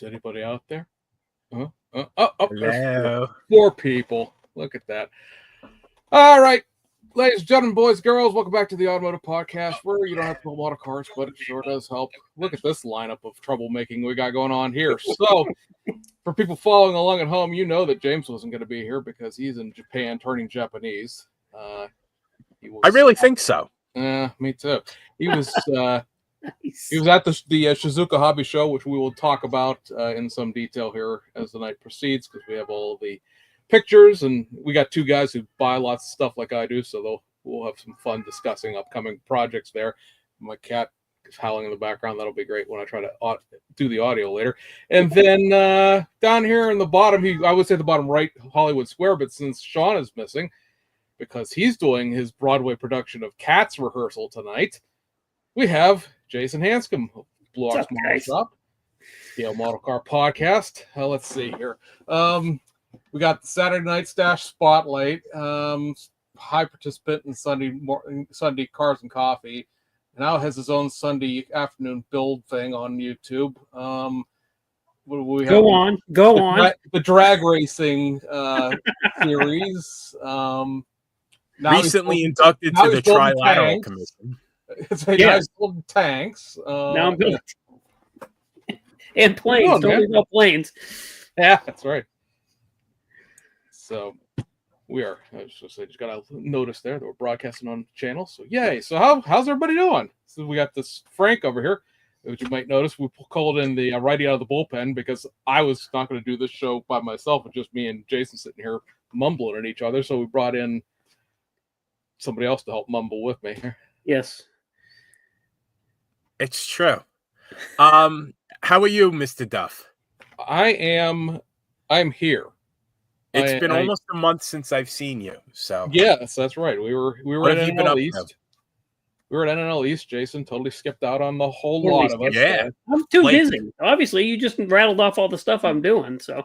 Is anybody out there? There's Hello. four people. Look at that. All right, ladies and gentlemen, boys and girls, welcome back to the Automotive Podcast, where you don't have to know a lot of cars, but it sure does help. Look at this lineup of troublemaking we got going on here. So, for people following along at home, you know that James wasn't going to be here because he's in Japan turning Japanese. I really think so. Me too. He was he was at the Shizuoka Hobby Show, which we will talk about in some detail here as the night proceeds, because we have all the pictures, and we got two guys who buy lots of stuff like I do, so we'll have some fun discussing upcoming projects there. My cat is howling in the background. That'll be great when I try to do the audio later. And then down here in the bottom, I would say the bottom right, Hollywood Square, but since Sean is missing because he's doing his Broadway production of Cats rehearsal tonight, we have Jason Hanscom of Blue Ox Model Shop, Scale Model Car Podcast. Let's see here. We got the Saturday Night Stash Spotlight, high participant in Sunday Cars and Coffee. Now has his own Sunday afternoon build thing on YouTube. What do we have? Go on. The drag racing series. Recently inducted to the Trilateral Commission. It's a nice little tanks. Now I'm building and planes. Don't leave out planes. Yeah, that's right. So we are. I just got a notice there that we're broadcasting on the channel. So yay! So how's everybody doing? So we got this Frank over here, which you might notice we called in the righty out of the bullpen because I was not going to do this show by myself with just me and Jason sitting here mumbling at each other. So we brought in somebody else to help mumble with me. Yes, it's true. How are you, Mr. Duff? I'm here. It's been almost a month since I've seen you. So yes, that's right. We were at NNL East. We were at NNL East. Jason totally skipped out on the whole lot of us. Yeah, I'm too busy. Obviously, you just rattled off all the stuff I'm doing. So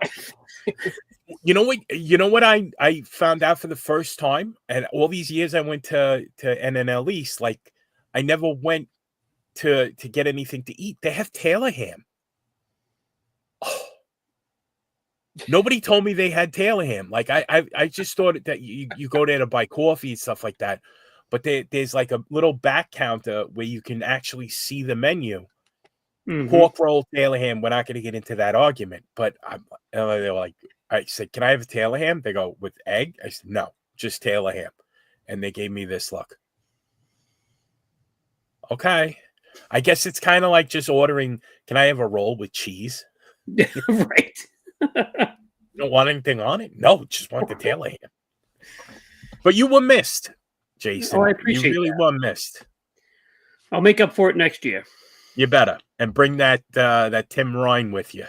you know what I found out for the first time, and all these years I went to NNL East, like I never went to get anything to eat. They have Taylor ham. Oh. Nobody told me they had Taylor ham. Like I just thought that you go there to buy coffee and stuff like that. But there's like a little back counter where you can actually see the menu. Mm-hmm. Pork roll, Taylor ham. We're not going to get into that argument. But they're like, I said, can I have a Taylor ham? They go, with egg? I said, no, just Taylor ham. And they gave me this look. Okay. I guess it's kind of like just ordering, can I have a roll with cheese? Right. You don't want anything on it? No, just want the Taylor ham. But you were missed, Jason. Oh, I appreciate you really were missed. I'll make up for it next year. You better. And bring that Tim Ryan with you.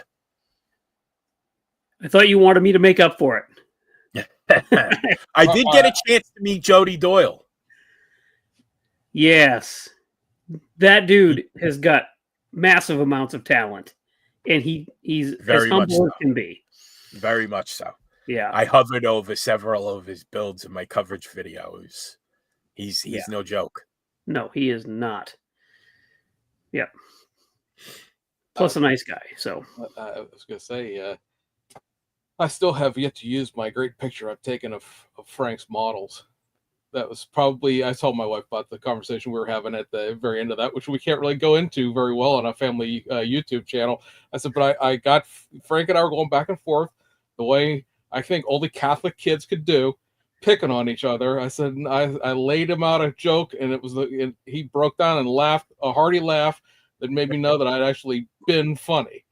I thought you wanted me to make up for it. I did get a chance to meet Jody Doyle. Yes. That dude has got massive amounts of talent. And he's very as humble as can be. Very much so. Yeah. I hovered over several of his builds in my coverage videos. He's no joke. No, he is not. Yeah. Plus a nice guy. So I was going to say, I still have yet to use my great picture I've taken of Frank's models. That was probably, I told my wife about the conversation we were having at the very end of that, which we can't really go into very well on a family YouTube channel. I said, but I got, Frank and I were going back and forth the way I think only Catholic kids could do, picking on each other. I said, I laid him out a joke, and he broke down and laughed, a hearty laugh that made me know that I'd actually been funny.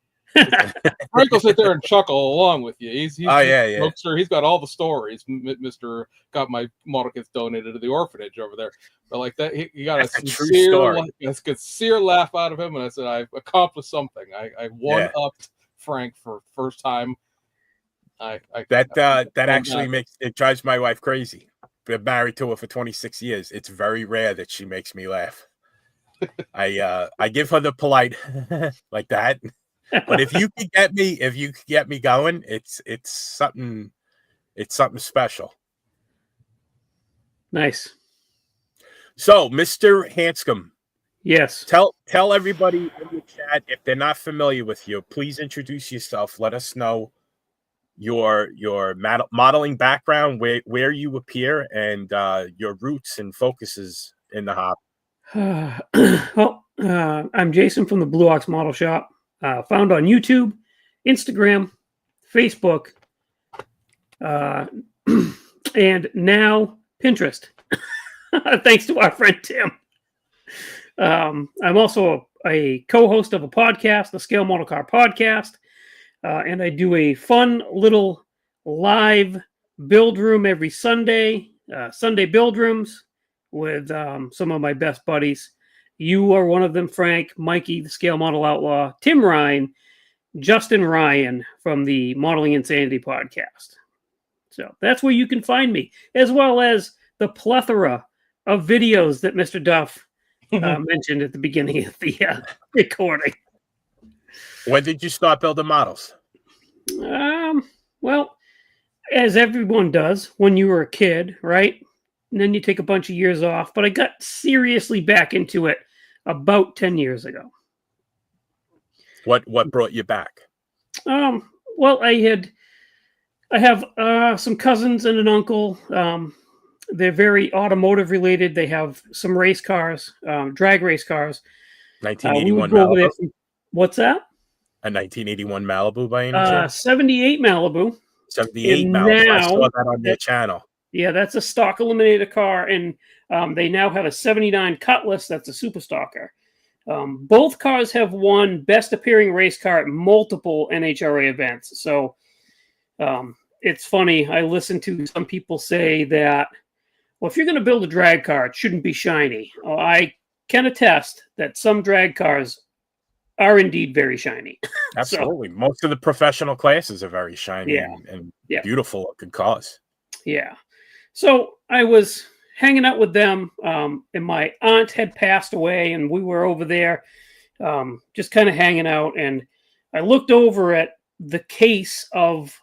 Frank will sit there and chuckle along with you. He's jokester. He's got all the stories. Mr. got my model kits donated to the orphanage over there. But like that, he got a sincere laugh out of him. And I said, I've accomplished something. I one-upped Frank for the first time. That actually makes it drives my wife crazy. Been married to her for 26 years. It's very rare that she makes me laugh. I give her the polite like that. But if you could get me going, it's something special. Nice. So, Mr. Hanscom, Yes. Tell everybody in the chat, if they're not familiar with you, please introduce yourself. Let us know your modeling background, where you appear, and your roots and focuses in the hobby. Well, I'm Jason from the Blue Ox Model Shop, found on YouTube, Instagram, Facebook, and now Pinterest. Thanks to our friend Tim. I'm also a co-host of a podcast, the Scale Model Car Podcast, and I do a fun little live build room every Sunday, Sunday build rooms with some of my best buddies. You are one of them, Frank, Mikey, the Scale Model Outlaw, Tim Ryan, Justin Ryan from the Modeling Insanity podcast. So that's where you can find me, as well as the plethora of videos that Mr. Duff mentioned at the beginning of the recording. When did you start building models? Well, as everyone does when you were a kid, right? And then you take a bunch of years off. But I got seriously back into it about 10 years ago. What brought you back? Well, I have some cousins and an uncle. They're very automotive related. They have some race cars, drag race cars. 1981 Malibu. What's that? A 1981 Malibu by any chance? 78 Malibu. 78 Malibu. I saw that on their channel. Yeah, that's a stock eliminator car, and they now have a 79 Cutlass. That's a super stocker. Both cars have won Best Appearing Race Car at multiple NHRA events. So it's funny. I listen to some people say that, well, if you're going to build a drag car, it shouldn't be shiny. Well, I can attest that some drag cars are indeed very shiny. Absolutely. Most of the professional classes are very shiny and beautiful looking cars. Yeah. So I was hanging out with them, and my aunt had passed away, and we were over there just kind of hanging out. And I looked over at the case of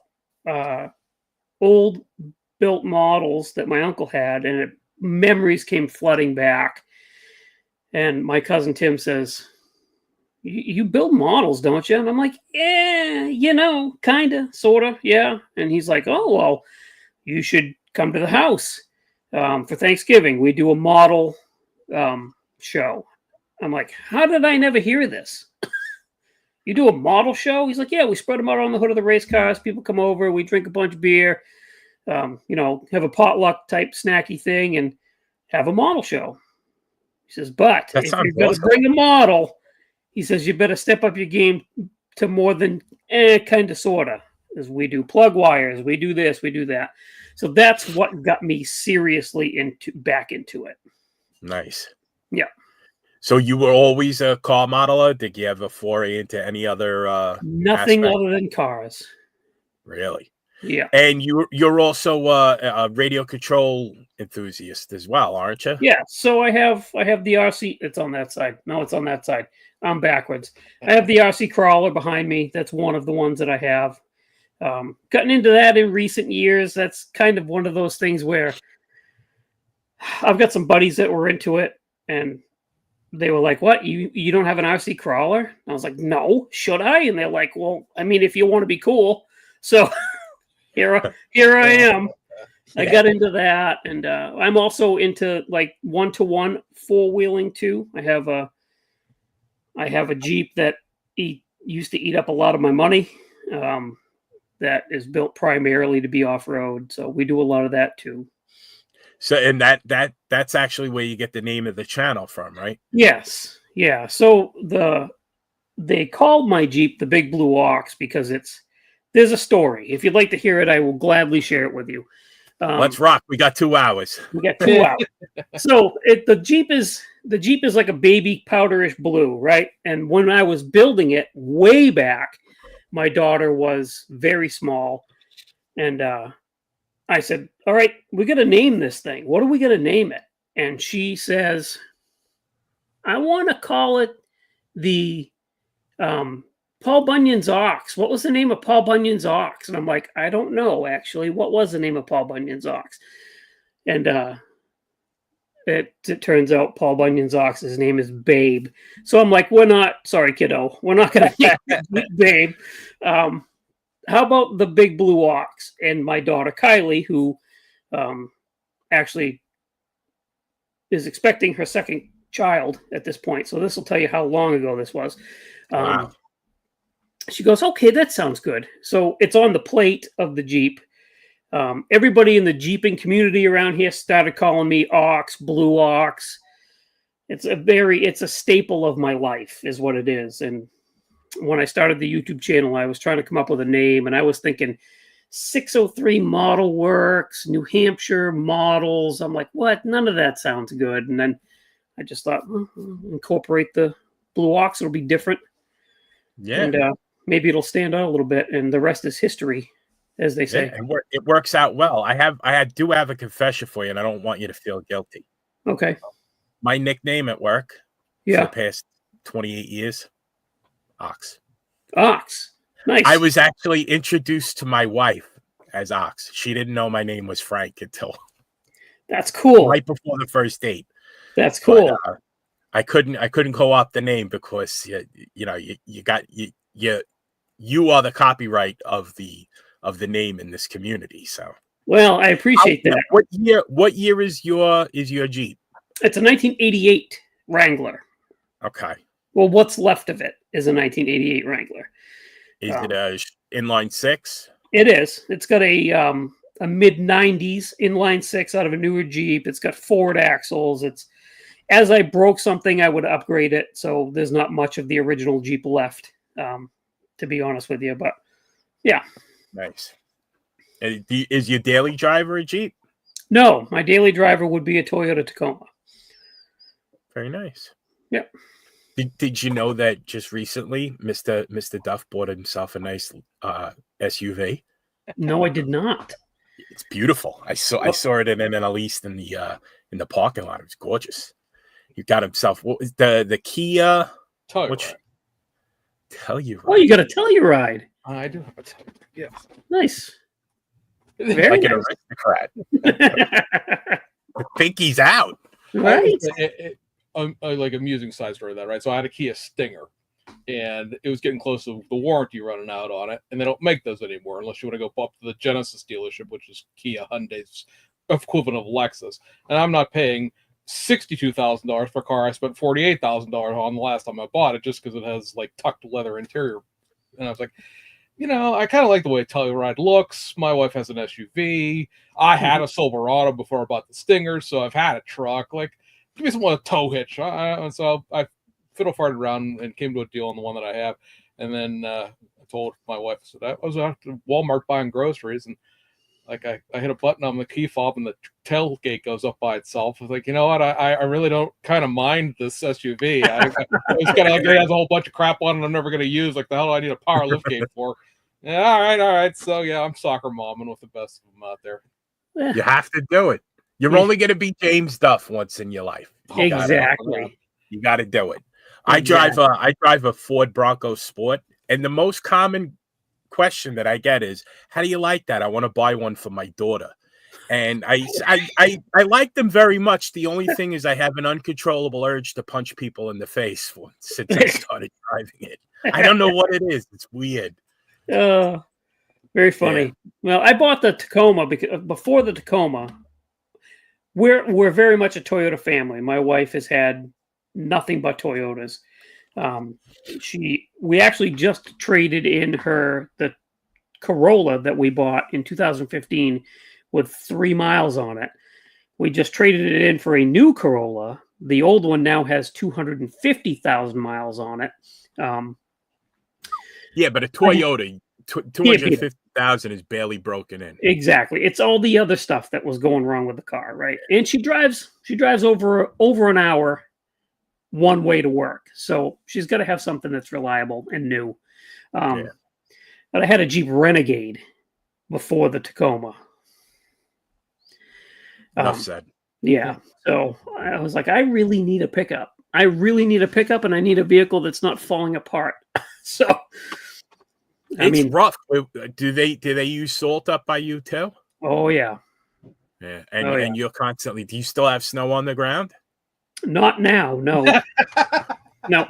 old built models that my uncle had, and memories came flooding back. And my cousin Tim says, you build models, don't you? And I'm like, yeah, kind of, sort of, yeah. And he's like, oh, well, you should come to the house for Thanksgiving. We do a model show. I'm like, how did I never hear this? You do a model show? He's like, yeah, we spread them out on the hood of the race cars. People come over, we drink a bunch of beer, have a potluck type snacky thing and have a model show. He says, but if you're going to bring a model, he says, you better step up your game to more than kind of, sort of. As we do plug wires, we do this, we do that. So that's what got me seriously back into it. Nice. Yeah. So you were always a car modeler? Did you ever foray into any other nothing other than cars? Really? Yeah. And you're also a radio control enthusiast as well, aren't you? Yeah. So I have the RC. It's on that side. No, it's on that side. I'm backwards. I have the RC crawler behind me. That's one of the ones that I have. Gotten into that in recent years. That's kind of one of those things where I've got some buddies that were into it, and they were like, what, you don't have an RC crawler? And I was like, no, should I? And they're like, well, I mean, if you want to be cool. So here I am. I got into that, and I'm also into like one-to-one four-wheeling too. I have a Jeep that used to eat up a lot of my money. That is built primarily to be off-road. So we do a lot of that too. So, and that's actually where you get the name of the channel from, right? Yes. Yeah. So they called my Jeep the Big Blue Ox because there's a story. If you'd like to hear it, I will gladly share it with you. Let's rock. We got 2 hours. We got 2 hours. So the Jeep is like a baby powderish blue, right? And when I was building it way back, my daughter was very small, and I said, all right, we got to name this thing. What are we going to name it? And she says, I want to call it the Paul Bunyan's Ox. What was the name of Paul Bunyan's Ox? And I'm like, I don't know, actually. What was the name of Paul Bunyan's Ox? And it turns out Paul Bunyan's ox, his name is Babe. So I'm like, we're not, sorry, kiddo, we're not going to name Babe. How about the big blue ox? And my daughter Kylie, who actually is expecting her second child at this point. So this will tell you how long ago this was. Wow. She goes, okay, that sounds good. So it's on the plate of the Jeep. Everybody in the Jeeping community around here started calling me Ox, Blue Ox. It's a staple of my life is what it is. And when I started the YouTube channel, I was trying to come up with a name, and I was thinking 603 Model Works, New Hampshire models. I'm like, what? None of that sounds good. And then I just thought, incorporate the Blue Ox. It'll be different. Yeah. And maybe it'll stand out a little bit, and the rest is history, as they say. Yeah, it works out well. I do have a confession for you, and I don't want you to feel guilty. Okay. My nickname at work for the past 28 years, Ox. Ox. Nice. I was actually introduced to my wife as Ox. She didn't know my name was Frank until that's cool. Right before the first date. That's cool. But, I couldn't co-opt the name because you are the copyright of the name in this community. So well, I appreciate that. What year is your Jeep? It's a 1988 Wrangler. Okay. Well, what's left of it is a 1988 Wrangler. Is it a inline six? It is. It's got a mid 90s inline six out of a newer Jeep. It's got forward axles. It's as I broke something, I would upgrade it. So there's not much of the original Jeep left, to be honest with you. But yeah. Nice. Is your daily driver a Jeep? No, my daily driver would be a Toyota Tacoma. Very nice. Yep. Did you know that just recently, Mr. Duff bought himself a nice SUV? No, I did not. It's beautiful. I saw it in NL East in the parking lot. It was gorgeous. He got himself what was the Kia? Telluride. Telluride. Oh, you got a Telluride. I do have a Telluride. Yes. Nice. Very like nice. an aristocrat. The pinky's out. Right. Like amusing side story of that, right? So I had a Kia Stinger, and it was getting close to the warranty running out on it, and they don't make those anymore unless you want to go up to the Genesis dealership, which is Kia Hyundai's equivalent of Lexus. And I'm not paying $62,000 for a car I spent $48,000 on the last time I bought it, just because it has like tucked leather interior. And I was like, I kind of like the way Telluride looks. My wife has an SUV. I had a Silverado before I bought the Stinger, so I've had a truck. Like, give me someone with a tow hitch. So I fiddle-farted around and came to a deal on the one that I have. And then I told my wife, I said, I was out to Walmart buying groceries, and like I hit a button on the key fob and the tailgate goes up by itself. I was like, you know what? I really don't kind of mind this SUV. It's kind of like it has a whole bunch of crap on it I'm never going to use. Like, the hell do I need a power lift gate for? Yeah, all right. So yeah, I'm soccer momming with the best of them out there. You have to do it. You're only going to be James Duff once in your life. Exactly. You got to do it. I drive a Ford Bronco Sport, and the most common question that I get is, how do you like that? I want to buy one for my daughter. And I like them very much. The only thing is I have an uncontrollable urge to punch people in the face since I started driving it. I don't know what it is. It's weird. Very funny. Yeah. Well, I bought the Tacoma because before the Tacoma, we're very much a Toyota family. My wife has had nothing but Toyotas. We actually just traded in the Corolla that we bought in 2015 with 3 miles on it. We just traded it in for a new Corolla. The old one now has 250,000 miles on it. Yeah, but a Toyota, 250,000 is barely broken in. Exactly. It's all the other stuff that was going wrong with the car, right? And she drives over an hour one way to work. So she's got to have something that's reliable and new. But I had a Jeep Renegade before the Tacoma. Enough said. Yeah. So I was like, I really need a pickup. And I need a vehicle that's not falling apart. So It's rough. Do they use salt up by you too? Oh yeah. Yeah, and you're constantly. Do you still have snow on the ground? Not now, no. No.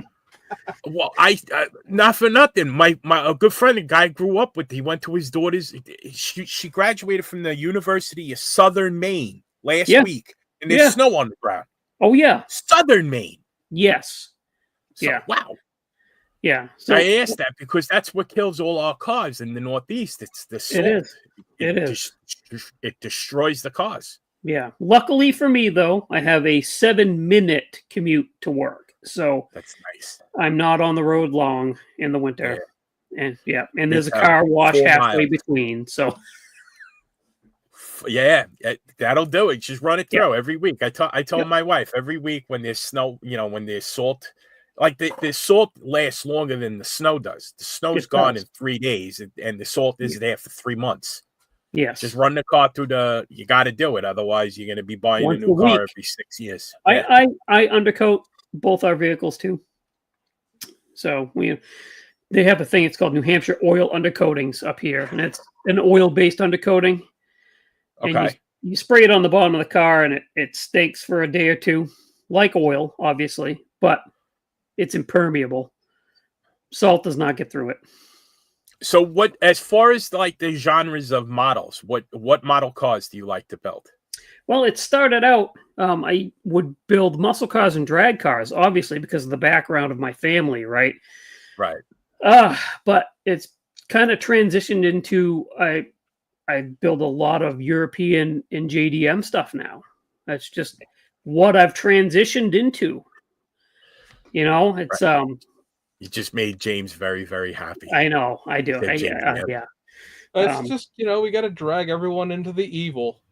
Well, I not for nothing. My a good friend, a guy I grew up with, he went to his daughter's. She graduated from the University of Southern Maine last week, and there's snow on the ground. Oh yeah, Southern Maine. Yes. So, wow. Yeah. So I asked that because that's what kills all our cars in the Northeast. It's the salt. It is. It destroys the cars. Yeah. Luckily for me, though, I have a 7-minute commute to work, so that's nice. I'm not on the road long in the winter, and there's a car wash halfway between. So that'll do it. Just run it through every week. I told my wife every week when there's snow, when there's salt. Like the salt lasts longer than the snow does. The snow's gone in 3 days, and the salt is there for 3 months. Yes. Just run the car through you got to do it. Otherwise, you're going to be buying a new car every 6 years. I undercoat both our vehicles too. So they have a thing. It's called New Hampshire oil undercoatings up here, and it's an oil-based undercoating. Okay. And you spray it on the bottom of the car, and it stinks for a day or two, like oil, obviously, but it's impermeable. Salt does not get through it. So what, as far as like the genres of models, what model cars do you like to build? Well, it started out, I would build muscle cars and drag cars, obviously, because of the background of my family, right? Right. But it's kind of transitioned into, I build a lot of European and JDM stuff now. That's just what I've transitioned into. It's you just made James very, very happy. I know, I do. Yeah. It's just, we got to drag everyone into the evil.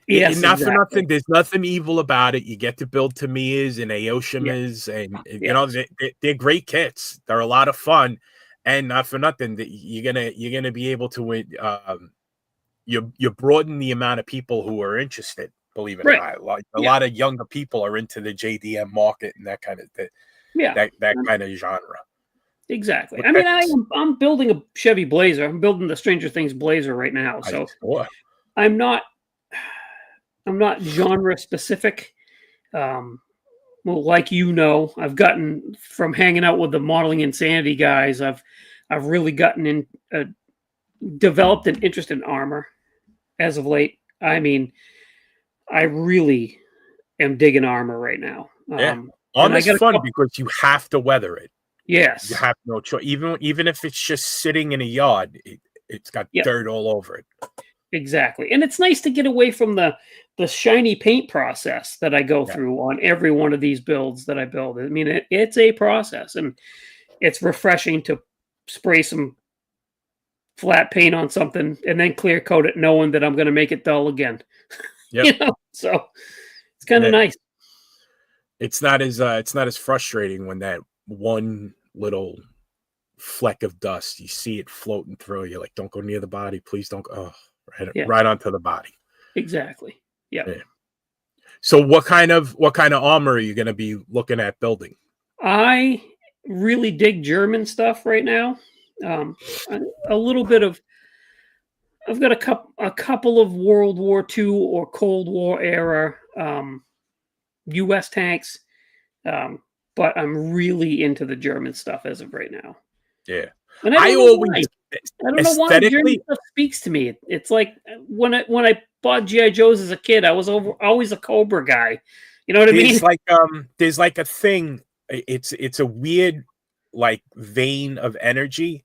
Yes, not for nothing. There's nothing evil about it. You get to build Tamiyas and Aoshimas, and they're great kits. They're a lot of fun, and not for nothing. You're gonna be able to you broaden the amount of people who are interested. Believe it or not, like a lot of younger people are into the JDM market and that kind of thing. That kind of genre. Exactly. I mean, I'm building a Chevy Blazer. I'm building the Stranger Things Blazer right now. So I'm not genre specific. Well, like I've gotten from hanging out with the Modeling Insanity guys. I've really gotten developed an interest in armor as of late. I mean, I really am digging armor right now. Armor's fun because you have to weather it. Yes. You have no choice. Even if it's just sitting in a yard, it's got dirt all over it. Exactly. And it's nice to get away from the shiny paint process that I go through on every one of these builds that I build. I mean, it's a process, and it's refreshing to spray some flat paint on something and then clear coat it knowing that I'm going to make it dull again. So it's kind of nice. It's not as frustrating when that one little fleck of dust, you see it floating through. You're like, don't go near the body, please don't go. Right onto the body. Exactly. Yeah. So what kind of armor are you going to be looking at building? I really dig German stuff right now. A little bit of, I've got a couple of World War II or Cold War era U.S. tanks, but I'm really into the German stuff as of right now. Yeah, and I don't know why German stuff speaks to me. It's like when I bought GI Joes as a kid, I was always a Cobra guy. You know what I mean? There's like a thing. It's a weird like vein of energy.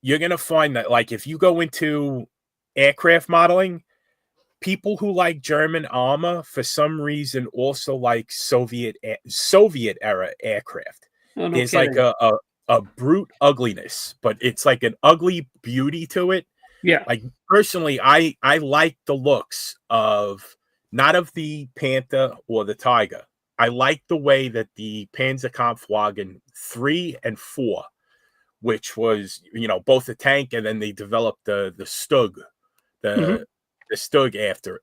You're gonna find that like if you go into aircraft modeling, people who like German armor for some reason also like Soviet era aircraft. There's like a brute ugliness, but it's like an ugly beauty to it. Yeah. Like personally, I like the looks of not of the Panther or the Tiger. I like the way that the Panzerkampfwagen 3 and 4, which was both a tank, and then they developed the Stug, the Stug after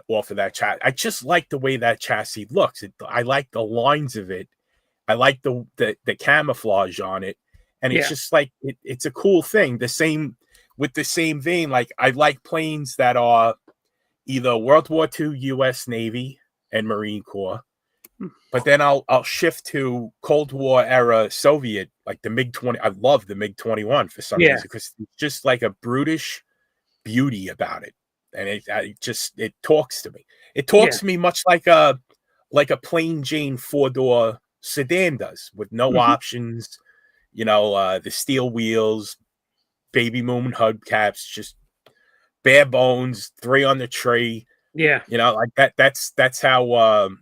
off of that chassis. I just like the way that chassis looks. I like the lines of it. I like the camouflage on it, and it's just like it's a cool thing. The same vein. Like I like planes that are either World War II U.S. Navy and Marine Corps, but then I'll shift to Cold War era Soviet, like the MiG-20. I love the MiG-21 for some reason because it's just like a brutish beauty about it, and it talks to me. It talks to me much like a plain Jane 4-door sedan does, with no options. The steel wheels, baby moon hubcaps, just bare bones, 3 on the tree. Yeah. Like that. That's how.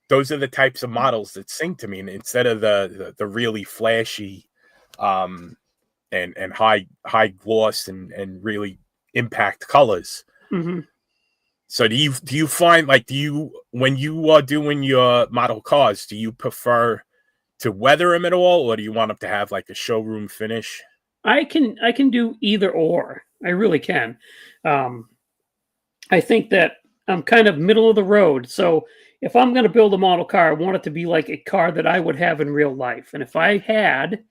Those are the types of models that sing to me, and instead of the really flashy, and high gloss and really impact colors. Mm-hmm. So do you find, like, when you are doing your model cars, do you prefer to weather them at all, or do you want them to have like a showroom finish? I can do either or. I really can. I think that I'm kind of middle of the road. So if I'm going to build a model car, I want it to be like a car that I would have in real life. And if I had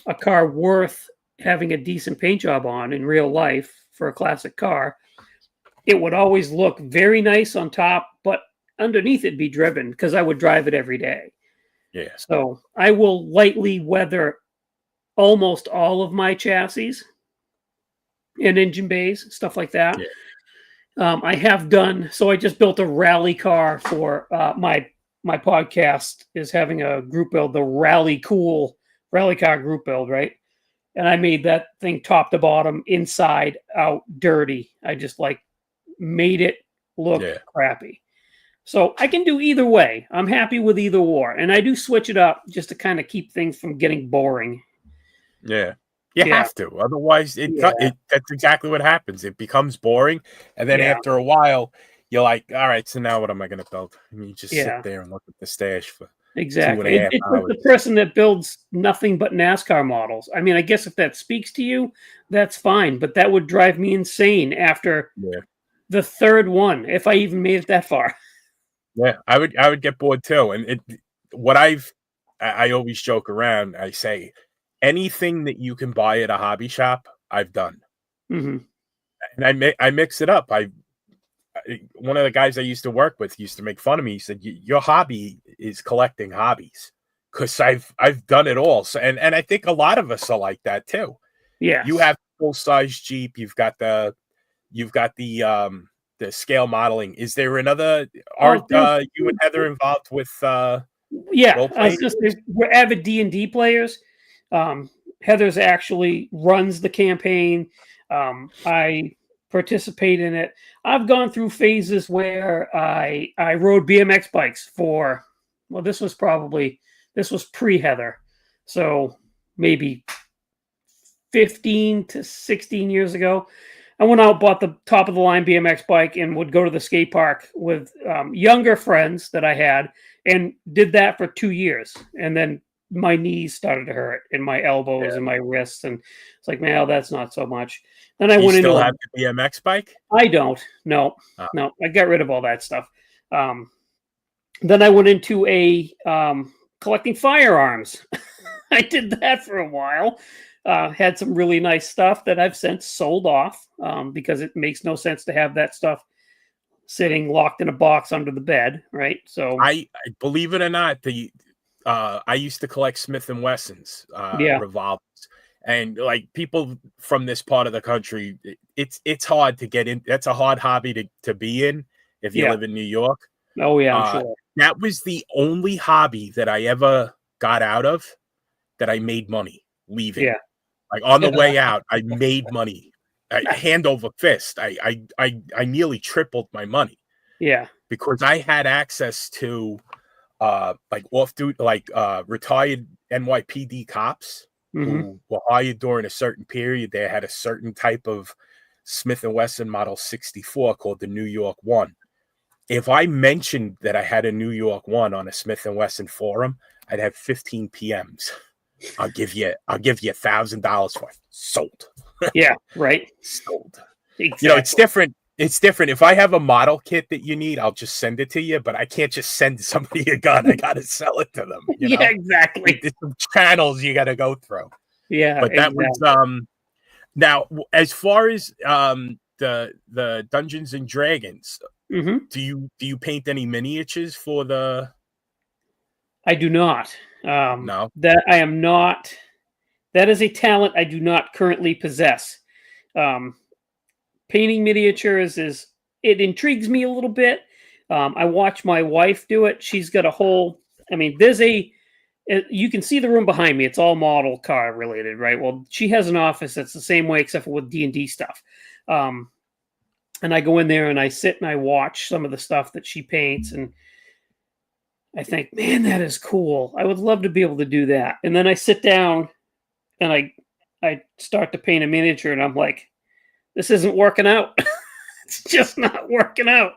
a car worth having a decent paint job on in real life for a classic car, it would always look very nice on top, but underneath it'd be driven because I would drive it every day. Yeah. So I will lightly weather almost all of my chassis and engine bays, stuff like that. Yeah. I have done, so I just built a rally car for my podcast is having a group build, the Rally car group build, right? And I made that thing top to bottom, inside out, dirty. I just made it look crappy. So I can do either way. I'm happy with either or. And I do switch it up just to kind of keep things from getting boring. Yeah. You have to. Otherwise, that's exactly what happens. It becomes boring. And then after a while, you're like, all right, so now what am I going to build? And you just sit there and look at the stash for exactly. 2.5 It's hours. the person that builds nothing but NASCAR models. I mean, I guess if that speaks to you, that's fine. But that would drive me insane after the third one, if I even made it that far. Yeah, I would get bored too. And I always joke around. I say, anything that you can buy at a hobby shop, I've done. Mm-hmm. And I mix it up. One of the guys I used to work with used to make fun of me. He said, "Your hobby is collecting hobbies," because I've done it all. So and I think a lot of us are like that too. Yeah, you have full size Jeep. You've got the scale modeling. Is there another? Aren't you and Heather involved with? Yeah, I was just we're avid D&D players. Heather's actually runs the campaign. I participate in it. I've gone through phases where I rode BMX bikes for, well, this was pre-Heather. So maybe 15 to 16 years ago. I went out, bought the top of the line BMX bike, and would go to the skate park with younger friends that I had, and did that for 2 years. And then my knees started to hurt, and my elbows and my wrists, and it's like, man, that's not so much. Then I went into. You still have the BMX bike? I don't. No, no, I got rid of all that stuff. Then I went into a collecting firearms. I did that for a while. Had some really nice stuff that I've since sold off because it makes no sense to have that stuff sitting locked in a box under the bed, right? So I believe it or not, I used to collect Smith & Wessons revolvers, and like people from this part of the country, it's hard to get in. That's a hard hobby to be in if you live in New York. Oh yeah, I'm sure. That was the only hobby that I ever got out of that I made money leaving. Yeah. Like on the way out, I made money, hand over fist. I nearly tripled my money. Yeah, because I had access to retired NYPD cops who were hired during a certain period. They had a certain type of Smith & Wesson Model 64 called the New York One. If I mentioned that I had a New York One on a Smith & Wesson forum, I'd have 15 PMs. I'll give you $1,000 for it. Sold. Yeah, right. Sold. Exactly. It's different. It's different. If I have a model kit that you need, I'll just send it to you, but I can't just send somebody a gun. I got to sell it to them. Yeah, exactly. There's some channels you got to go through. Yeah, but that was now as far as the Dungeons and Dragons. Mm-hmm. Do you paint any miniatures for the? I do not. No. That I am not. That is a talent I do not currently possess. Painting miniatures it intrigues me a little bit. I watch my wife do it. She's got a whole. I mean, you can see the room behind me. It's all model car related, right? Well, she has an office that's the same way, except for with D&D stuff. And I go in there and I sit and I watch some of the stuff that she paints, and I think, man, that is cool. I would love to be able to do that. And then I sit down and I start to paint a miniature, and I'm like, this isn't working out. It's just not working out.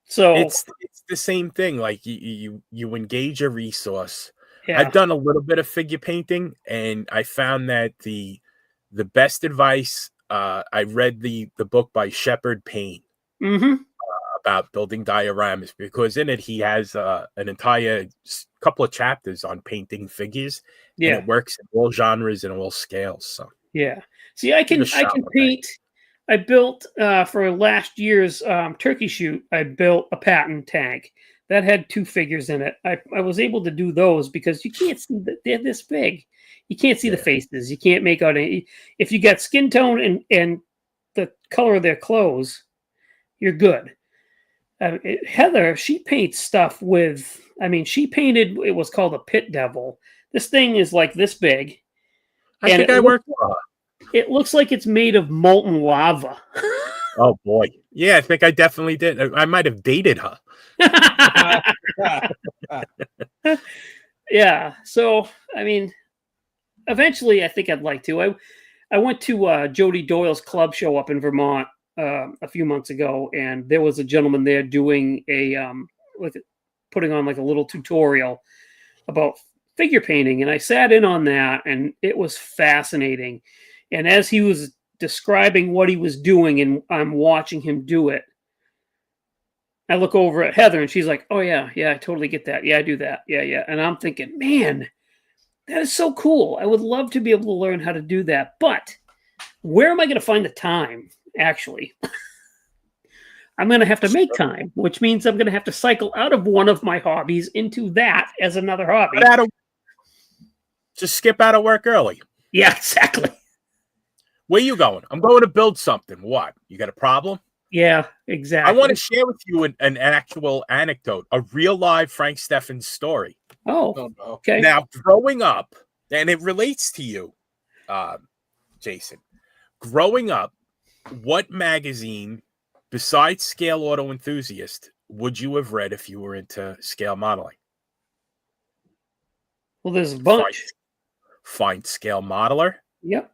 So it's the same thing. Like you engage a resource. yeah. I've done a little bit of figure painting, and I found that the best advice. I read the book by Shepard Payne about building dioramas, because in it he has an entire couple of chapters on painting figures. Yeah, and it works in all genres and all scales. So yeah. See, I can paint. I built for last year's turkey shoot. I built a Patton tank that had 2 figures in it. I was able to do those because you can't see that they're this big. You can't see the faces. You can't make out any. If you got skin tone and the color of their clothes, you're good. Heather, she paints stuff with. I mean, she painted. It was called a pit devil. This thing is like this big. I think I worked. It looks like it's made of molten lava. Oh boy, yeah, I think I definitely did. I might have dated her. Yeah. So I mean. Eventually, I think I'd like to. I went to Jody Doyle's club show up in Vermont a few months ago, and there was a gentleman there doing putting on like a little tutorial about figure painting, and I sat in on that, and it was fascinating. And as he was describing what he was doing, and I'm watching him do it, I look over at Heather, and she's like, "Oh yeah, I totally get that. Yeah, I do that. Yeah." And I'm thinking, man. That is so cool. I would love to be able to learn how to do that. But where am I going to find the time, actually? I'm going to have to make time, which means I'm going to have to cycle out of one of my hobbies into that as another hobby. Just skip out of work early. Yeah, exactly. Where you going? I'm going to build something. What? You got a problem? Yeah, exactly. I want to share with you an actual anecdote, a real live Frank Steffens story. Oh, okay. Now, growing up, and it relates to you, Jason. Growing up, what magazine, besides Scale Auto Enthusiast, would you have read if you were into scale modeling? Well, there's a bunch. Find Scale Modeler. Yep.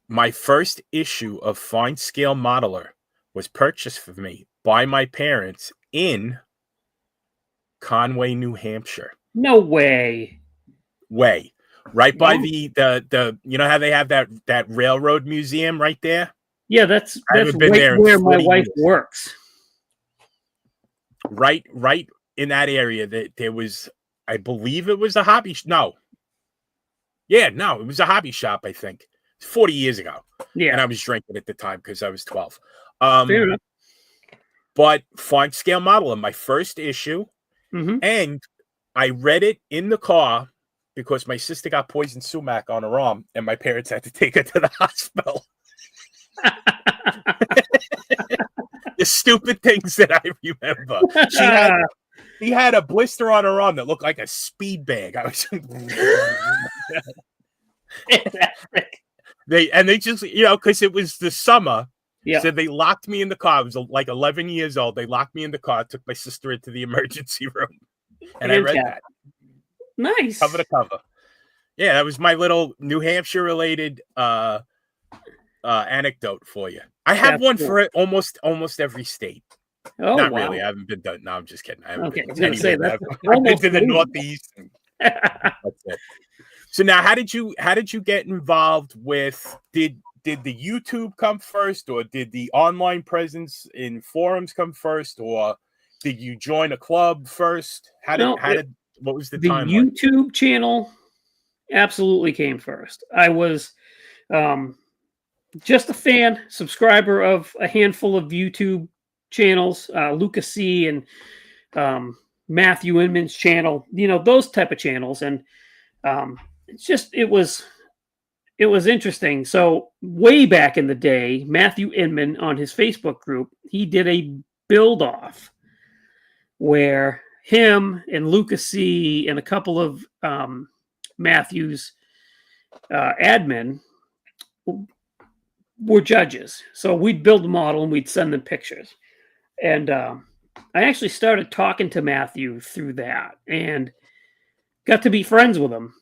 My first issue of Find Scale Modeler was purchased for me by my parents in Conway, New Hampshire. No way. Right by the you know how they have that railroad museum right there? Yeah, that's right where my wife works. Right in that area that there was, I believe it was a hobby. No, it was a hobby shop, I think. 40 years ago. Yeah. And I was drinking at the time because I was 12. Fair enough. But Find Scale Modeler, my first issue. And I read it in the car because my sister got poison sumac on her arm and my parents had to take her to the hospital. The stupid things that I remember. She had a blister on her arm that looked like a speed bag. I was They just, because it was the summer. Yeah. So they locked me in the car. I was like 11 years old. They locked me in the car, took my sister into the emergency room. And I read that. Nice. Cover to cover. Yeah, that was my little New Hampshire related anecdote for you. I have one for it almost every state. Oh, Not really. I haven't been done. No, I'm just kidding. I haven't been that. I've been to the Northeast. That's it. So now, how did you get involved with? Did the YouTube come first, or did the online presence in forums come first, or did you join a club first? What was the timeline? The YouTube channel absolutely came first. I was just a fan, subscriber of a handful of YouTube channels, Lucas C. and Matthew Inman's channel, those type of channels. And it was interesting. So way back in the day, Matthew Inman on his Facebook group, he did a build off where him and Lucas C. and a couple of Matthew's admin were judges. So we'd build a model and we'd send them pictures. And I actually started talking to Matthew through that and got to be friends with him.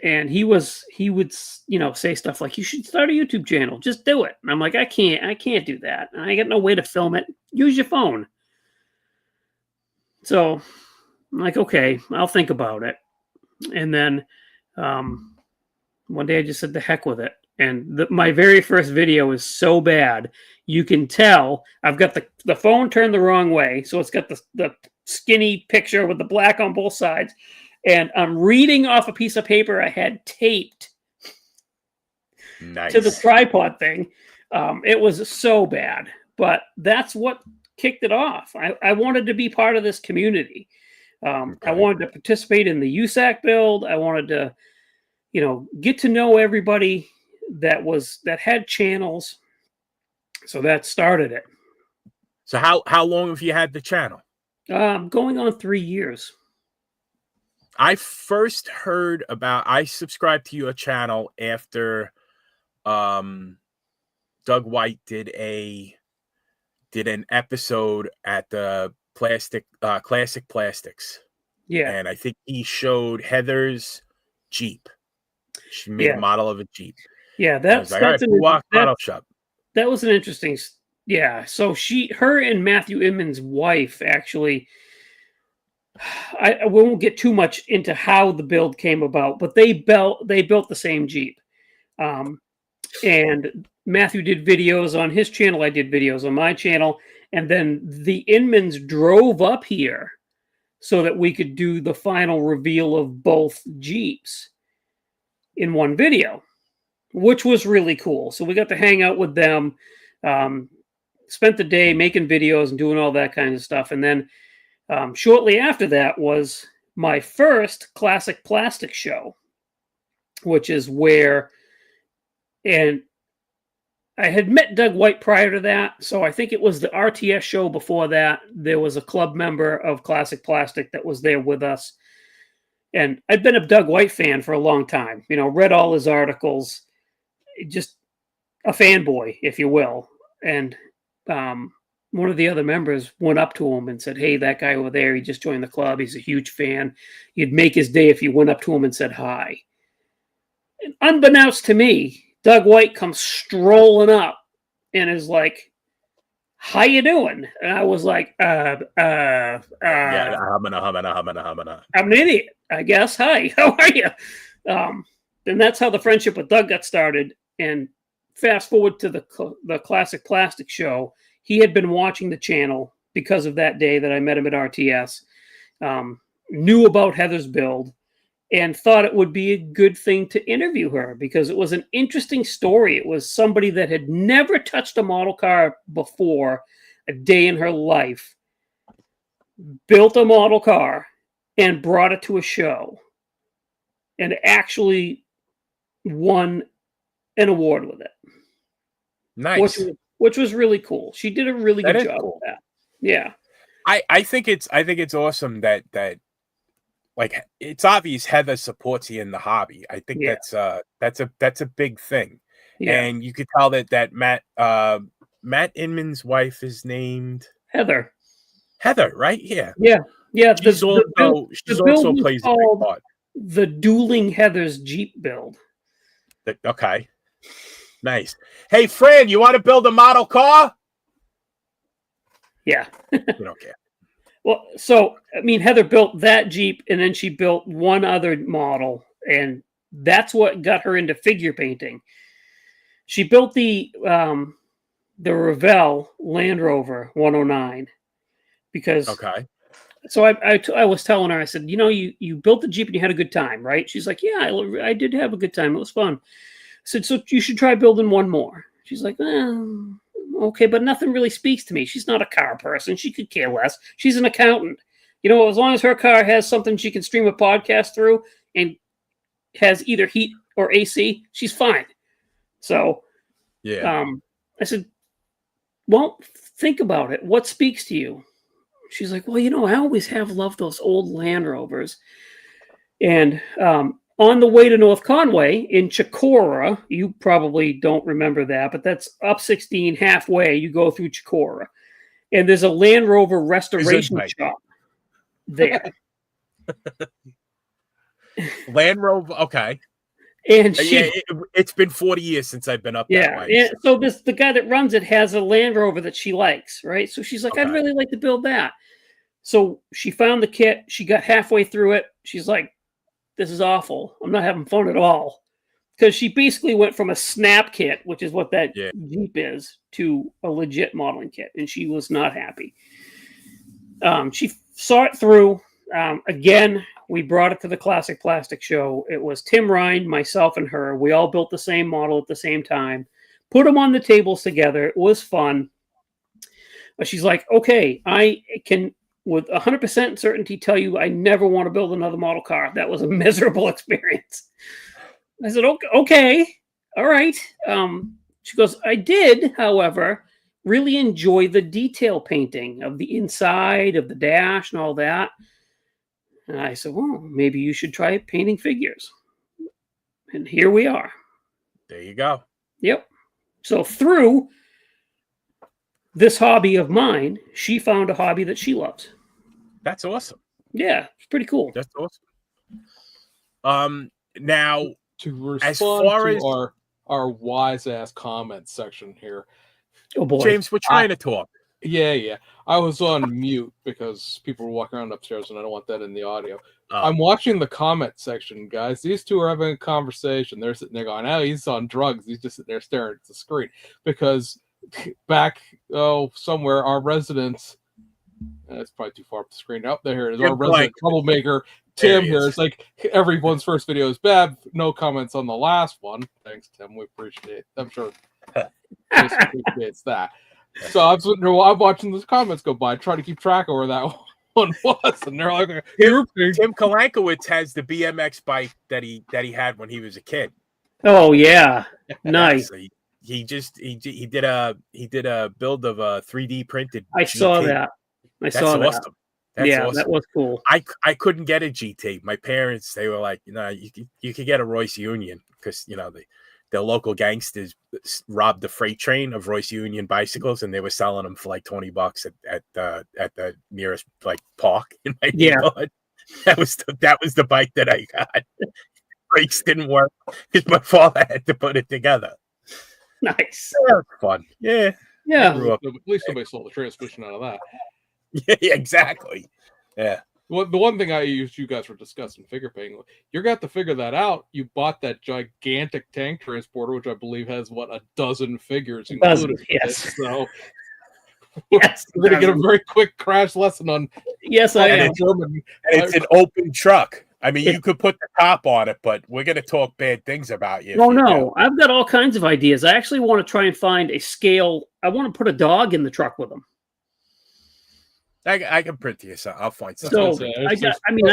And he would, say stuff like, you should start a YouTube channel. Just do it. And I'm like, I can't do that. I got no way to film it. Use your phone. So I'm like, okay, I'll think about it. And then one day I just said, the heck with it. And my very first video is so bad. You can tell I've got the phone turned the wrong way. So it's got the skinny picture with the black on both sides. And I'm reading off a piece of paper I had taped to the tripod thing. It was so bad. But that's what kicked it off. I wanted to be part of this community. I wanted to participate in the USAC build. I wanted to, get to know everybody that had channels. So that started it. So how long have you had the channel? Going on 3 years. I first heard I subscribed to your channel after Doug White did an episode at the Classic Plastics. Yeah. And I think he showed Heather's Jeep. She made a model of a Jeep. Yeah, that's model shop. That was an interesting. Yeah, so her and Matthew Inman's wife actually. I won't get too much into how the build came about, but they built the same Jeep, and Matthew did videos on his channel. I did videos on my channel, and then the Inmans drove up here so that we could do the final reveal of both Jeeps in one video, which was really cool. So we got to hang out with them, spent the day making videos and doing all that kind of stuff. And then shortly after that was my first Classic Plastic show, which is where, and I had met Doug White prior to that. So I think it was the RTS show before that. There was a club member of Classic Plastic that was there with us. And I'd been a Doug White fan for a long time, read all his articles, just a fanboy, if you will. And one of the other members went up to him and said, hey, that guy over there, he just joined the club. He's a huge fan. You'd make his day if you went up to him and said hi. And unbeknownst to me, Doug White comes strolling up and is like, how you doing? And I was like, I'm an idiot, I guess. Hi, how are you? And that's how the friendship with Doug got started. And fast forward to the Classic Plastic show, he had been watching the channel because of that day that I met him at RTS, knew about Heather's build, and thought it would be a good thing to interview her because it was an interesting story. It was somebody that had never touched a model car before a day in her life, built a model car, and brought it to a show, and actually won an award with it. Nice. Which was really cool. She did a really good job with that. Yeah. I think it's awesome that like it's obvious Heather supports you in the hobby. I think that's a big thing. Yeah. And you could tell that Matt Inman's wife is named Heather. Heather, right? Yeah. Yeah. Yeah. She's also plays a big part. The Dueling Heather's Jeep build. Okay. Nice. Hey, Fran, you want to build a model car? Yeah. You don't care. Well, so, I mean, Heather built that Jeep, and then she built one other model, and that's what got her into figure painting. She built the Revell Land Rover 109 because... Okay. So I was telling her, I said, you built the Jeep and you had a good time, right? She's like, yeah, I did have a good time. It was fun. said, so you should try building one more. She's like, okay, but nothing really speaks to me. She's not a car person. She could care less. She's an accountant. As long as her car has something she can stream a podcast through and has either heat or AC, she's fine. So, Yeah. I said, well, think about it. What speaks to you? She's like, well, I always have loved those old Land Rovers. And on the way to North Conway in Chicora, you probably don't remember that, but that's up 16 halfway. You go through Chicora, and there's a Land Rover restoration shop there. Land Rover, okay. And it's been 40 years since I've been up that way. Yeah, so the guy that runs it has a Land Rover that she likes, right? So she's like, I'd really like to build that. So she found the kit. She got halfway through it. She's like, this is awful. I'm not having fun at all. Because she basically went from a snap kit, which is what that Jeep is, to a legit modeling kit. And she was not happy. She saw it through. Again, we brought it to the Classic Plastic Show. It was Tim Ryan, myself, and her. We all built the same model at the same time. Put them on the tables together. It was fun. But she's like, okay, I can with 100% certainty tell you I never want to build another model car. That was a miserable experience. I said, okay, all right. She goes, I did, however, really enjoy the detail painting of the inside of the dash and all that. And I said, well, maybe you should try painting figures. And here we are. There you go. Yep. So through this hobby of mine, she found a hobby that she loves. That's awesome. Yeah, it's pretty cool. That's awesome. Now, to respond as far to as our wise ass comments section here, oh boy, James, we're trying to talk. Yeah. I was on mute because people were walking around upstairs, and I don't want that in the audio. I'm watching the comment section, guys. These two are having a conversation. They're sitting there going, "Oh, he's on drugs." He's just sitting there staring at the screen because back somewhere, our residents. It's probably too far up the screen. Up there it is. Our resident troublemaker, Tim here. It's like everyone's first video is bad. No comments on the last one. Thanks, Tim. We appreciate it. I'm sure Chris appreciates that. So I'm sitting there while I'm watching those comments go by, trying to keep track of where that one was. And they're like, Tim Kalankowitz has the BMX bike that he had when he was a kid. Oh yeah, nice. So he did a build of a 3D printed. I GT. saw that. That's awesome. That's awesome. That was cool. I couldn't get a GT. My parents, they were like, you could get a Royce Union because the local gangsters robbed the freight train of Royce Union bicycles, and they were selling them for like $20 at the nearest like park in my neighborhood. That was the bike that I got. Brakes didn't work because my father had to put it together. Nice. That was fun. Yeah. At least somebody sold the transmission out of that. Yeah, exactly. Yeah. Well, the one thing you guys were discussing figure painting, you're going to have to figure that out. You bought that gigantic tank transporter, which I believe has a dozen figures included. Yes. So yes, we're going to get a very quick crash lesson on. Yes, I am. And it's an open truck. I mean, you could put the top on it, but we're going to talk bad things about you. Oh, no. I've got all kinds of ideas. I actually want to try and find a scale. I want to put a dog in the truck with them. I can print to you, so I'll find something. So I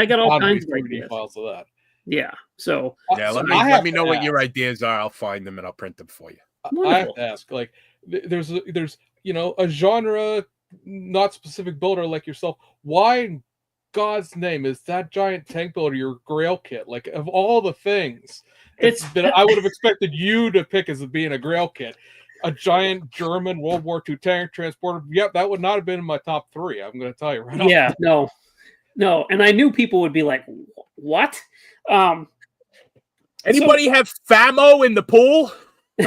got all kinds of ideas. Files of that. Yeah. So let me know what your ideas are. I'll find them and I'll print them for you. I have to ask, like, there's a genre not specific builder like yourself. Why in God's name is that giant tank builder your grail kit? Like, of all the things that I would have expected you to pick as being a grail kit. A giant German World War II tank transporter. Yep, that would not have been in my top 3. I'm going to tell you right now. Yeah, no. And I knew people would be like, what? Anybody have FAMO in the pool? Who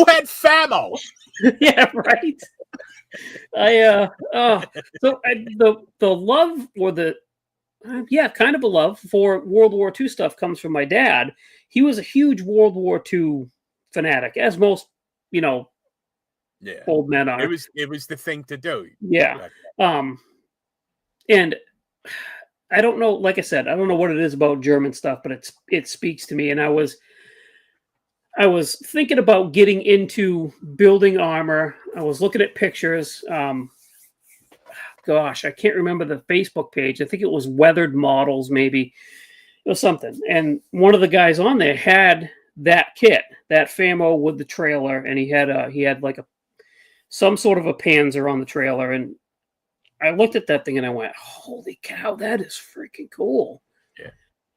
had FAMO? Yeah, right. The love or kind of a love for World War II stuff comes from my dad. He was a huge World War II fanatic, as most old men are. It was the thing to do. Yeah. And I don't know. Like I said, I don't know what it is about German stuff, but it speaks to me. And I was thinking about getting into building armor. I was looking at pictures. Gosh, I can't remember the Facebook page. I think it was Weathered Models, maybe. It was something. And one of the guys on there had that kit, that Famo with the trailer, and he had like some sort of a Panzer on the trailer. And I looked at that thing and I went, "Holy cow, that is freaking cool!" Yeah,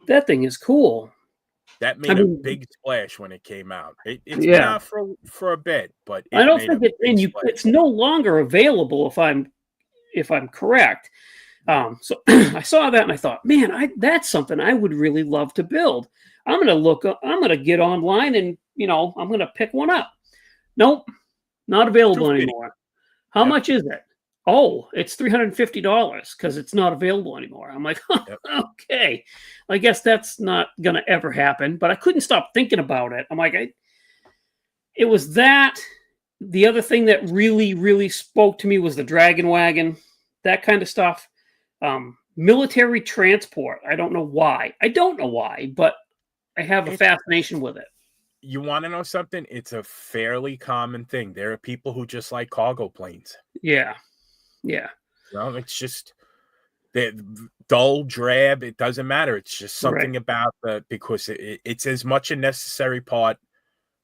that thing is cool. That made a big splash when it came out. It's been out for a bit, but I don't think it's no longer available if I'm correct. So I saw that and I thought, man, that's something I would really love to build. I'm going to get online and, I'm going to pick one up. Nope, not available anymore. How much is it? Oh, it's $350 because it's not available anymore. I'm like, okay, I guess that's not going to ever happen. But I couldn't stop thinking about it. I'm like, it was that. The other thing that really, really spoke to me was the Dragon Wagon, that kind of stuff. Military transport. I don't know why, but I have a fascination with it. You want to know something? It's a fairly common thing. There are people who just like cargo planes. Yeah. Yeah. It's just dull, drab. It doesn't matter. It's just something about because it's as much a necessary part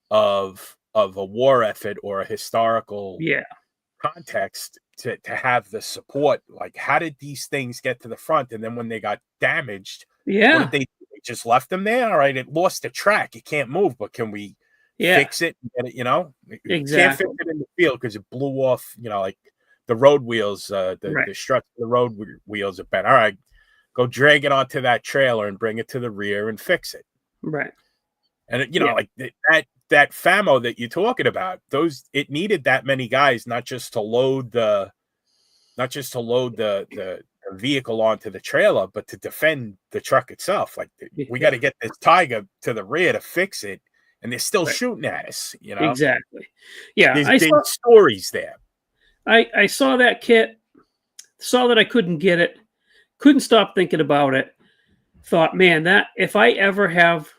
of a war effort or a historical context to have the support. Like, how did these things get to the front? And then when they got damaged, what did they do? They just left them there. All right, it lost the track. It can't move, but can we fix it and get it? Exactly. Can't fix it in the field because it blew off, like the road wheels, the struts of the road wheels are bent. All right, go drag it onto that trailer and bring it to the rear and fix it. Right. And like that Famo that you're talking about, it needed that many guys, not just to load the vehicle onto the trailer, but to defend the truck itself. Like, we got to get this Tiger to the rear to fix it, and they're still shooting at us. Exactly. Yeah, there's been stories there. I saw that kit, saw that I couldn't get it, couldn't stop thinking about it. Thought, man, that if I ever have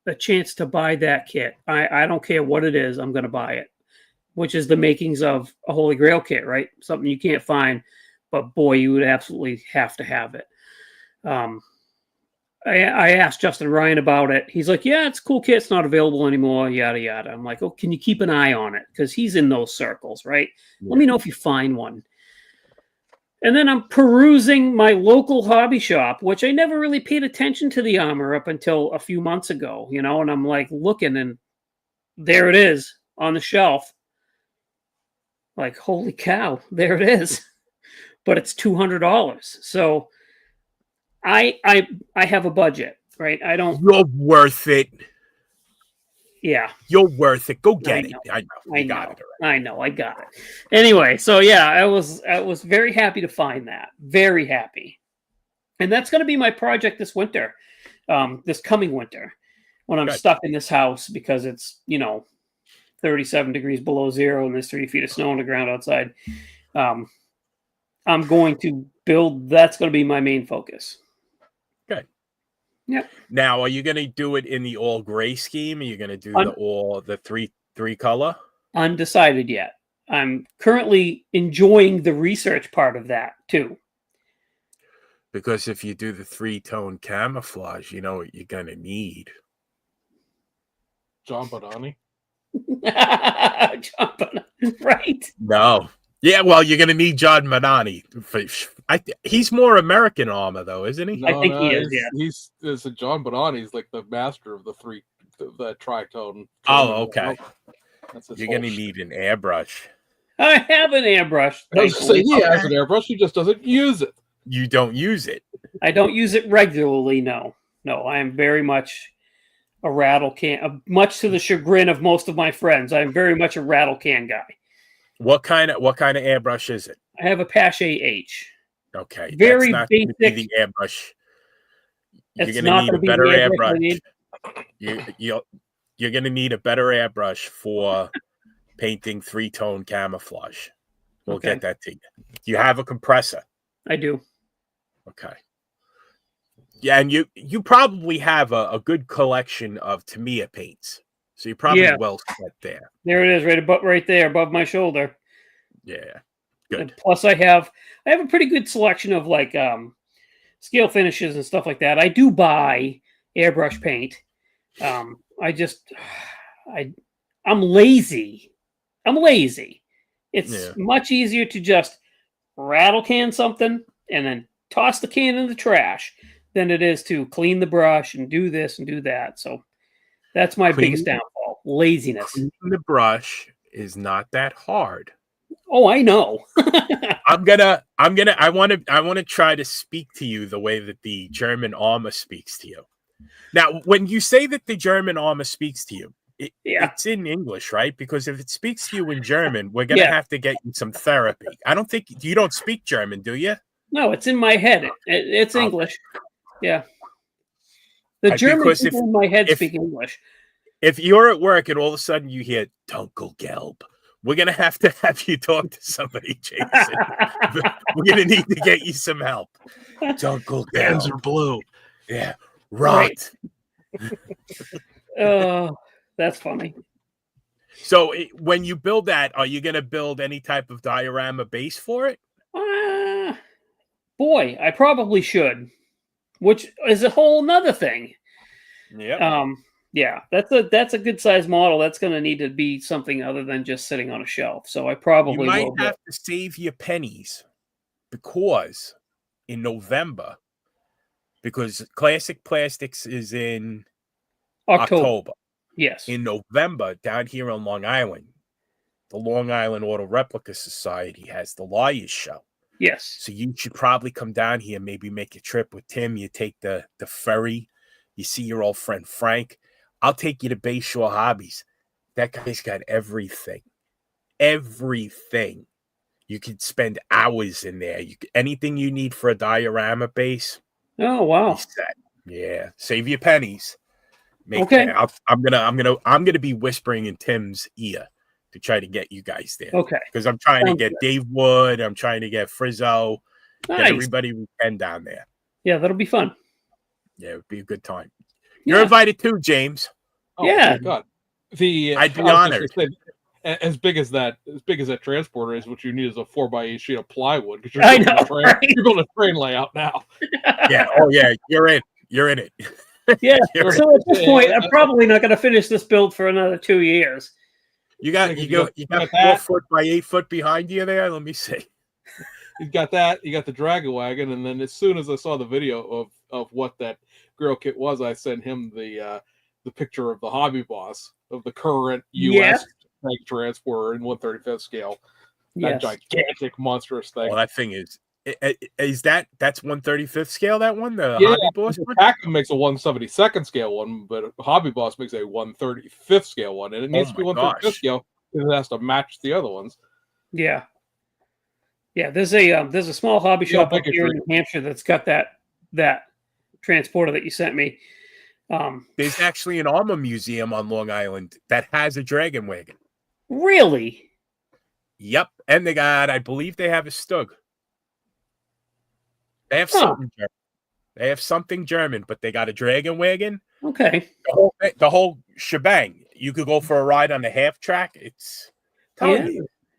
a chance to buy that kit, I don't care what it is, I'm going to buy it, which is the makings of a Holy Grail kit, right? Something you can't find, but boy, you would absolutely have to have it. I asked Justin Ryan about it. He's like, yeah, it's a cool kit. It's not available anymore, yada, yada. I'm like, oh, can you keep an eye on it? Because he's in those circles, right? Yeah. Let me know if you find one. And then I'm perusing my local hobby shop, which I never really paid attention to the armor up until a few months ago, and I'm like looking, and there it is on the shelf. Like, holy cow, there it is. But it's $200. So I have a budget, right? I don't. You're worth it. Yeah, you're worth it. Go get it. I know. I got it. I know. I got it. Anyway, so yeah, I was very happy to find that. Very happy, and that's going to be my project this winter, this coming winter, when I'm stuck in this house because it's 37 degrees below zero and there's 3 feet of snow on the ground outside. I'm going to build. That's going to be my main focus. Good. Yep. Now, are you going to do it in the all gray scheme? Are you going to do the three color? Undecided yet. I'm currently enjoying the research part of that too. Because if you do the 3-tone camouflage, you know what you're going to need. John Bonani. John Bonani, right? No. Yeah, well, you're going to need John Bonani. He's more American armor, though, isn't he? No, I think he is. Yeah, he's John Bonani's like the master of the tritone. Oh, okay. You're going to need an airbrush. I have an airbrush. I was saying he has an airbrush. He just doesn't use it. You don't use it. I don't use it regularly. No. I am very much a rattle can. Much to the chagrin of most of my friends, I am very much a rattle can guy. What kind of airbrush is it? I have a Pache H. Okay, very that's not basic. Be the airbrush. You're going to need a better airbrush. You're going to need a better airbrush for painting 3-tone camouflage. We'll get that to you. Do you have a compressor? I do. Okay. Yeah, and you probably have a good collection of Tamiya paints, so you're probably well set there. There it is, right there, above my shoulder. Yeah, good. And plus, I have a pretty good selection of like scale finishes and stuff like that. I do buy airbrush paint. I'm lazy. It's much easier to just rattle can something and then toss the can in the trash than it is to clean the brush and do this and do that. So that's my biggest downfall: laziness. Cleaning the brush is not that hard. Oh, I know. I want to try to speak to you the way that the German armor speaks to you. Now, when you say that the German armor speaks to you, it's in English, right? Because if it speaks to you in German, we're going to have to get you some therapy. I don't think you don't speak German, do you? No, it's in my head. It's English. Yeah. The German people in my head speak English. If you're at work and all of a sudden you hear Dunkel Gelb, we're going to have you talk to somebody, Jason. We're going to need to get you some help. Dunkel Gelb. Hands are blue. Yeah. Right. Oh, that's funny. So when you build that, are you going to build any type of diorama base for it? Boy, I probably should, which is a whole nother thing. Yeah. Yeah, that's a good size model. That's going to need to be something other than just sitting on a shelf. So I probably might have to save your pennies because in November, because Classic Plastics is in October. Yes. In November, down here on Long Island, the Long Island Auto Replica Society has the Lawyers Show. Yes. So you should probably come down here, maybe make a trip with Tim. You take the ferry. You see your old friend Frank. I'll take you to Bayshore Hobbies. That guy's got everything. Everything. You could spend hours in there. Anything you need for a diorama base. Oh, wow. Yeah. Save your pennies. Okay. I'm gonna be whispering in Tim's ear to try to get you guys there. Okay. Because I'm trying to get Dave Wood. I'm trying to get Frizzo. Nice. Get everybody we can down there. Yeah, that'll be fun. Yeah, it would be a good time. You're invited too, James. Oh, yeah. God. I'd be honored. As big as that transporter is, what you need is a 4x8 sheet of plywood. Because you're building a train layout now. Yeah. Oh, yeah. You're in it. Yeah. So at this point, I'm probably not going to finish this build for another 2 years. You got 4 foot by 8 foot behind you there. Let me see. You got that. You got the Dragon Wagon, and then as soon as I saw the video of what that grill kit was, I sent him the picture of the Hobby Boss of the current U.S. tank transporter in 1/35 scale. That gigantic, monstrous thing. Well, that thing is that's 1/35 scale. That one, the Hobby Boss. Hanscom makes a 1/72 scale one, but Hobby Boss makes a 1/35 scale one, and it needs to be 1/35 scale because it has to match the other ones. Yeah. Yeah, there's a small hobby shop up here in New Hampshire that's got that transporter that you sent me. There's actually an armor museum on Long Island that has a Dragon Wagon. Really? Yep, and I believe they have a Stug. They have something German. They have something German, but they got a Dragon Wagon. Okay. The whole shebang. You could go for a ride on the half track. It's telling you.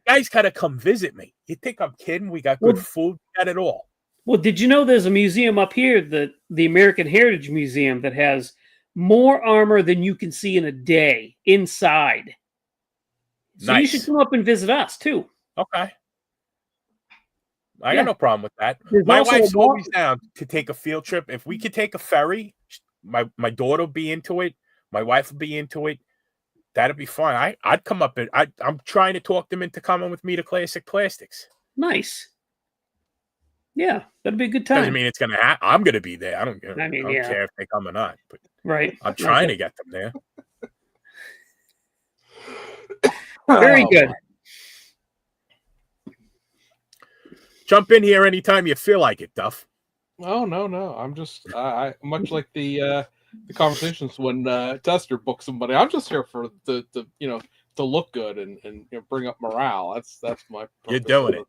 You guys gotta come visit me. You think I'm kidding? We got good food, we got it all. Well, did you know there's a museum up here, the American Heritage Museum, that has more armor than you can see in a day inside? So you should come up and visit us too. Okay. I got no problem with that. My wife's always down to take a field trip. If we could take a ferry, my daughter will be into it. My wife will be into it. That'd be fun. I'd come up and I'm trying to talk them into coming with me to Classic Plastics. Nice. Yeah, that'd be a good time. Doesn't mean it's gonna happen. I'm gonna be there. I don't care if they come or not. But I'm trying to get them there. Very good. Jump in here anytime you feel like it, Duff. Oh no. I'm just I much like the conversations when Tester books somebody. I'm just here for the to look good and bring up morale. That's my purpose. You're doing it.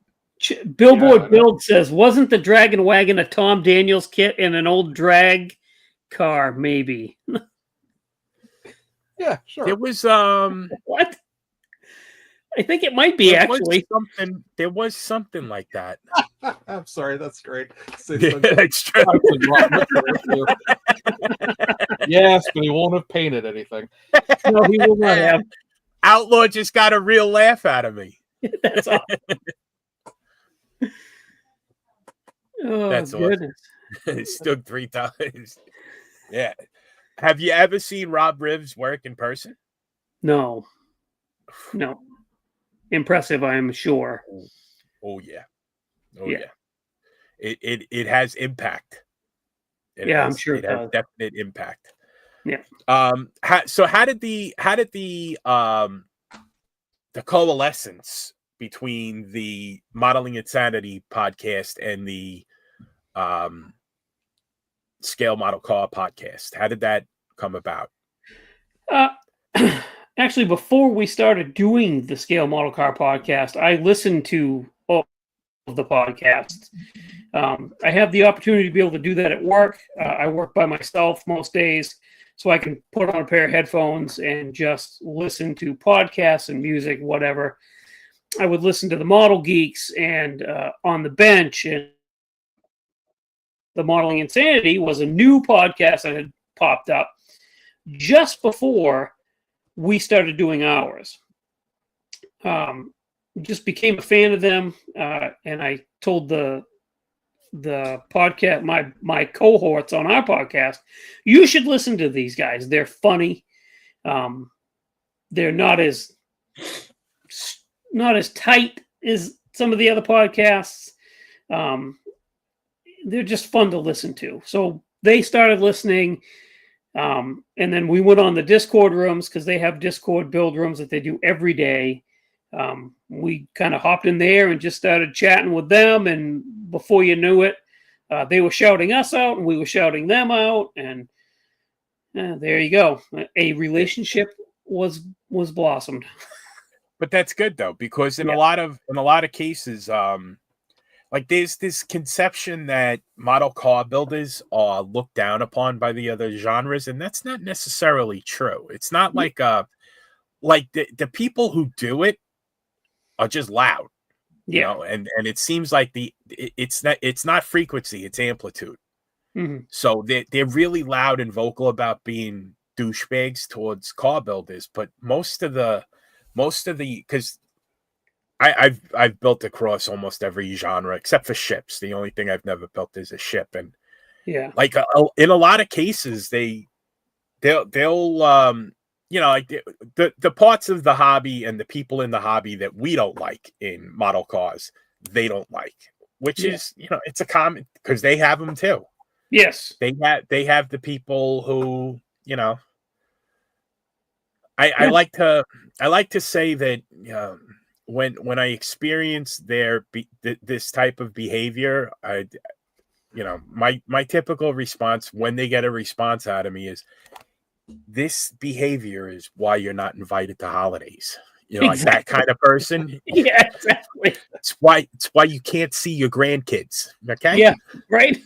Billboard Build says, wasn't the Dragon Wagon a Tom Daniels kit in an old drag car? Maybe. Yeah, sure. There was What? I think it might be actually something. There was something like that. I'm sorry, that's great. Yeah, that's true. Yes, but he won't have painted anything. No, he will not have. Outlaw just got a real laugh out of me. That's awesome. Oh, that's goodness. Awesome. It stood 3 times. Yeah. Have you ever seen Rob Riv's work in person? No. Impressive, I am sure. Oh yeah. It has impact. I'm sure it has does. definite impact. Yeah. So how did the coalescence between the Modeling Insanity podcast and the Scale Model Car podcast, how did that come about? Actually, before we started doing the Scale Model Car podcast, I listened to all of the podcasts. I have the opportunity to be able to do that at work. I work by myself most days, so I can put on a pair of headphones and just listen to podcasts and music, whatever. I would listen to the Model Geeks and On the Bench, and the Modeling Insanity was a new podcast that had popped up just before we started doing ours. Just became a fan of them, and I told the podcast, my cohorts on our podcast, you should listen to these guys. They're funny. They're not as tight as some of the other podcasts. They're just fun to listen to. So they started listening. And then we went on the Discord rooms because they have Discord build rooms that they do every day. We kind of hopped in there and just started chatting with them. And before you knew it, they were shouting us out and we were shouting them out. And there you go. A relationship was blossomed. But that's good though, because in a lot of cases, like there's this conception that model car builders are looked down upon by the other genres, and that's not necessarily true. It's not like the people who do it are just loud, you know, and it seems like it's not frequency, it's amplitude. Mm-hmm. So they're really loud and vocal about being douchebags towards car builders, but most of the because I've built across almost every genre except for ships. The only thing I've never built is a ship, and like in a lot of cases they'll you know, like the parts of the hobby and the people in the hobby that we don't like in model cars, they don't like, which is, you know, it's a common, because they have them too. Yes, they have the people who, you know, I like to say that when I experience this type of behavior, you know, my typical response when they get a response out of me is, this behavior is why you're not invited to holidays. You know, exactly. Like that kind of person. Yeah, exactly. It's why you can't see your grandkids. Okay. Yeah. Right.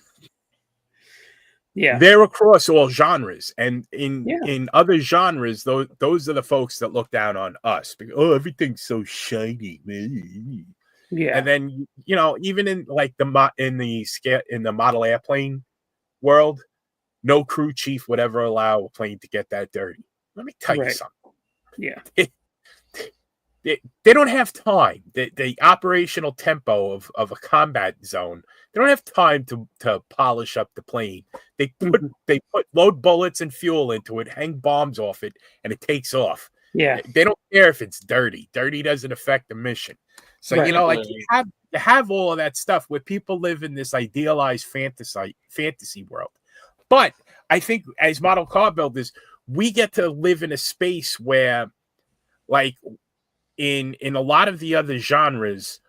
Yeah. They're across all genres, and in other genres, those are the folks that look down on us. Because, oh, everything's so shiny. Yeah. And then, you know, even in like in the model airplane world, no crew chief would ever allow a plane to get that dirty. Let me tell you something. Yeah. They don't have time. The operational tempo of a combat zone, they don't have time to polish up the plane. They put load bullets and fuel into it, hang bombs off it, and it takes off. Yeah. They don't care if it's dirty. Dirty doesn't affect the mission. So you know, like you have all of that stuff where people live in this idealized fantasy world. But I think as model car builders, we get to live in a space where, like, in a lot of the other genres,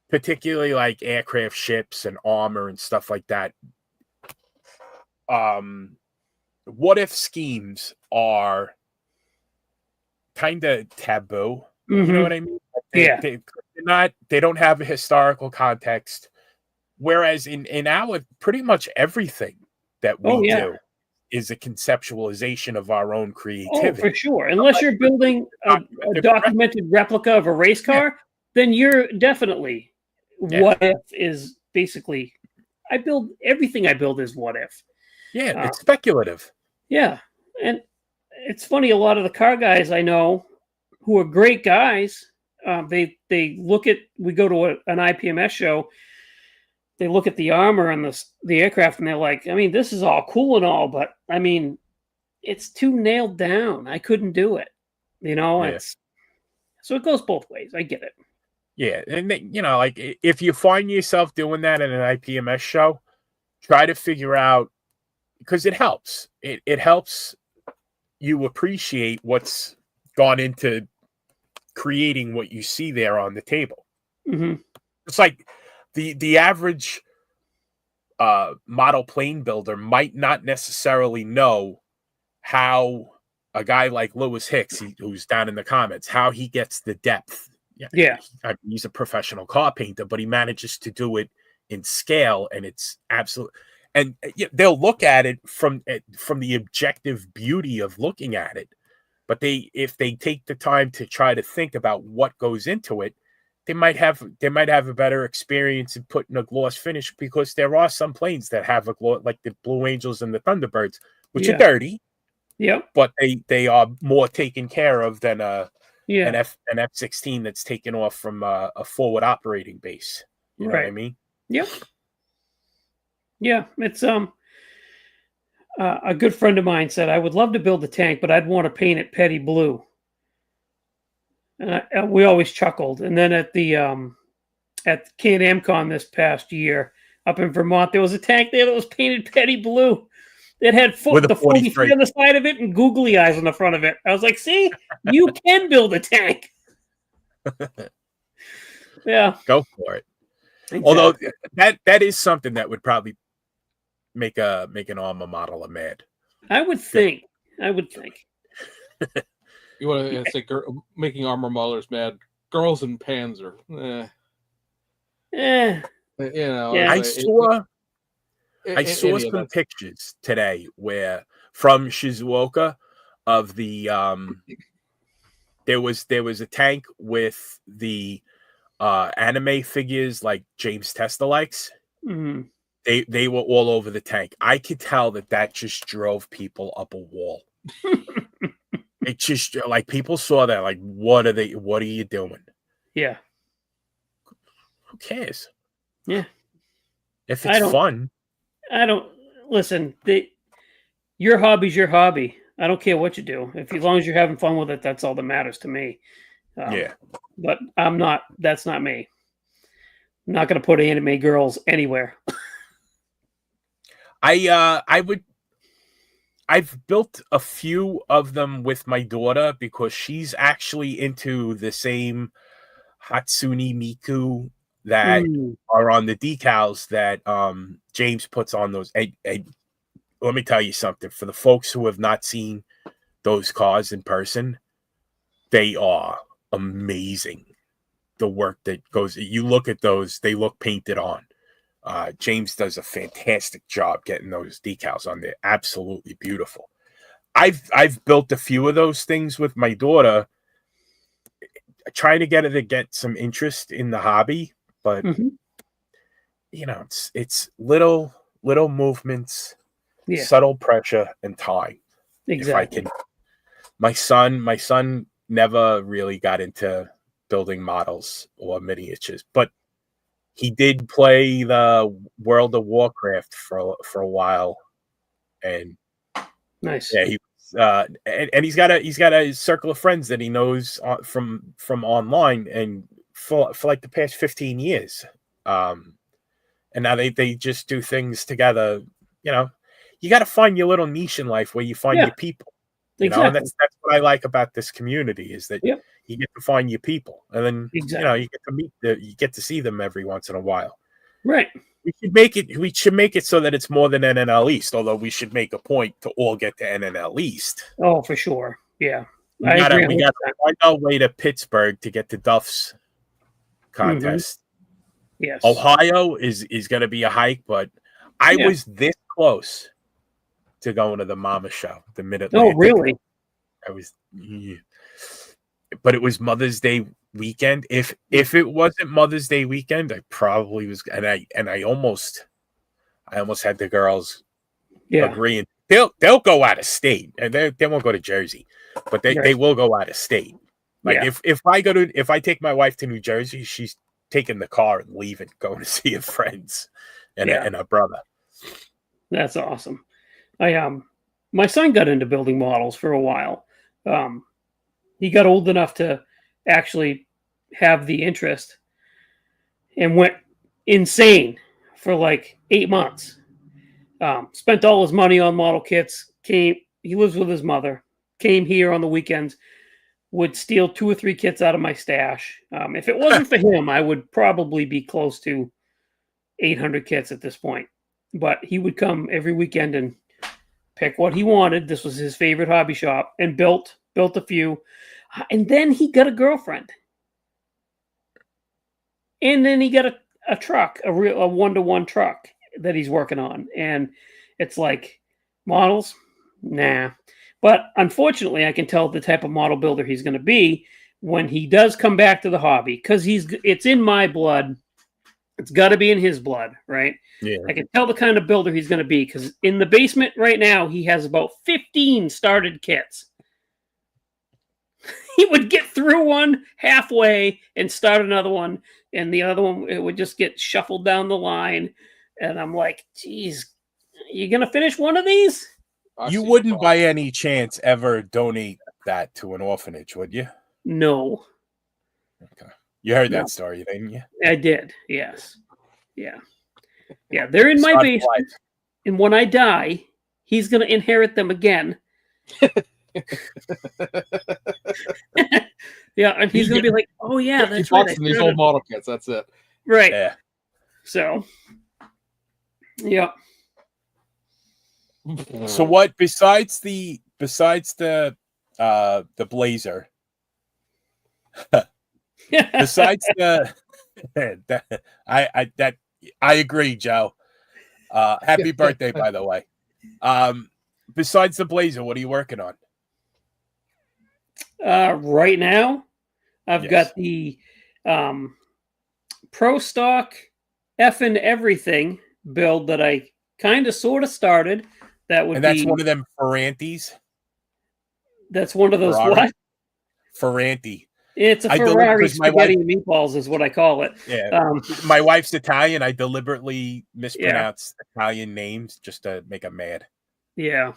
particularly like aircraft, ships, and armor and stuff like that, what if schemes are kind of taboo. Mm-hmm. You know what I mean? they don't have a historical context. Whereas in our pretty much everything that we do is a conceptualization of our own creativity. Oh, for sure. Unless you're building a documented replica of a race car, then you're definitely what if is basically everything I build is what if. Yeah, it's speculative. Yeah. And it's funny, a lot of the car guys I know who are great guys, they look at, we go to an IPMS show, they look at the armor and the aircraft and they're like, I mean, this is all cool and all, but I mean, it's too nailed down. I couldn't do it. It's so it goes both ways. I get it. Yeah. And like if you find yourself doing that at an IPMS show, try to figure out, because it helps. It helps you appreciate what's gone into creating what you see there on the table. Mm-hmm. It's like the average model plane builder might not necessarily know how a guy like Lewis Hicks, who's down in the comments, how he gets the depth. Yeah. He's a professional car painter, but he manages to do it in scale, and it's absolute. And they'll look at it from the objective beauty of looking at it, but if they take the time to try to think about what goes into it, they might have a better experience in putting a gloss finish, because there are some planes that have a gloss, like the Blue Angels and the Thunderbirds, which are dirty. Yep. But they are more taken care of than an F-16 that's taken off from a forward operating base. You know what I mean? Yep. Yeah, it's a good friend of mine said, I would love to build a tank, but I'd want to paint it petty blue. And we always chuckled. And then at the at Can-Am Con this past year up in Vermont, there was a tank there that was painted petty blue. It had the 43 on the side of it and googly eyes on the front of it. I was like, see, you can build a tank. Yeah. Go for it. Exactly. Although that is something that would probably make an armor model mad. I would think. You want to say making armor modelers mad? Girls in Panzer. I saw some pictures today from Shizuoka of the there was a tank with the anime figures like James Testa likes. Mm-hmm. They were all over the tank. I could tell that just drove people up a wall. It just like people saw that like, what are you doing? Yeah. Who cares? Yeah. If it's fun. I don't listen. Your hobby's your hobby. I don't care what you do. As long as you're having fun with it, that's all that matters to me. But I'm not. That's not me. I'm not going to put anime girls anywhere. I've built a few of them with my daughter because she's actually into the same Hatsune Miku that are on the decals that James puts on those. Let me tell you something. For the folks who have not seen those cars in person, they are amazing. The work that goes, you look at those, they look painted on. James does a fantastic job getting those decals on there. Absolutely beautiful. I've built a few of those things with my daughter, trying to get her to get some interest in the hobby, but it's little movements, subtle pressure, and time. Exactly. If I can, my son never really got into building models or miniatures, but he did play the World of Warcraft for a while, and nice. Yeah, and he's got a circle of friends that he knows from online, and for like the past 15 years, and now they just do things together. You got to find your little niche in life where you find your people. And that's what I like about this community is that you get to find your people, and then you get to meet you get to see them every once in a while. Right. We should make it so that it's more than NNL East, although we should make a point to all get to NNL East. Oh, for sure. Yeah. We got to find our way to Pittsburgh to get to Duff's contest. Yes. Ohio is going to be a hike, but I was this close to going to the Mama Show, the Mid-Atlantic. Oh, really? I was, but it was Mother's Day weekend. If it wasn't Mother's Day weekend, I probably was, and I almost had the girls agreeing. They'll go out of state, and they won't go to Jersey, but they will go out of state. Like if I take my wife to New Jersey, she's taking the car and leaving, going to see her friends and her brother. That's awesome. My son got into building models for a while. He got old enough to actually have the interest and went insane for like 8 months. Spent all his money on model kits. He lives with his mother. Came here on the weekends. Would steal 2 or 3 kits out of my stash. If it wasn't for him, I would probably be close to 800 kits at this point. But he would come every weekend and pick what he wanted. This was his favorite hobby shop, and built a few. And then he got a girlfriend. And then he got a truck, a 1-to-1 truck that he's working on. And it's like, models? Nah. But unfortunately, I can tell the type of model builder he's going to be when he does come back to the hobby, because it's in my blood. It's got to be in his blood, right? Yeah. I can tell the kind of builder he's going to be, because in the basement right now, he has about 15 started kits. He would get through one halfway and start another one, and the other one, it would just get shuffled down the line. And I'm like, geez, you going to finish one of these? You wouldn't by any chance ever donate that to an orphanage, would you? No. Okay. You heard that story, didn't you? I did, yes. Yeah. Yeah, they're in my basement. And when I die, he's going to inherit them again. Yeah, and he's going to be like, oh, yeah, that's right. These old model kits, that's it. Right. Yeah. So, yeah. So what besides the Blazer, besides I agree, Joe. Happy birthday, by the way. Besides the Blazer, what are you working on? Right now, I've got the Pro Stock effing everything build that I kind of sort of started. That's one of them Ferrantis. That's one of those Ferrari. What? Ferranti. It's a Ferrari spaghetti and meatballs is what I call it. Yeah. My wife's Italian. I deliberately mispronounce Italian names just to make them mad. Yeah.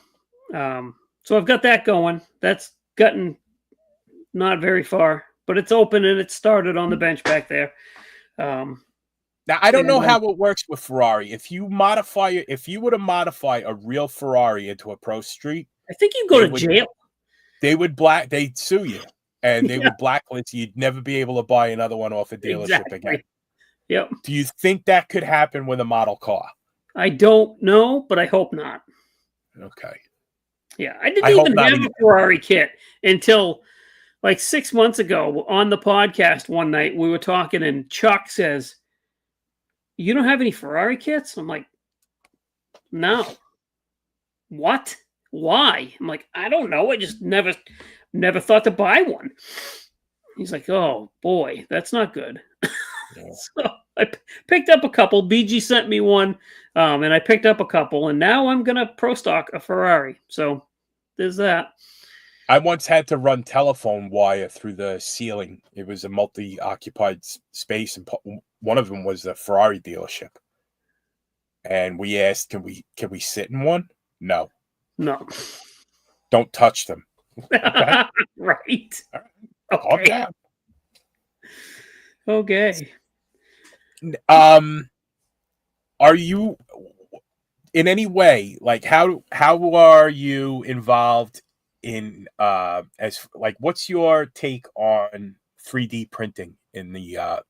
So I've got that going. That's gotten not very far, but it's open and it's started on the bench back there. Now, I don't know how it works with Ferrari. If you were to modify a real Ferrari into a Pro Street, I think you go to jail. They'd sue you, and they would blacklist you. You'd never be able to buy another one off a dealership again. Yep. Do you think that could happen with a model car? I don't know, but I hope not. Okay. Yeah, I didn't even have a Ferrari kit until like 6 months ago on the podcast one night. We were talking, and Chuck says, "You don't have any Ferrari kits?" I'm like, "No." What? Why? I'm like, I don't know. I just never thought to buy one. He's like, oh boy, that's not good. Yeah. So I picked up a couple. BG sent me one, and I picked up a couple, and now I'm gonna Pro Stock a Ferrari. So there's that. I once had to run telephone wire through the ceiling. It was a multi-occupied space, and one of them was the Ferrari dealership. And we asked, "Can we sit in one?" No. Don't touch them. Okay. Right. Okay. Calm down. Okay. Are you in any way, like, how are you involved in what's your take on 3D printing in the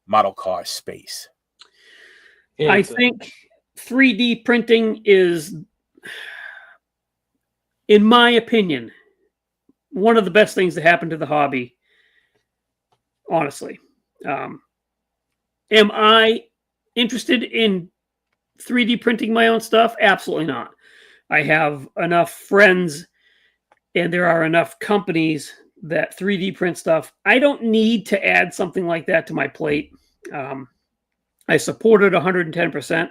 model car space? I think 3D printing is, in my opinion, one of the best things that happened to the hobby. Honestly, Am I interested in 3D printing my own stuff? Absolutely not. I have enough friends and there are enough companies that 3D print stuff. I don't need to add something like that to my plate. I support it 110%.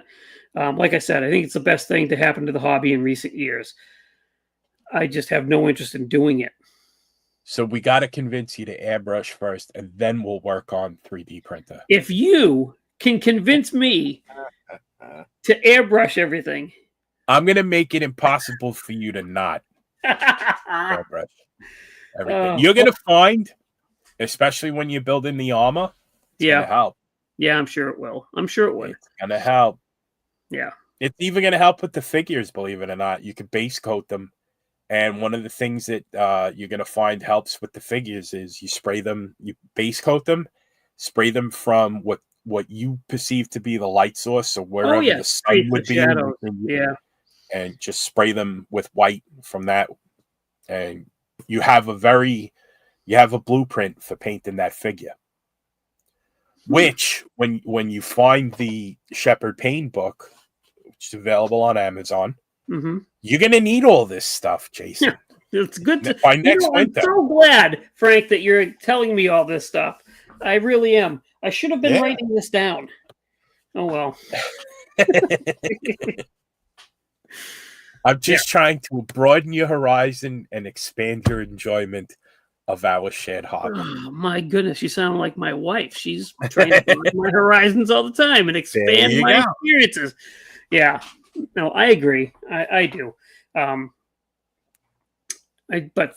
Like I said, I think it's the best thing to happen to the hobby in recent years. I just have no interest in doing it. So we got to convince you to airbrush first, and then we'll work on 3D printer. If you can convince me to airbrush everything, I'm going to make it impossible for you to not airbrush everything. You're going to find, especially when you're building the armor, it's going to help. Yeah, I'm sure it will. I'm sure it would. It's going to help. Yeah. It's even going to help with the figures, believe it or not. You can base coat them. And one of the things that you're going to find helps with the figures is you spray them, you base coat them, spray them from what you perceive to be the light source, so wherever the sun would be. Shadows. Yeah. And just spray them with white from that. And you have a blueprint for painting that figure. Which, when you find the Shepherd Paint book, which is available on Amazon, you're going to need all this stuff, Jason. Yeah, it's good to by next winter. I'm so glad, Frank, that you're telling me all this stuff. I really am. I should have been writing this down. Oh, well. I'm just trying to broaden your horizon and expand your enjoyment of our shared hobby. Oh, my goodness, you sound like my wife. She's trying to broaden my horizons all the time and expand my experiences. Yeah. No, I agree. I do. But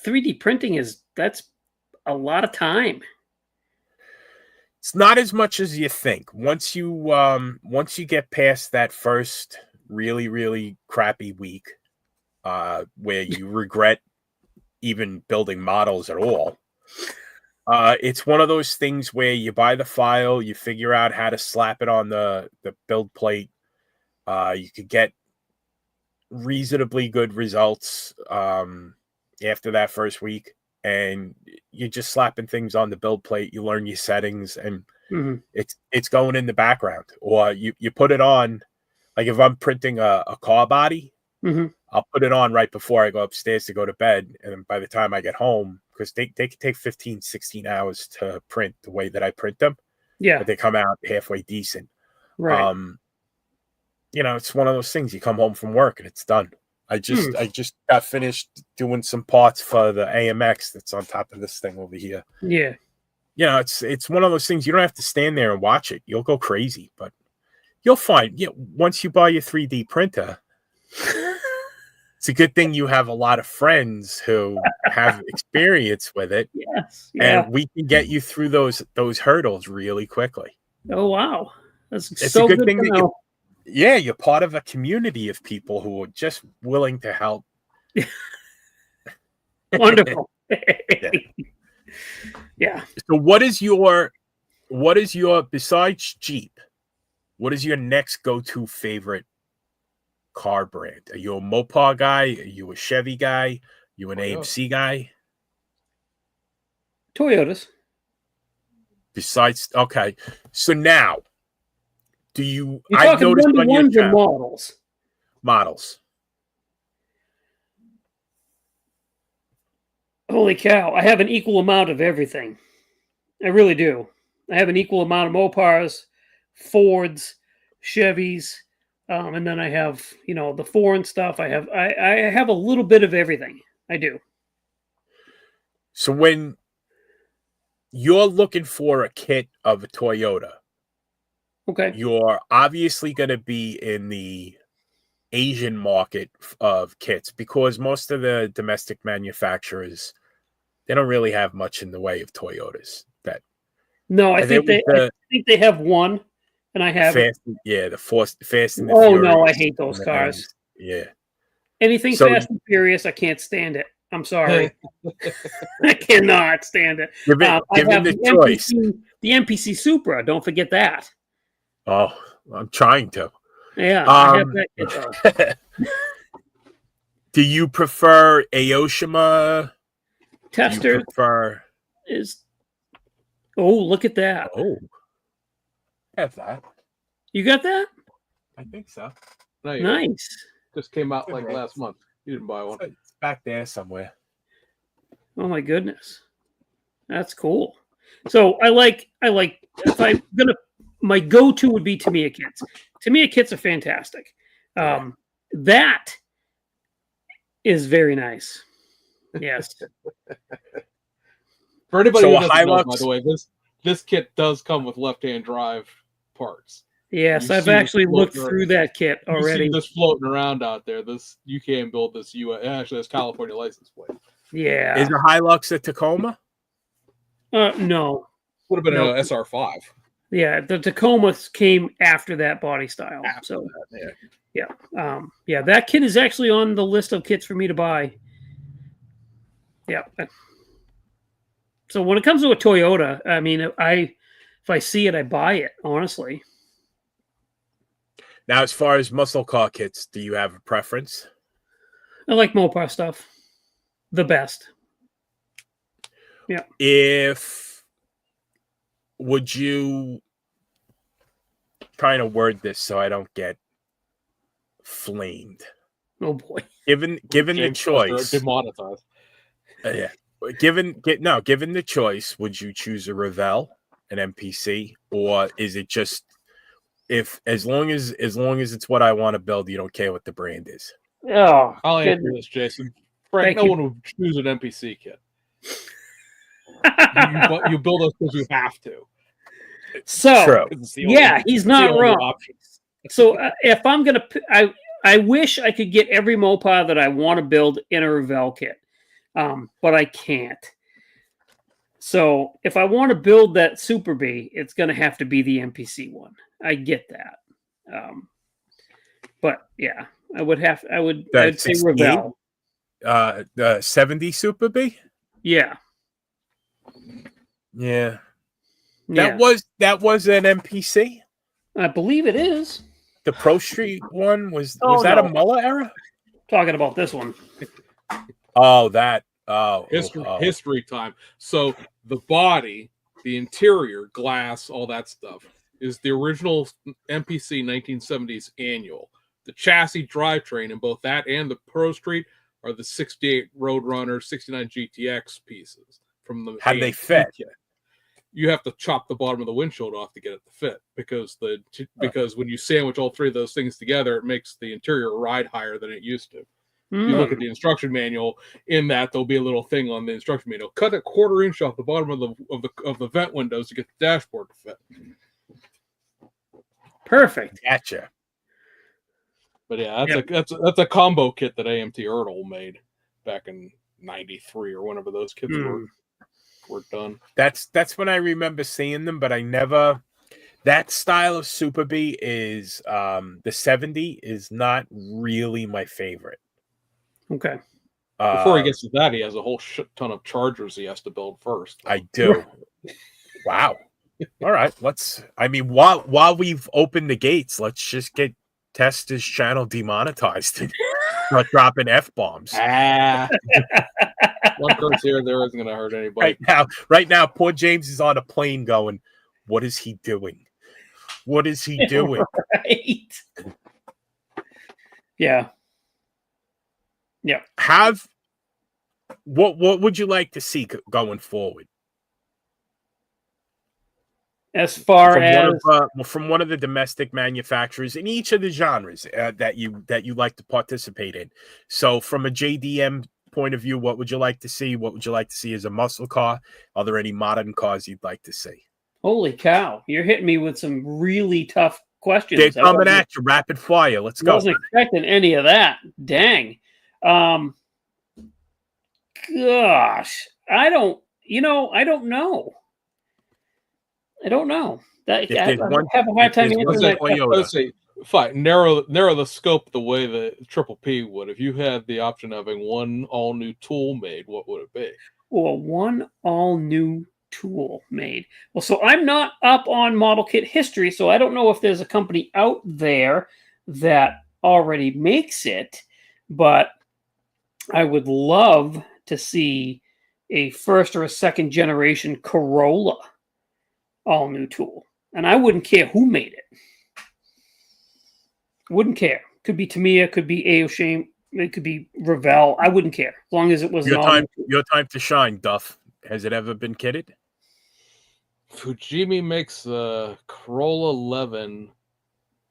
3D printing that's a lot of time. It's not as much as you think. Once you get past that first really, really crappy week, where you regret even building models at all, it's one of those things where you buy the file, you figure out how to slap it on the build plate. You could get reasonably good results after that first week, and you're just slapping things on the build plate. You learn your settings, and it's going in the background. Or you put it on, like if I'm printing a car body, I'll put it on right before I go upstairs to go to bed, and by the time I get home, because they can take 15, 16 hours to print the way that I print them, but they come out halfway decent. Right. It's one of those things. You come home from work and it's done. I just got finished doing some parts for the AMX that's on top of this thing over here. Yeah. It's one of those things. You don't have to stand there and watch it. You'll go crazy, but you'll find, once you buy your 3D printer, it's a good thing you have a lot of friends who have experience with it. Yes. Yeah. And we can get you through those hurdles really quickly. Oh, wow. It's so a good thing that you're part of a community of people who are just willing to help. Wonderful. Yeah. So what is your besides Jeep, what is your next go-to favorite car brand? Are you a Mopar guy? Are you a Chevy guy? Are you an AMC guy? Toyotas. Besides, okay. So now, You're talking one-to-ones or models? Models. Holy cow. I have an equal amount of everything. I really do. I have an equal amount of Mopars, Fords, Chevys, and then I have, the foreign stuff. I have a little bit of everything. I do. So when you're looking for a kit of a Toyota, okay, you're obviously going to be in the Asian market of kits, because most of the domestic manufacturers, they don't really have much in the way of Toyotas. I think they have one, and I have the Fast and the Furious. No, I hate those cars. Yeah, anything Fast and Furious, I can't stand it. I'm sorry, I cannot stand it. Give him the choice. The MPC Supra. Don't forget that. Oh, I'm trying to. Yeah. I have that. Do you prefer Aoshima? Tester prefer... is. Oh, look at that. Oh. Have that. You got that? I think so. No, you don't. Nice. Just came out like Okay. last month. You didn't buy one. It's back there somewhere. Oh my goodness. That's cool. So I like if I'm gonna my go-to would be Tamiya kits. Tamiya kits are fantastic. That is very nice. Yes. For anybody So who a doesn't know, by Hilux- the way, this kit does come with left-hand drive parts. Yes, You I've see this actually looked floating through that kit You already. see this floating around out there. This you can't build this U.S. Actually, it's California license plate. Yeah. Is the Hilux a Tacoma? No. Would have been No. an SR5. Yeah, the Tacoma came after that body style. After So that, yeah. yeah, that kit is actually on the list of kits for me to buy. Yeah. So when it comes to a Toyota, I mean, if I see it, I buy it. Honestly, Now, as far as muscle car kits, do you have a preference? I like Mopar stuff. The best. Would you trying to word this so I don't get flamed? Oh boy. Given the James choice, demonetized. yeah. Given the choice, would you choose a Revell, an MPC, or is it just as long as it's what I want to build, you don't care what the brand is? Oh, I'll answer goodness. this, Jason. Frank, Thank no you. one would choose an NPC kit. You build those because you have to. So True. It's the yeah, only- he's it's the not only wrong. option. So if I'm gonna, I wish I could get every Mopar that I want to build in a Revell kit, but I can't. So if I want to build that Super B, it's going to have to be the MPC one. I get that, but yeah, I'd say 68? Revell. The 70 Super B. Yeah, Yeah. yeah, That was an MPC. I believe it is. The Pro Street one was Oh, that no. a Muller era? Talking about this one. Oh, that. Oh, History time. So the body, the interior, glass, all that stuff is the original MPC 1970s annual. The chassis drivetrain in both that and the Pro Street are the 68 Roadrunner, 69 GTX pieces from the How do they AMT fit? kit. You have to chop the bottom of the windshield off to get it to fit because when you sandwich all three of those things together, it makes the interior ride higher than it used to. If you look at the instruction manual, in that there'll be a little thing on the instruction manual. Cut a 1/4 inch off the bottom of the vent windows to get the dashboard to fit. Perfect. Gotcha. But yeah, that's a combo kit that AMT Erdl made back in '93 or whenever those kits were done. That's when I remember seeing them, but I never. That style of Super B is the 70 is not really my favorite. Okay. Before he gets to that, he has a whole shit ton of chargers he has to build first. I do. Wow. All right. While we've opened the gates, let's just test his channel demonetized and start dropping F-bombs. One curse here, there isn't going to hurt anybody. Right now, poor James is on a plane going, what is he doing? What is he doing? Right. Yeah. Yeah. What would you like to see going forward? As far from one of the domestic manufacturers in each of the genres that you like to participate in. So from a JDM point of view, what would you like to see? What would you like to see as a muscle car? Are there any modern cars you'd like to see? Holy cow. You're hitting me with some really tough questions. They're coming at you, rapid fire. Let's go. I wasn't expecting any of that. Dang. Gosh. I don't know. I don't know. I have a hard time answering that question. Let's say, fine. Narrow the scope the way the Triple P would. If you had the option of having one all new tool made, what would it be? Well, one all new tool made. Well, so I'm not up on model kit history, so I don't know if there's a company out there that already makes it, but I would love to see a first or a second generation Corolla all new tool. and I wouldn't care who made it. Wouldn't care. Could be Tamiya, could be Aoshame, it could be Revell. I wouldn't care as long as it was Your time to shine, Duff. Has it ever been kitted? Fujimi makes a Corolla 11.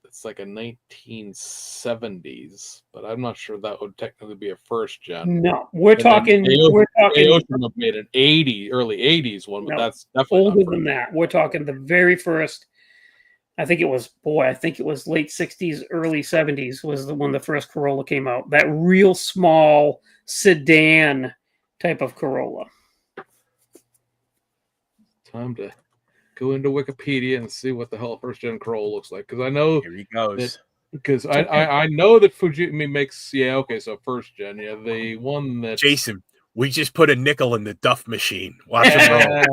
It's like a 1970s, but I'm not sure that would technically be a first gen. No, we're talking. Aoshima made an early 80s one, but that's definitely older than that. We're talking the very first. I think it was late 60s, early 70s was when the first Corolla came out. That real small sedan type of Corolla. Time to go into Wikipedia and see what the hell first gen Corolla looks like, because I know here he goes. Because I know that Fujimi makes so first gen, the one that Jason. We just put a nickel in the Duff machine. Watch it roll.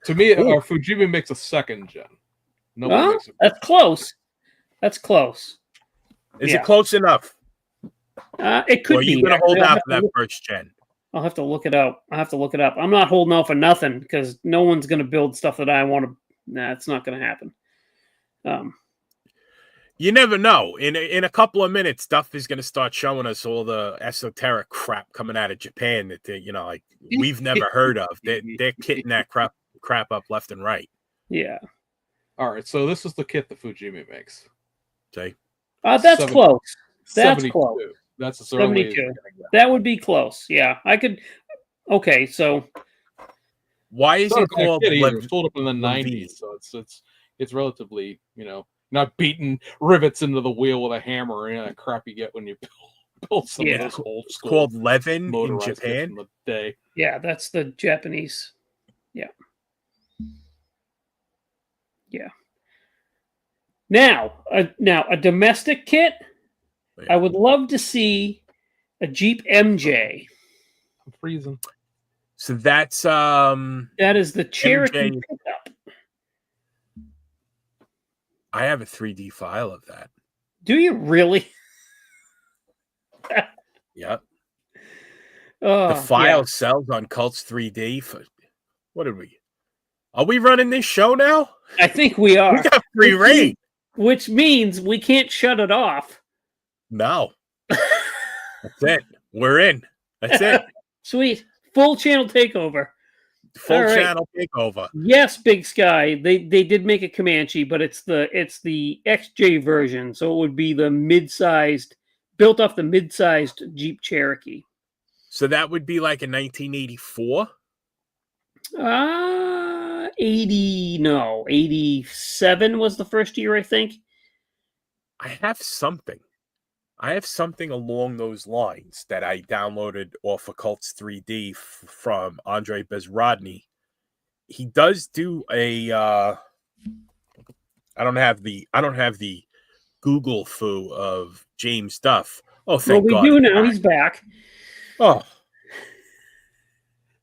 To me, our Fujimi makes a second gen. That's close. That's close. Is it close enough? It could be. Or are you going to hold out for that first gen? I'll have to look it up. I'm not holding out for nothing because no one's going to build stuff that I want to. Nah, it's not going to happen. You never know. In a couple of minutes, Duff is going to start showing us all the esoteric crap coming out of Japan that we've never heard of. They're kitting that crap up left and right. Yeah. All right. So this is the kit that Fujimi makes. See? That's close. That's 72. close. That's as early 72. That would be close. Yeah, I could. Okay, so why is it called? It was sold up in the 90s, so it's relatively not beating rivets into the wheel with a hammer or any of that crap you get when you build some of those old school. Called Levin in Japan. In the day. Yeah, that's the Japanese. Yeah. Yeah. Now a domestic kit. Yeah. I would love to see a Jeep MJ. I'm freezing. So that's that is the Cherokee MJ. pickup. I have a 3D file of that. Do you really? Yep. The file sells on Cults 3D for what did we? Are we running this show now? I think we are. We got free reign. Which means we can't shut it off. No. That's it. We're in. That's it. Sweet. Full channel takeover. Full channel takeover. Yes, Big Sky. They did make a Comanche, but it's the XJ version, so it would be the mid-sized, built off the mid-sized Jeep Cherokee. So that would be like a 1984? 87 was the first year, I think. I have something along those lines that I downloaded off of Cults 3D from Andre Bezrodny. He does do a I don't have the Google foo of James Duff. Oh, thank God. We do now. He's back. Oh.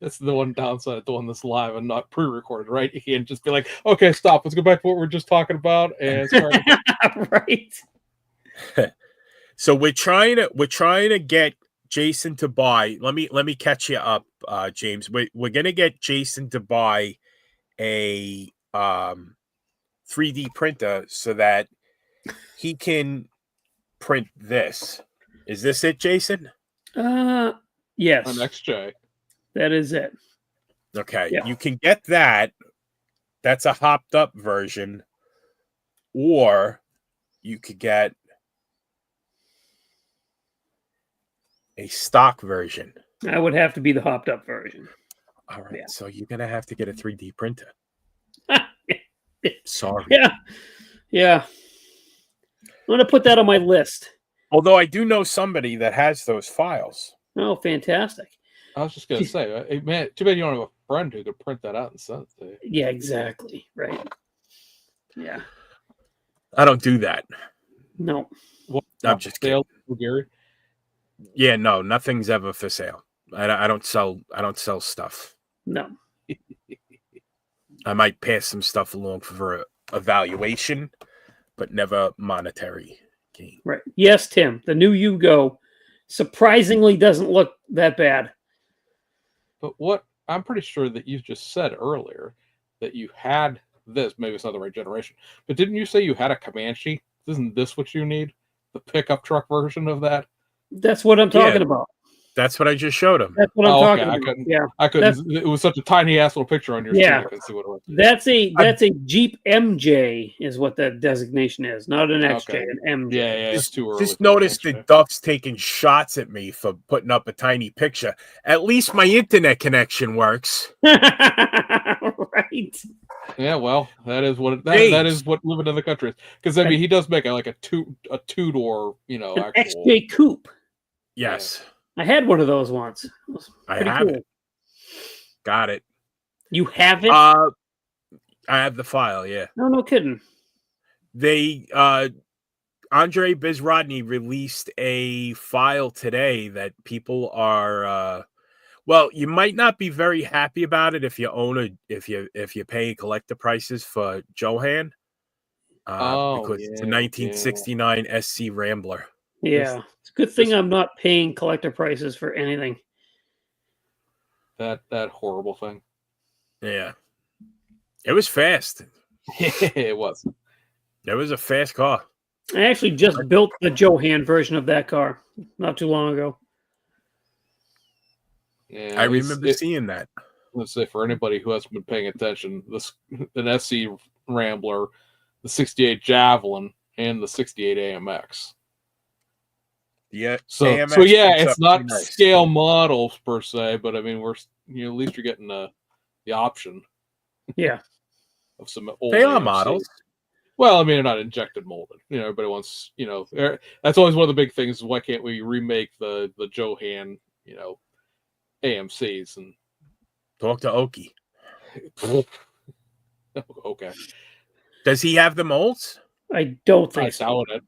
That's the one downside of doing this live and not pre-recorded, right? You can just be like, okay, stop. Let's go back to what we were just talking about and start. Right. So we're trying to get Jason to buy. Let me catch you up, James. We're gonna get Jason to buy a 3D printer so that he can print this. Is this it, Jason? Yes. An XJ. That is it. Okay. Yeah. You can get that. That's a hopped up version. Or you could get a stock version. I would have to be the hopped up version. All right. Yeah. So you're going to have to get a 3D printer. Sorry. Yeah. Yeah. I'm going to put that on my list. Although I do know somebody that has those files. Oh, fantastic. I was just going to say, man, too bad you don't have a friend who could print that out and send it to you. Yeah, exactly. Right. Yeah. I don't do that. No. What, I'm just kidding. Gary? Yeah, no, nothing's ever for sale. I don't sell stuff. No. I might pass some stuff along for evaluation, but never monetary gain. Right. Yes, Tim. The new Yugo surprisingly doesn't look that bad. But what I'm pretty sure that you just said earlier that you had this. Maybe it's not the right generation, but didn't you say you had a Comanche? Isn't this what you need? The pickup truck version of that? That's what I'm talking about. That's what I just showed him. That's what I'm talking okay. about. I couldn't. It was such a tiny ass little picture on your screen. I couldn't see what it was. That's a Jeep MJ is what that designation is, not an XJ, an MJ. Yeah, it's too early. Just notice that Duff's taking shots at me for putting up a tiny picture. At least my internet connection works. Right. Yeah, well, that is what that is what living in the country is. Because I mean, he does make a two-door, an actual XJ coupe. Yes, I had one of those once. I have it. Got it. You have it? I have the file. Yeah. No kidding. They Andre Bizrodny released a file today that people are. Well, you might not be very happy about it if you own if you pay collector prices for Johan. Because it's a 1969 SC Rambler. Yeah, it's a good thing I'm not paying collector prices for anything. That horrible thing. Yeah, it was fast. It was. It was a fast car. I actually just built the Johan version of that car not too long ago. Yeah, I remember seeing that. Let's say for anybody who hasn't been paying attention, an SC Rambler, the 68 Javelin, and the 68 AMX. Yeah. So yeah, it's not scale models per se, but I mean at least you're getting the option. Yeah. Of some old they are AMCs. Models. Well, I mean they're not injected molded. Everybody wants. That's always one of the big things. Why can't we remake the Johan? AMCs and talk to Oki. Okay. Does he have the molds? I don't think so. I doubt it.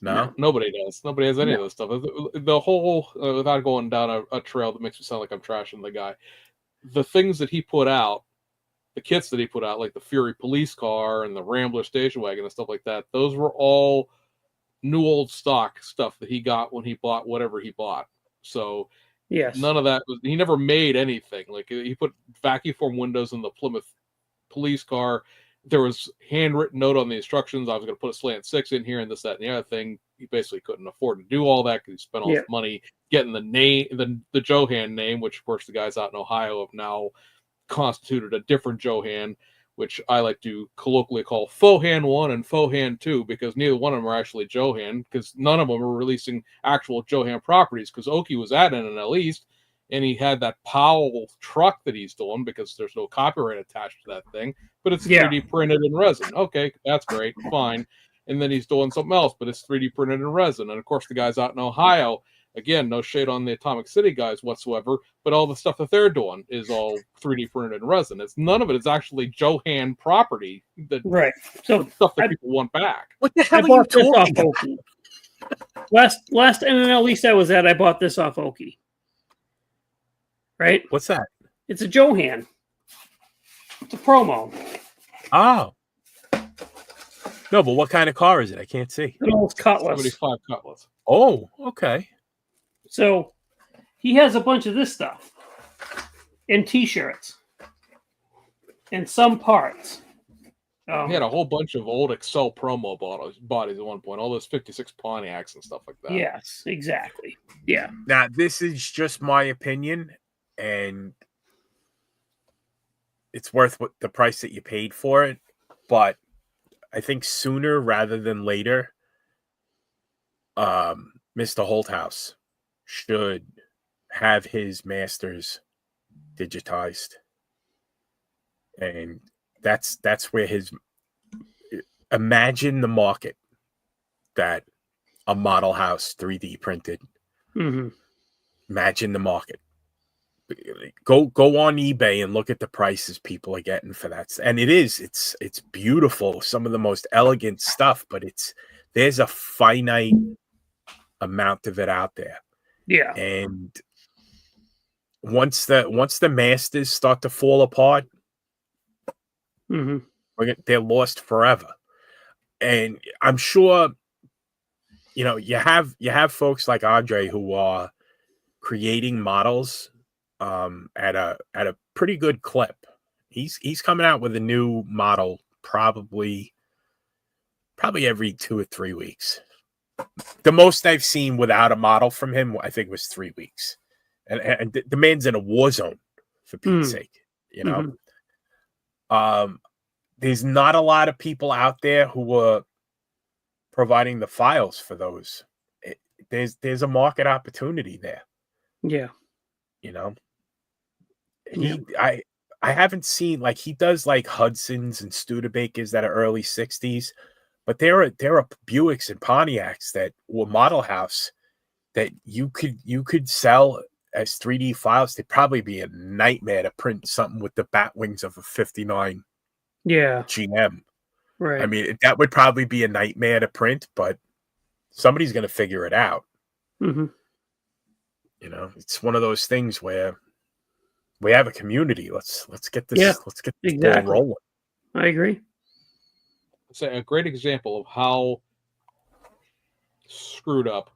No, nobody does. Nobody has any of this stuff. The whole, without going down a trail that makes me sound like I'm trashing the guy, the things that he put out, the kits that he put out, like the Fury police car and the Rambler station wagon and stuff like that, those were all new old stock stuff that he got when he bought whatever he bought. So yes, none of that he never made anything. Like he put vacuum form windows in the Plymouth police car. There was handwritten note on the instructions. I was going to put a slant 6 in here and this, that, and the other thing. He basically couldn't afford to do all that because he spent all his money getting the name, the Johan name, which of course the guys out in Ohio have now constituted a different Johan, which I like to colloquially call Fohan 1 and Fohan 2, because neither one of them are actually Johan, because none of them are releasing actual Johan properties, because Oki was at NNL East, and he had that Powell truck that he's doing, because there's no copyright attached to that thing, but it's 3D printed in resin. Okay, that's great, fine. And then he's doing something else, but it's 3D printed in resin. And of course, the guys out in Ohio, again, no shade on the Atomic City guys whatsoever, but all the stuff that they're doing is all 3D printed in resin. None of it is actually Johan property. Right. So stuff that people want back. What the hell are you talking about? Last NNL East I was at, I bought this off Oki. Right? What's that? It's a Johan. It's a promo. Oh. No, but what kind of car is it? I can't see. An old Cutlass. 75 Cutlass. Oh, okay. So he has a bunch of this stuff and T-shirts and some parts. He had a whole bunch of old Excel promo bodies at one point, all those 56 Pontiacs and stuff like that. Yes, exactly. Yeah. Now, this is just my opinion, and it's worth the price that you paid for it, but I think sooner rather than later, Mr. Holthouse should have his masters digitized, and that's where imagine the market that a model house 3D printed. Mm-hmm. Imagine the market. Go on eBay and look at the prices people are getting for that. And it's beautiful. Some of the most elegant stuff, but there's a finite amount of it out there. Yeah. And once the masters start to fall apart, they're lost forever. And I'm sure, you have folks like Andre who are creating models at a pretty good clip. He's coming out with a new model probably every 2 or 3 weeks. The most I've seen without a model from him, I think, was 3 weeks. And the man's in a war zone, for Pete's sake, you know. There's not a lot of people out there who are providing the files for those. There's a market opportunity there. Yeah. You know, I haven't seen, like, he does like Hudsons and Studebakers that are early 60s, but there are Buicks and Pontiacs that were model house that you could sell as 3D files. They'd probably be a nightmare to print something with the bat wings of a 59 GM. Right. I mean, that would probably be a nightmare to print, but somebody's going to figure it out. You know, it's one of those things where we have a community. Let's get this. Let's get this ball rolling. I agree. It's a great example of how screwed up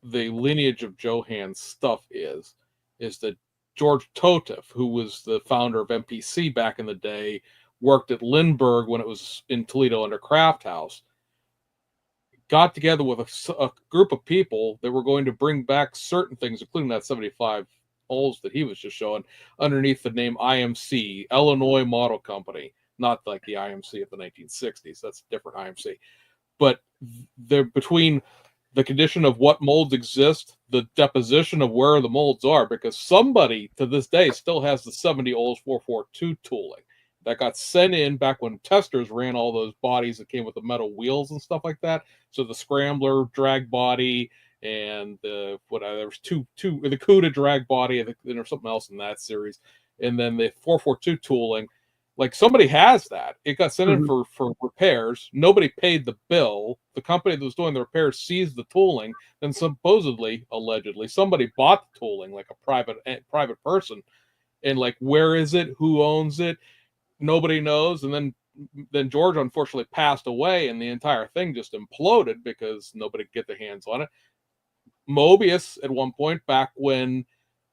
the lineage of Johan's stuff is that George Totev, who was the founder of MPC back in the day, worked at Lindbergh when it was in Toledo under Kraft House, got together with a group of people that were going to bring back certain things, including that 75 holes that he was just showing, underneath the name IMC, Illinois Model Company, not like the IMC of the 1960s. That's a different IMC. But they're between the condition of what molds exist, the deposition of where the molds are, because somebody to this day still has the 70 Ols 442 tooling that got sent in back when testers ran all those bodies that came with the metal wheels and stuff like that. So the Scrambler drag body and there was two the CUDA drag body, and there's something else in that series, and then the 442 tooling. Like, somebody has that. It got sent in for repairs. Nobody paid the bill. The company that was doing the repairs seized the tooling. Then supposedly, allegedly, somebody bought the tooling, like a private person. And like, where is it? Who owns it? Nobody knows. And then George unfortunately passed away, and the entire thing just imploded because nobody could get their hands on it. Mobius, at one point, back when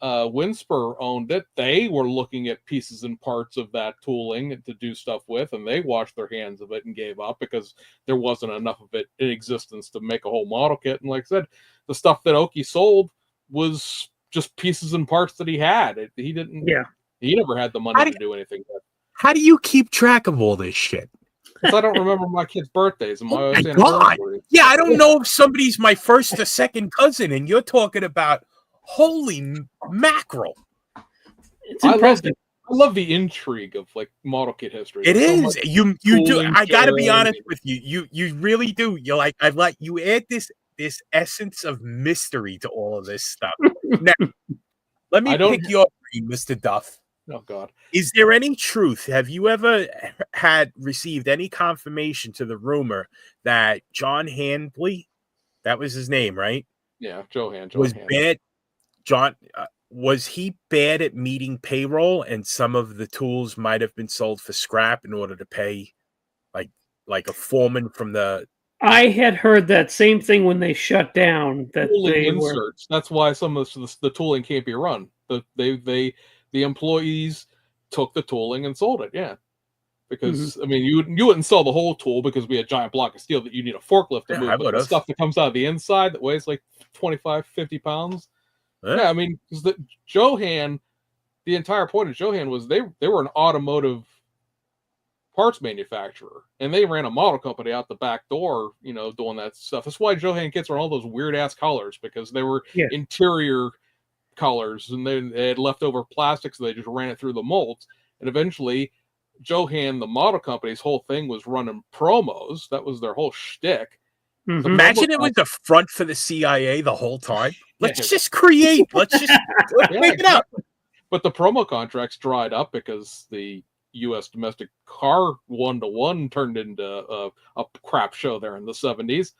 Winspur owned it, they were looking at pieces and parts of that tooling to do stuff with, and they washed their hands of it and gave up because there wasn't enough of it in existence to make a whole model kit. And like I said, the stuff that Oki sold was just pieces and parts that he had. He never had the money to do anything with. How do you keep track of all this shit? Because I don't remember my kids' birthdays and my God. Yeah, I don't know if somebody's my first or second cousin, and you're talking about holy mackerel. It's impressive. I love the intrigue of like model kit history. It is. You do. I gotta be honest with you. You really do. You're like, you add this essence of mystery to all of this stuff. Now, let me pick your brain, Mr. Duff. Oh God. Is there any truth? Have you ever received any confirmation to the rumor that John Handley, that was his name, right? Yeah, Johan was bad. Was he bad at meeting payroll, and some of the tools might have been sold for scrap in order to pay like a foreman from the... I had heard that same thing when they shut down. That they inserts. That's why some of the tooling can't be run. The employees took the tooling and sold it. Yeah. Because I mean, you wouldn't sell the whole tool because we had a giant block of steel that you need a forklift to move. But the stuff that comes out of the inside that weighs like 25, 50 pounds. Yeah, I mean, because the entire point of Johan was they were an automotive parts manufacturer, and they ran a model company out the back door, doing that stuff. That's why Johan kits are all those weird ass colors, because they were interior colors, and they had leftover plastics, so they just ran it through the molds. And eventually Johan, the model company's whole thing was running promos. That was their whole shtick. Imagine it was the front for the CIA the whole time. Let's just create. Let's make it up. But the promo contracts dried up because the U.S. domestic car 1-to-1 turned into a crap show there in the 70s.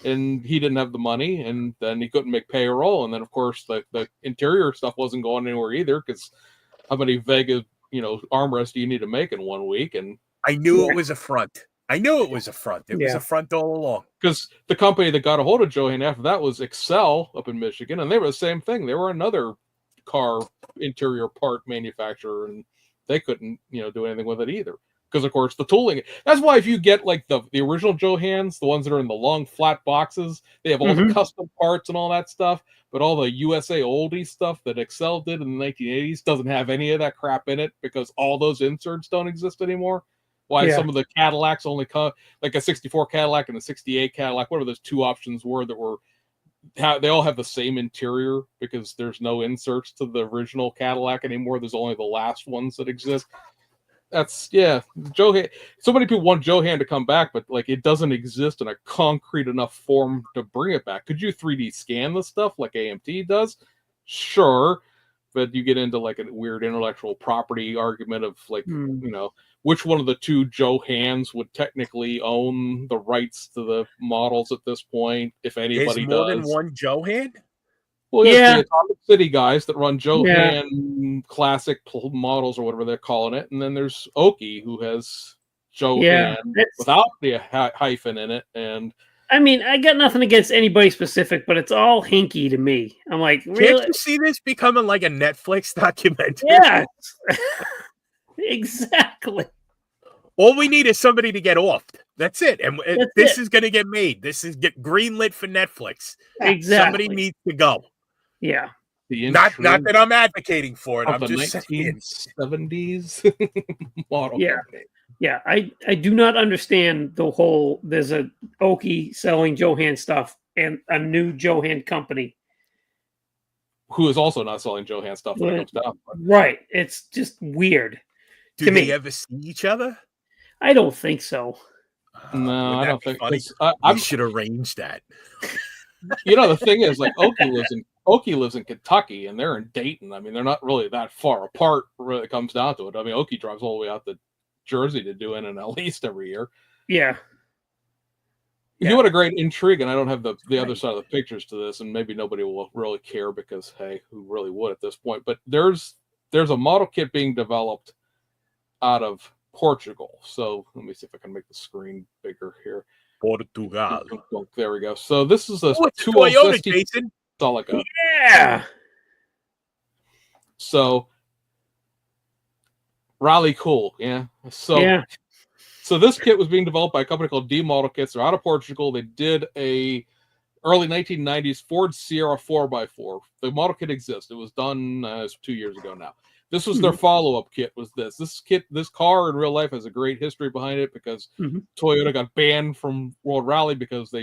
And he didn't have the money, and then he couldn't make payroll. And then, of course, the interior stuff wasn't going anywhere either, because how many Vega, armrests do you need to make in 1 week? And I knew it was a front. It was a front all along. Because the company that got a hold of Johan after that was Excel up in Michigan, and they were the same thing. They were another car interior part manufacturer, and they couldn't, do anything with it either. Because of course the tooling. That's why if you get like the original Johans, the ones that are in the long flat boxes, they have all the custom parts and all that stuff. But all the USA oldie stuff that Excel did in the 1980s doesn't have any of that crap in it because all those inserts don't exist anymore. Why some of the Cadillacs only come like a 64 Cadillac and a 68 Cadillac, whatever those two options were that were. They all have the same interior because there's no inserts to the original Cadillac anymore. There's only the last ones that exist. That's Johan. So many people want Johan to come back, but like it doesn't exist in a concrete enough form to bring it back. Could you 3D scan the stuff like AMT does? Sure, but you get into like a weird intellectual property argument of like which one of the two Johans would technically own the rights to the models at this point, if anybody There's more does. than one Johan? Well, the Atomic City guys that run Johan classic models or whatever they're calling it, and then there's Oki who has Johan without the hyphen in it. And I mean, I got nothing against anybody specific, but it's all hinky to me. I'm like, really? Can't you see this becoming like a Netflix documentary? Yeah, exactly. All we need is somebody to get offed. That's it. And this is going to get made. This is get greenlit for Netflix. Exactly. Somebody needs to go. Yeah. Not that I'm advocating for it. I'm just 1970s model company. Yeah, I do not understand the whole. There's a Oki selling Johan stuff and a new Johan company who is also not selling Johan stuff when it comes down. Right. It's just weird. Do they ever see each other? I don't think so. No, I don't think. I should arrange that. The thing is, like Oki lives in Kentucky, and they're in Dayton. I mean, they're not really that far apart when it comes down to it. I mean, Oki drives all the way out to Jersey to do NNL East every year. Yeah. You want a great intrigue, and I don't have the other side of the pictures to this, and maybe nobody will really care because, hey, who really would at this point? But there's a model kit being developed out of Portugal. So let me see if I can make the screen bigger here. Portugal. There we go. So this is a Toyota, Jason. Celica. Yeah. So Rally cool, yeah. So this kit was being developed by a company called D Model Kits. They're out of Portugal. They did a early 1990s Ford Sierra 4x4. The model kit exists. It was done 2 years ago now. This was their follow-up kit. This car in real life has a great history behind it because Toyota got banned from World Rally because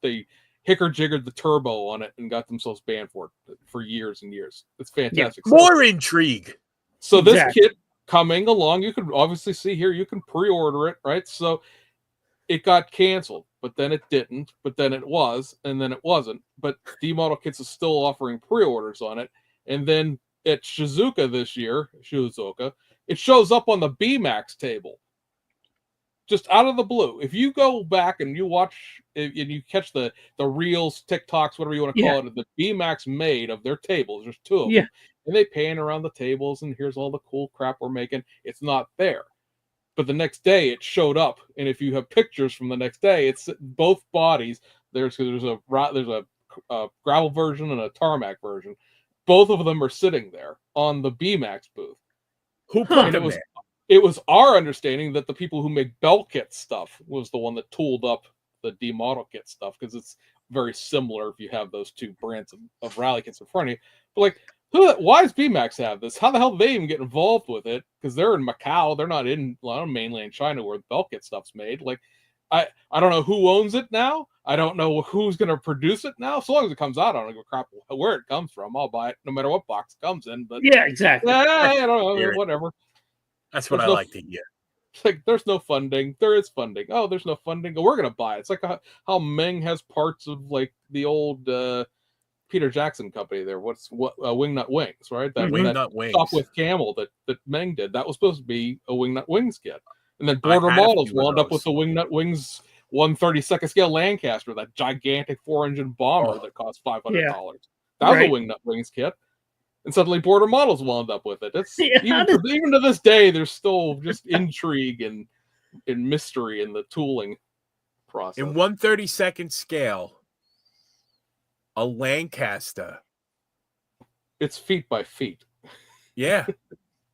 they hicker-jiggered the turbo on it and got themselves banned for years and years. It's fantastic. Yeah. More intrigue. So this kit coming along, you can obviously see here, you can pre-order it, right? So it got canceled, but then it didn't, but then it was, and then it wasn't. But D Model Kits is still offering pre-orders on it. And then at Shizuoka this year, it shows up on the BMAX table. Just out of the blue. If you go back and you watch and you catch the reels, TikToks, whatever you want to call it, the BMAX made of their tables, there's two of them. And they pan around the tables and here's all the cool crap we're making. It's not there. But the next day it showed up. And if you have pictures from the next day, it's both bodies. There's a gravel version and a tarmac version. Both of them are sitting there on the BMAX booth. Who put them there? It was our understanding that the people who make bell kit stuff was the one that tooled up the D Model Kit stuff because it's very similar if you have those two brands of rally kits in front of you. But like, why does BMAX have this? How the hell do they even get involved with it? Because they're in Macau. They're not in mainland China where the bell kit stuff's made. Like, I don't know who owns it now. I don't know who's going to produce it now. So long as it comes out, I don't give a crap where it comes from. I'll buy it no matter what box it comes in. But yeah, exactly. I don't know, whatever. That's what I like to hear. Like, there's no funding. There is funding. Oh, there's no funding. Oh, we're going to buy it. It's like how Meng has parts of like the old Peter Jackson company there. Wingnut Wings, right? That Wingnut Wings. Stop with Camel that Meng did. That was supposed to be a Wingnut Wings kit. And then Border Models wound up with the Wingnut Wings 1/32 scale Lancaster, that gigantic 4-engine bomber that cost $500. That was a Wingnut Wings kit. And suddenly Border Models wound up with it. It's even to this day, there's still just intrigue and mystery in the tooling process. In 1/32 scale, a Lancaster it's feet by feet. Yeah.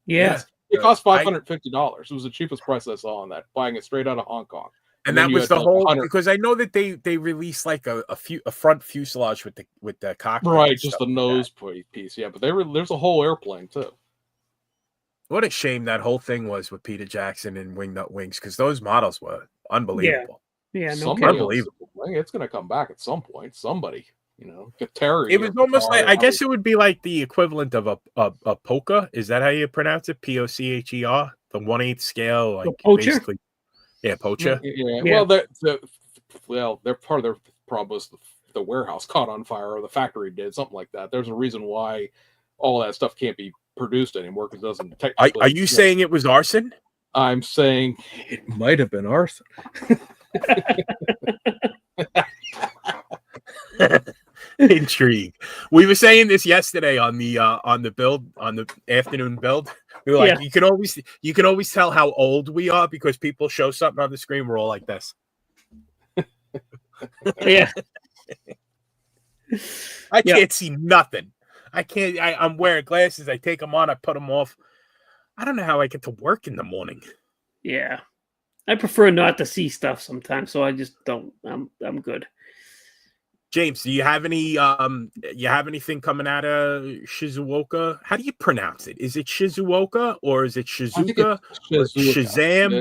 Yeah. It cost $550. It was the cheapest price I saw on that, buying it straight out of Hong Kong. And then that you was had the like whole 100 because I know that they released like a front fuselage with the cockpit. right, and just stuff the like nose that. piece. Yeah, but there's a whole airplane too. What a shame that whole thing was with Peter Jackson and Wingnut Wings, because those models were unbelievable. Yeah. No Somebody kidding. else, it's going to come back at some point. Somebody, Terry. It was almost like, I guess it would be like the equivalent of a polka. Is that how you pronounce it? Pocher, the 1/8 scale, like poacher? basically. Yeah, poacher. Yeah. Yeah. Well, they're part of their problem was the warehouse caught on fire or the factory did something like that. There's a reason why all that stuff can't be produced anymore because it doesn't technically. Are you saying it was arson? I'm saying it might have been arson. Intrigue. We were saying this yesterday on the afternoon build. We were like, you can always tell how old we are because people show something on the screen. We're all like this. Yeah. I can't see nothing. I'm wearing glasses. I take them on. I put them off. I don't know how I get to work in the morning. Yeah. I prefer not to see stuff sometimes, so I just don't. I'm good. James, do you have anything coming out of Shizuoka? How do you pronounce it? Is it Shizuoka or is it Shizuka? Shazam? Yeah,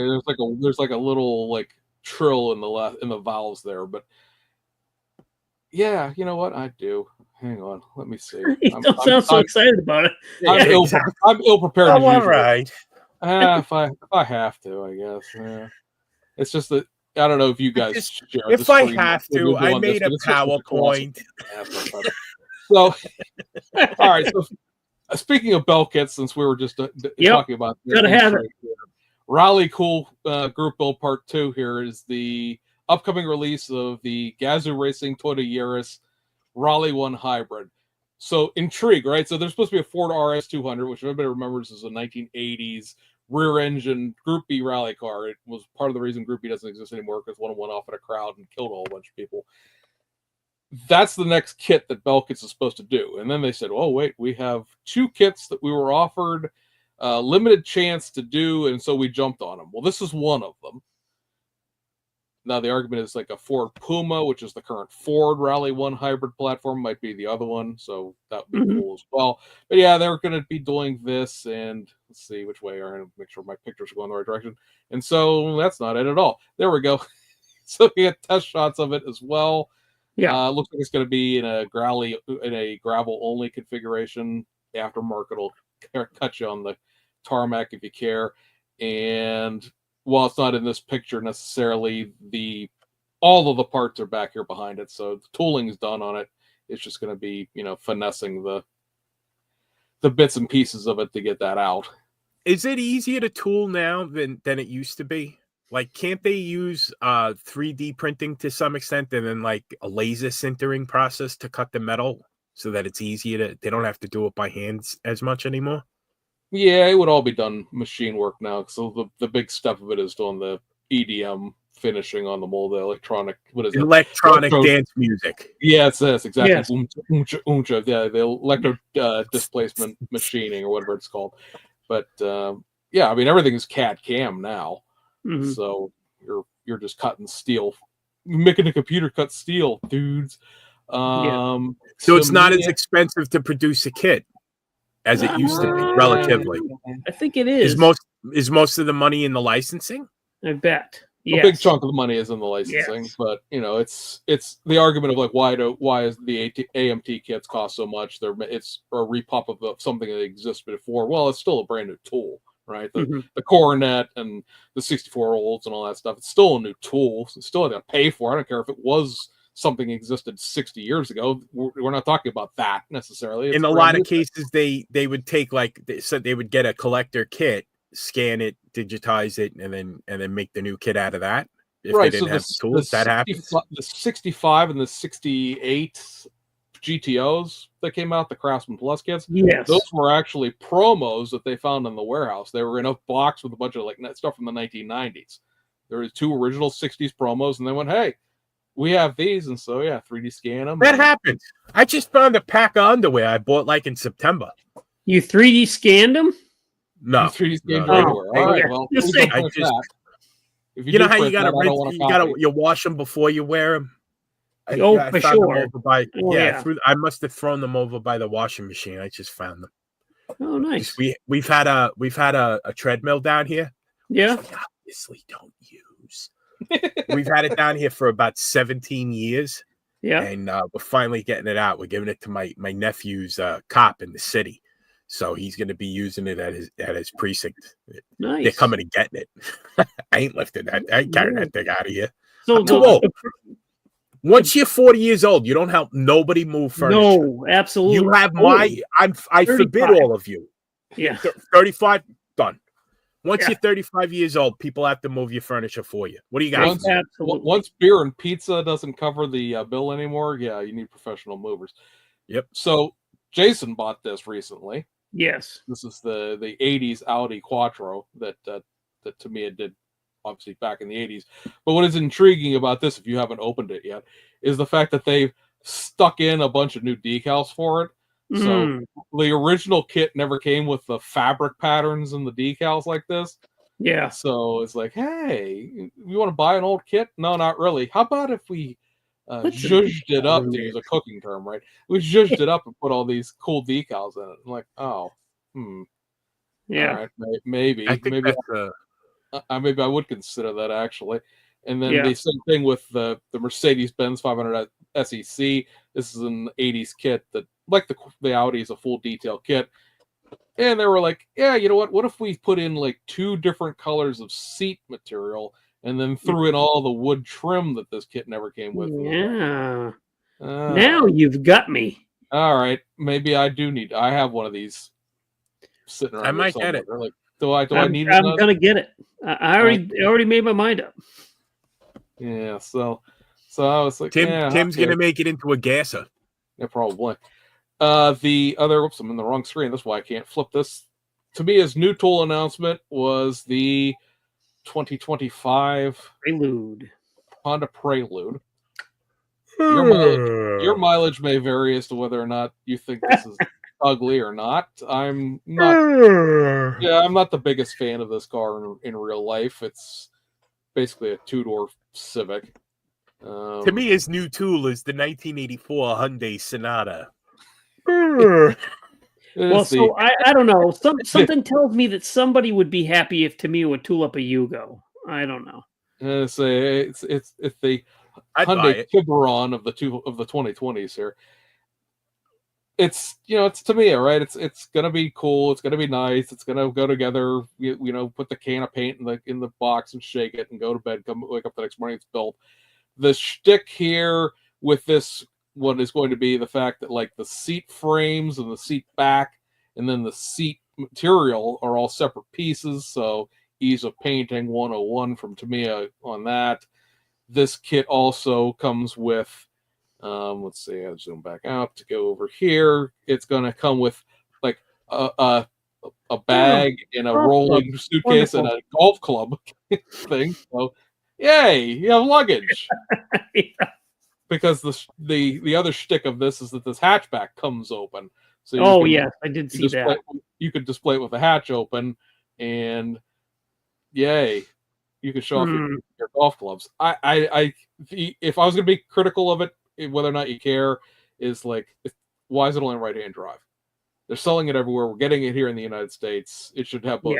there's like a little like trill in the vowels there, but yeah, you know what? I do. Hang on, let me see. You don't sound so excited about it. I'm ill prepared. Oh, all right. If I have to, I guess. Yeah. It's just that I don't know if you guys share. If I have to, I made a PowerPoint. So, all right. So, speaking of bell kits, since we were just talking about gotta have it. Rally Cool Group Build Part 2 here is the upcoming release of the Gazoo Racing Toyota Yaris Rally 1 Hybrid. So, intrigue, right? So, there's supposed to be a Ford RS200, which everybody remembers is a 1980s rear-engine Group B rally car. It was part of the reason Group B doesn't exist anymore because one went off at a crowd and killed a whole bunch of people. That's the next kit that Belkits is supposed to do. And then they said, oh, wait, we have 2 kits that we were offered limited chance to do, and so we jumped on them. Well, this is one of them. Now, the argument is like a Ford Puma, which is the current Ford Rally 1 hybrid platform, might be the other one, so that would be cool as well. But yeah, they're going to be doing this, and let's see which way I'm going to make sure my pictures are going the right direction. And so that's not it at all. There we go. So we get test shots of it as well. Yeah, looks like it's going to be in a gravel only configuration. Aftermarket will cut you on the tarmac if you care. And while it's not in this picture necessarily, all of the parts are back here behind it, so the tooling is done on it. It's just going to be, finessing the bits and pieces of it to get that out. Is it easier to tool now than it used to be? Like, can't they use 3D printing to some extent, and then like a laser sintering process to cut the metal so that it's easier they don't have to do it by hands as much anymore? Yeah, it would all be done machine work now. So the big step of it is doing the EDM finishing on the mold, the electronic. What is it? Electronic dance music. Yeah, it's exactly. Yes. Uncha. Yeah, the electro displacement machining or whatever it's called. But yeah, I mean everything is CAD CAM now. Mm-hmm. So you're just cutting steel, making a computer cut steel, dudes. So it's not as expensive to produce a kit as it used to be, relatively. I think it is. Is most of the money in the licensing? I bet. A big chunk of the money is in the licensing, but it's the argument of like why is the AMT kits cost so much? It's a repop of something that existed before. Well, it's still a brand new tool, right? The Coronet and the 64 olds and all that stuff. It's still a new tool. It's still going to pay for it. I don't care if it was something existed 60 years ago. We're not talking about that necessarily. In a lot of cases, they would take they would get a collector kit, scan it, digitize it, and then make the new kit out of that. If they didn't have the tools, that happens. The 65 and the 68 GTOs that came out, the Craftsman Plus kits, those were actually promos that they found in the warehouse. They were in a box with a bunch of like stuff from the 1990s. There were 2 original 60s promos, and they went, hey, we have these, and so yeah, 3D scan them. That happens. I just found a pack of underwear I bought like in September. You 3D scanned them? No, 3D scan no, underwear. no. All right, yeah. well, Just please don't saying. print that. If You know do how you print gotta that, I don't rinse, want a copy. you wash them before you wear them. Oh, I for found them sure. over by Oh, yeah. I must have thrown them over by the washing machine. I just found them. Oh, nice. We've had a treadmill down here. Yeah. Which we obviously don't use. We've had it down here for about 17 years. Yeah. And we're finally getting it out. We're giving it to my nephew's cop in the city. So he's going to be using it at his precinct. Nice. They're coming and getting it. I ain't lifting that. I ain't carrying that thing out of here. So Too old. Once you're 40 years old, you don't help nobody move furniture. No, absolutely. You have I forbid 35. all of you. Yeah. 35, done. Once Yeah. you're 35 years old, people have to move your furniture for you. What do you got? Once beer and pizza doesn't cover the bill anymore, yeah, you need professional movers. Yep. So Jason bought this recently. Yes. This is the 80s Audi Quattro that Tamiya did, obviously, back in the 80s. But what is intriguing about this, if you haven't opened it yet, is the fact that they've stuck in a bunch of new decals for it. So the original kit never came with the fabric patterns and the decals like this. Yeah. So it's like, hey, you want to buy an old kit? No, not really. How about if we zhuzhed it up, to use a cooking term, right? We zhuzhed it up and put all these cool decals in it. I'm like, oh, Yeah. all right, maybe. I think maybe that's I would consider that, actually. And then Yeah. the same thing with the Mercedes-Benz 500 SEC. This is an 80s kit that, like the Audi, is a full detail kit. And they were like, yeah, you know what? What if we put in like 2 different colors of seat material and then threw in all the wood trim that this kit never came with? Yeah. Now you've got me. All right, maybe I do need. I have one of these sitting around. I might get it. Like, do I need it? I'm gonna get it. I already made my mind up. Yeah. So I was like, Tim's gonna make it into a gasser. Yeah, probably. The other, oops, I'm in the wrong screen. That's why I can't flip this. To me, his new tool announcement was the 2025 Prelude. Honda Prelude. Your mileage may vary as to whether or not you think this is ugly or not. I'm not. Yeah, I'm not the biggest fan of this car in real life. It's basically a 2-door Civic. To me, his new tool is the 1984 Hyundai Sonata. Well, so I don't know. Something tells me that somebody would be happy if Tamiya would tool up a Yugo. I don't know. It's the Hyundai Tiburon of the 2020s here. It's it's Tamiya, right? It's gonna be cool. It's gonna be nice. It's gonna go together. Put the can of paint in the box and shake it and go to bed. Wake up the next morning. It's built. The shtick here with this one is going to be the fact that like the seat frames and the seat back and then the seat material are all separate pieces. So ease of painting 101 from Tamiya on that. This kit also comes with, let's see, I'll zoom back out to go over here. It's going to come with like a bag and a rolling suitcase and a golf club thing. So, yay, you have luggage. Yeah. Because the other shtick of this is that this hatchback comes open. So yes, I did see that. You could display it with the hatch open, and yay, you could show off your golf clubs. If I was going to be critical of it, whether or not you care, is like, why is it only right-hand drive? They're selling it everywhere. We're getting it here in the United States. It should have both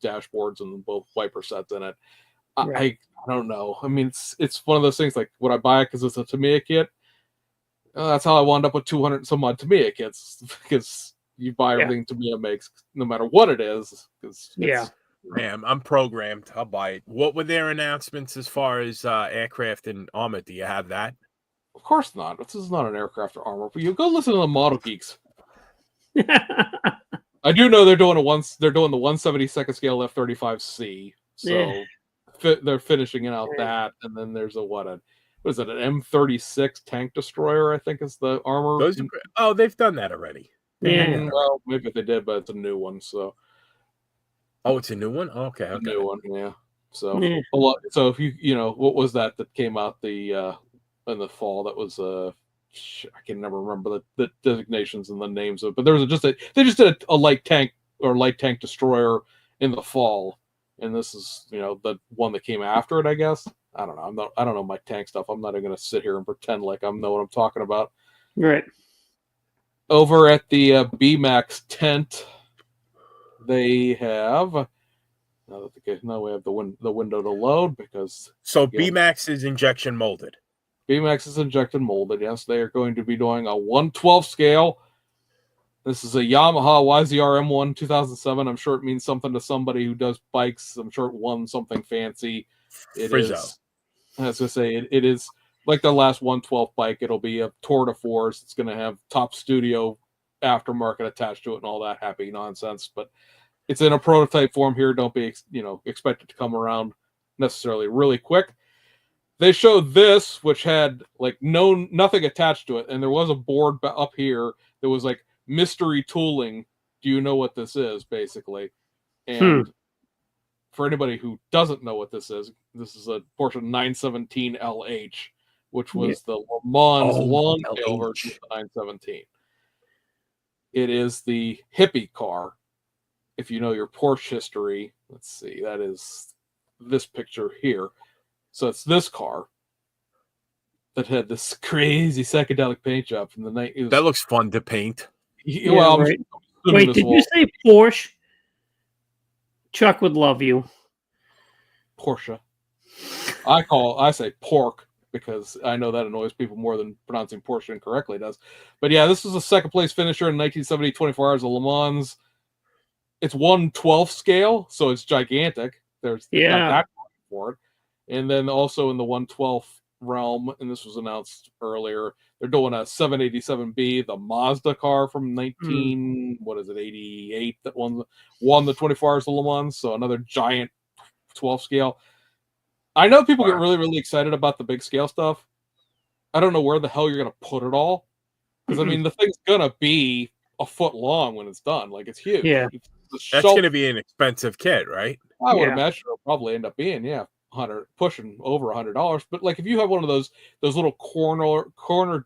dashboards and both wiper sets in it. Right. I don't know. I mean, it's one of those things like, would I buy it because it's a Tamiya kit? That's how I wound up with 200 and some odd Tamiya kits, because you buy everything Tamiya makes, no matter what it is. Man, I'm programmed. I'll buy it. What were their announcements as far as aircraft and armor? Do you have that? Of course not. This is not an aircraft or armor. But you go listen to the Model Geeks. I do know they're doing the 172nd scale F-35C. So they're finishing it out that, and then there's what is it, an M36 tank destroyer, I think is the armor. They've done that already. Well, maybe they did, but it's a new one. So it's a new one. Okay, a new one, yeah. So So if what was that came out, the in the fall. That was I can never remember the designations and the names of, but there was they just did a light tank or light tank destroyer in the fall, and this is the one that came after it, I guess. I don't know. I don't know my tank stuff. I'm not even going to sit here and pretend like I know what I'm talking about. Right. Over at the BMAX tent, they have. Now we have the window to load because. So BMAX is injection molded. BMAX is injection molded. Yes, they are going to be doing a 1/12 scale. This is a Yamaha YZR M1 2007. I'm sure it means something to somebody who does bikes. I'm sure it won something fancy. It Frizzo. is. I was going to say, it is like the last 1/12 bike. It'll be a tour de force. It's going to have top studio aftermarket attached to it and all that happy nonsense. But it's in a prototype form here. Don't be, expect it to come around necessarily really quick. They showed this, which had like nothing attached to it. And there was a board up here that was like mystery tooling. Do you know what this is, basically? And for anybody who doesn't know what this is a Porsche 917 LH, which was the Le Mans long tail version of the 917. It is the hippie car. If you know your Porsche history, let's see, that is this picture here. So it's this car that had this crazy psychedelic paint job from the night. That looks fun to paint. Well, right. Wait, did you say Porsche? Chuck would love you. Porsche. I say pork because I know that annoys people more than pronouncing Porsche incorrectly does. But yeah, this was a second place finisher in 1970, 24 Hours of Le Mans. It's 1/12 scale, so it's gigantic. There's not that for it. And then also in the 1/12 realm, and this was announced earlier, they're doing a 787B, the Mazda car from 88 that won the 24 Hours of Le Mans. So another giant 12 scale. I know people get really, really excited about the big scale stuff. I don't know where the hell you're going to put it all. Because, I mean, the thing's going to be a foot long when it's done. Like, it's huge. Yeah. That's going to be an expensive kit, right? I would imagine it'll probably end up being, pushing over $100. But, like, if you have one of those little corner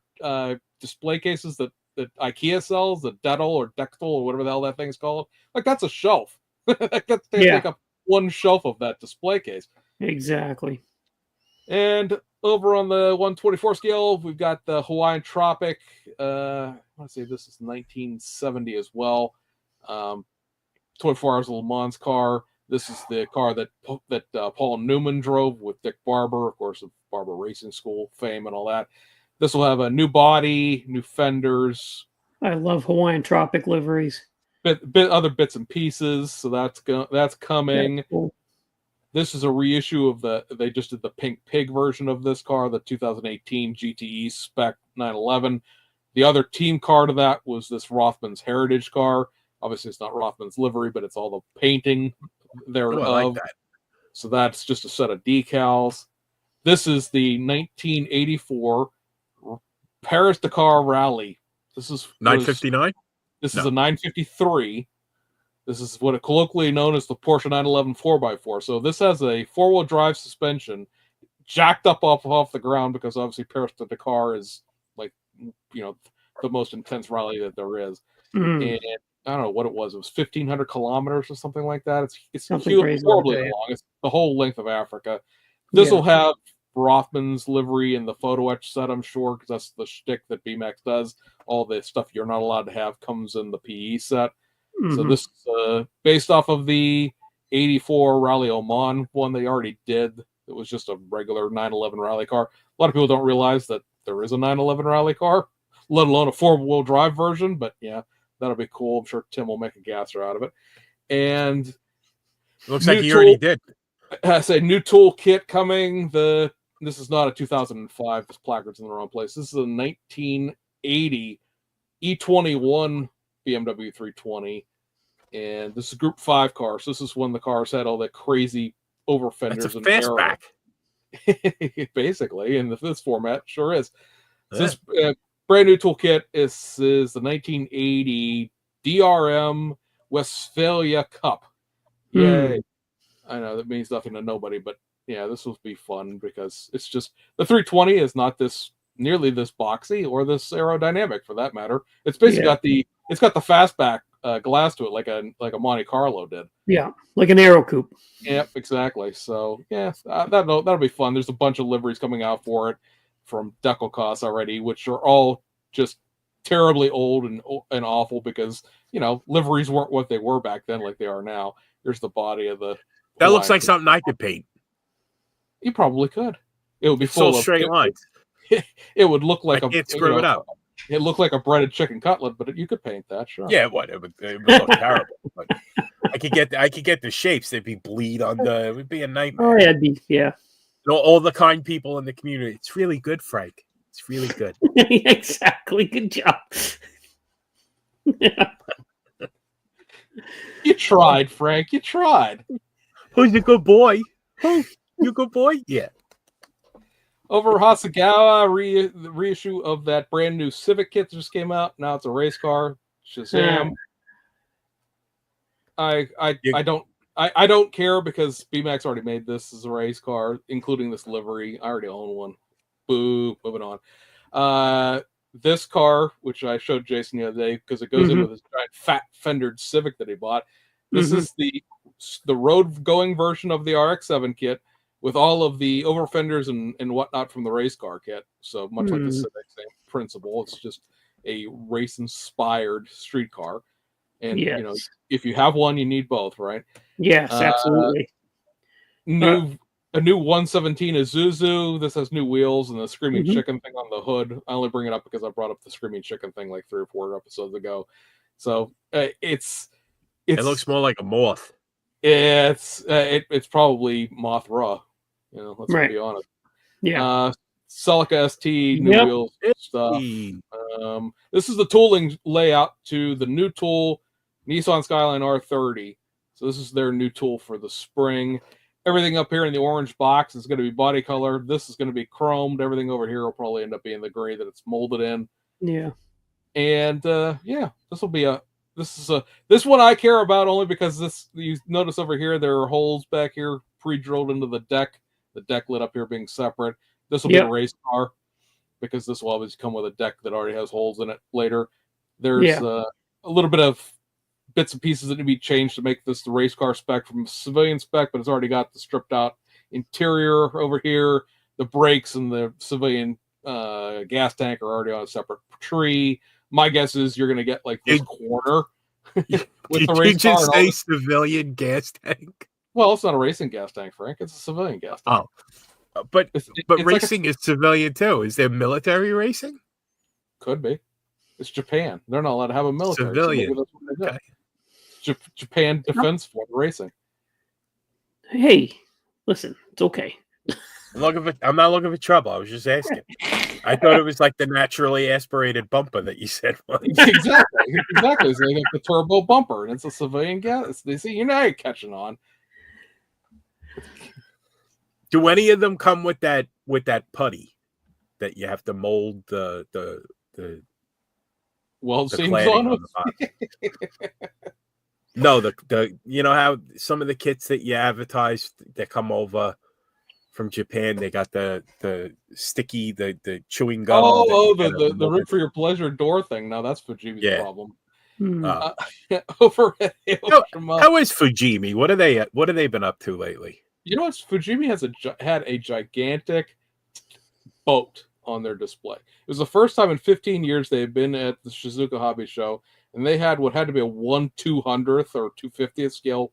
display cases that IKEA sells, the Dettel or Dextel or whatever the hell that thing's called, like, that's a shelf. They take up one shelf of that display case. Exactly. And over on the 1/24 scale, we've got the Hawaiian Tropic. I want to say this is 1970 as well. 24 Hours of Le Mans car. This is the car that Paul Newman drove with Dick Barber, of course, of Barber Racing School fame and all that. This will have a new body, new fenders. I love Hawaiian Tropic liveries. Other bits and pieces, so that's coming. That's cool. This is a reissue they just did the Pink Pig version of this car, the 2018 GTE Spec 911. The other team car to that was this Rothman's Heritage car. Obviously, it's not Rothman's livery, but it's all the painting thereof. I like that. So that's just a set of decals. This is the 1984 Paris-Dakar Rally. This is 959? This is a 953. This is what is colloquially known as the Porsche 911 4x4. So this has a four-wheel drive suspension jacked up off the ground because obviously Paris to Dakar is like, the most intense rally that there is. And I don't know what it was. It was 1,500 kilometers or something like that. It's horribly long. It's the whole length of Africa. This will have Rothman's livery and the photo etch set, I'm sure, because that's the shtick that BMAX does. All the stuff you're not allowed to have comes in the PE set. So this is based off of the 84 Rally Oman one they already did. It was just a regular 911 rally car. A lot of people don't realize that there is a 911 rally car, let alone a four-wheel drive version. But yeah, that'll be cool. I'm sure Tim will make a gasser out of it. And it looks like he already did. I say new tool kit coming. This is not a 2005. This placard's in the wrong place. This is a 1980 E21 BMW 320. And this is Group 5 car. So this is when the cars had all the crazy over fenders. That's a fastback. Basically, in this format, sure is. So this brand new toolkit is the 1980 DRM Westphalia Cup. Yay. I know that means nothing to nobody, but yeah, this will be fun because it's just the 320 is not nearly this boxy or this aerodynamic for that matter. It's basically got the fastback glass to it like a Monte Carlo did. Yeah, like an Aero Coupe. Yep, exactly. So yeah, that'll be fun. There's a bunch of liveries coming out for it from Decalcos already, which are all just terribly old and awful because liveries weren't what they were back then like they are now. Here's the body of the. That looks like something I could paint. You probably could. It would be It's full all of straight lines. It would look like I can't screw it up. It looked like a breaded chicken cutlet, but you could paint that, sure. Yeah, what it would look terrible. But I could get the shapes. They'd be bleed on the. It would be a nightmare. Oh, yeah, it'd be, yeah. All the kind people in the community. It's really good, Frank. It's really good. Exactly. Good job. Yeah. You tried, Frank. You tried. Who's a good boy? Who? You a good boy? Yeah. Over Hasegawa, the reissue of that brand new Civic kit just came out. Now it's a race car. Shazam. I don't care because BMAX already made this as a race car, including this livery. I already own one. Boo. Moving on. This car, which I showed Jason the other day, because it goes in with his giant fat fendered Civic that he bought. This is the road going version of the RX-7 kit with all of the over fenders and whatnot from the race car kit. So much like the Civic, same principle. It's just a race inspired street car. And if you have one, you need both, right? Yes, absolutely. A new 117 Isuzu. This has new wheels and the Screaming Chicken thing on the hood. I only bring it up because I brought up the Screaming Chicken thing like 3 or 4 episodes ago. So it looks more like a moth. It's probably Mothra. Let's be honest. Yeah. Celica ST new wheels stuff. This is the tooling layout to the new tool Nissan Skyline R30. So this is their new tool for the spring. Everything up here in the orange box is going to be body color. This is going to be chromed. Everything over here will probably end up being the gray that it's molded in. Yeah. And this one I care about only because you notice over here there are holes back here pre-drilled into the deck. The deck lid up here being separate. This will be a race car because this will always come with a deck that already has holes in it later. There's a little bit of bits and pieces that need to be changed to make this the race car spec from civilian spec, but it's already got the stripped out interior over here. The brakes and the civilian gas tank are already on a separate tree. My guess is you're going to get like this corner with the race car. Did you just say civilian gas tank? Well, it's not a racing gas tank, Frank. It's a civilian gas tank. Oh, but racing is civilian too. Is there military racing? Could be. It's Japan. They're not allowed to have a military. Civilian. So okay. Japan Defense Force Racing. Hey, listen, it's okay. I'm not looking for trouble. I was just asking. I thought it was like the naturally aspirated bumper that you said was. Exactly. It's like the turbo bumper, and it's a civilian gas. They see you're not catching on. Do any of them come with that putty that you have to mold the seams on them? No, the how some of the kits that you advertise that come over from Japan, they got the sticky, the chewing gum. The root for your pleasure door thing. Now that's Fujimi's problem. Over how is Fujimi? What have they been up to lately? You know what? Fujimi had a gigantic boat on their display. It was the first time in 15 years they had been at the Shizuoka Hobby Show, and they had what had to be a 1/200th or 250th scale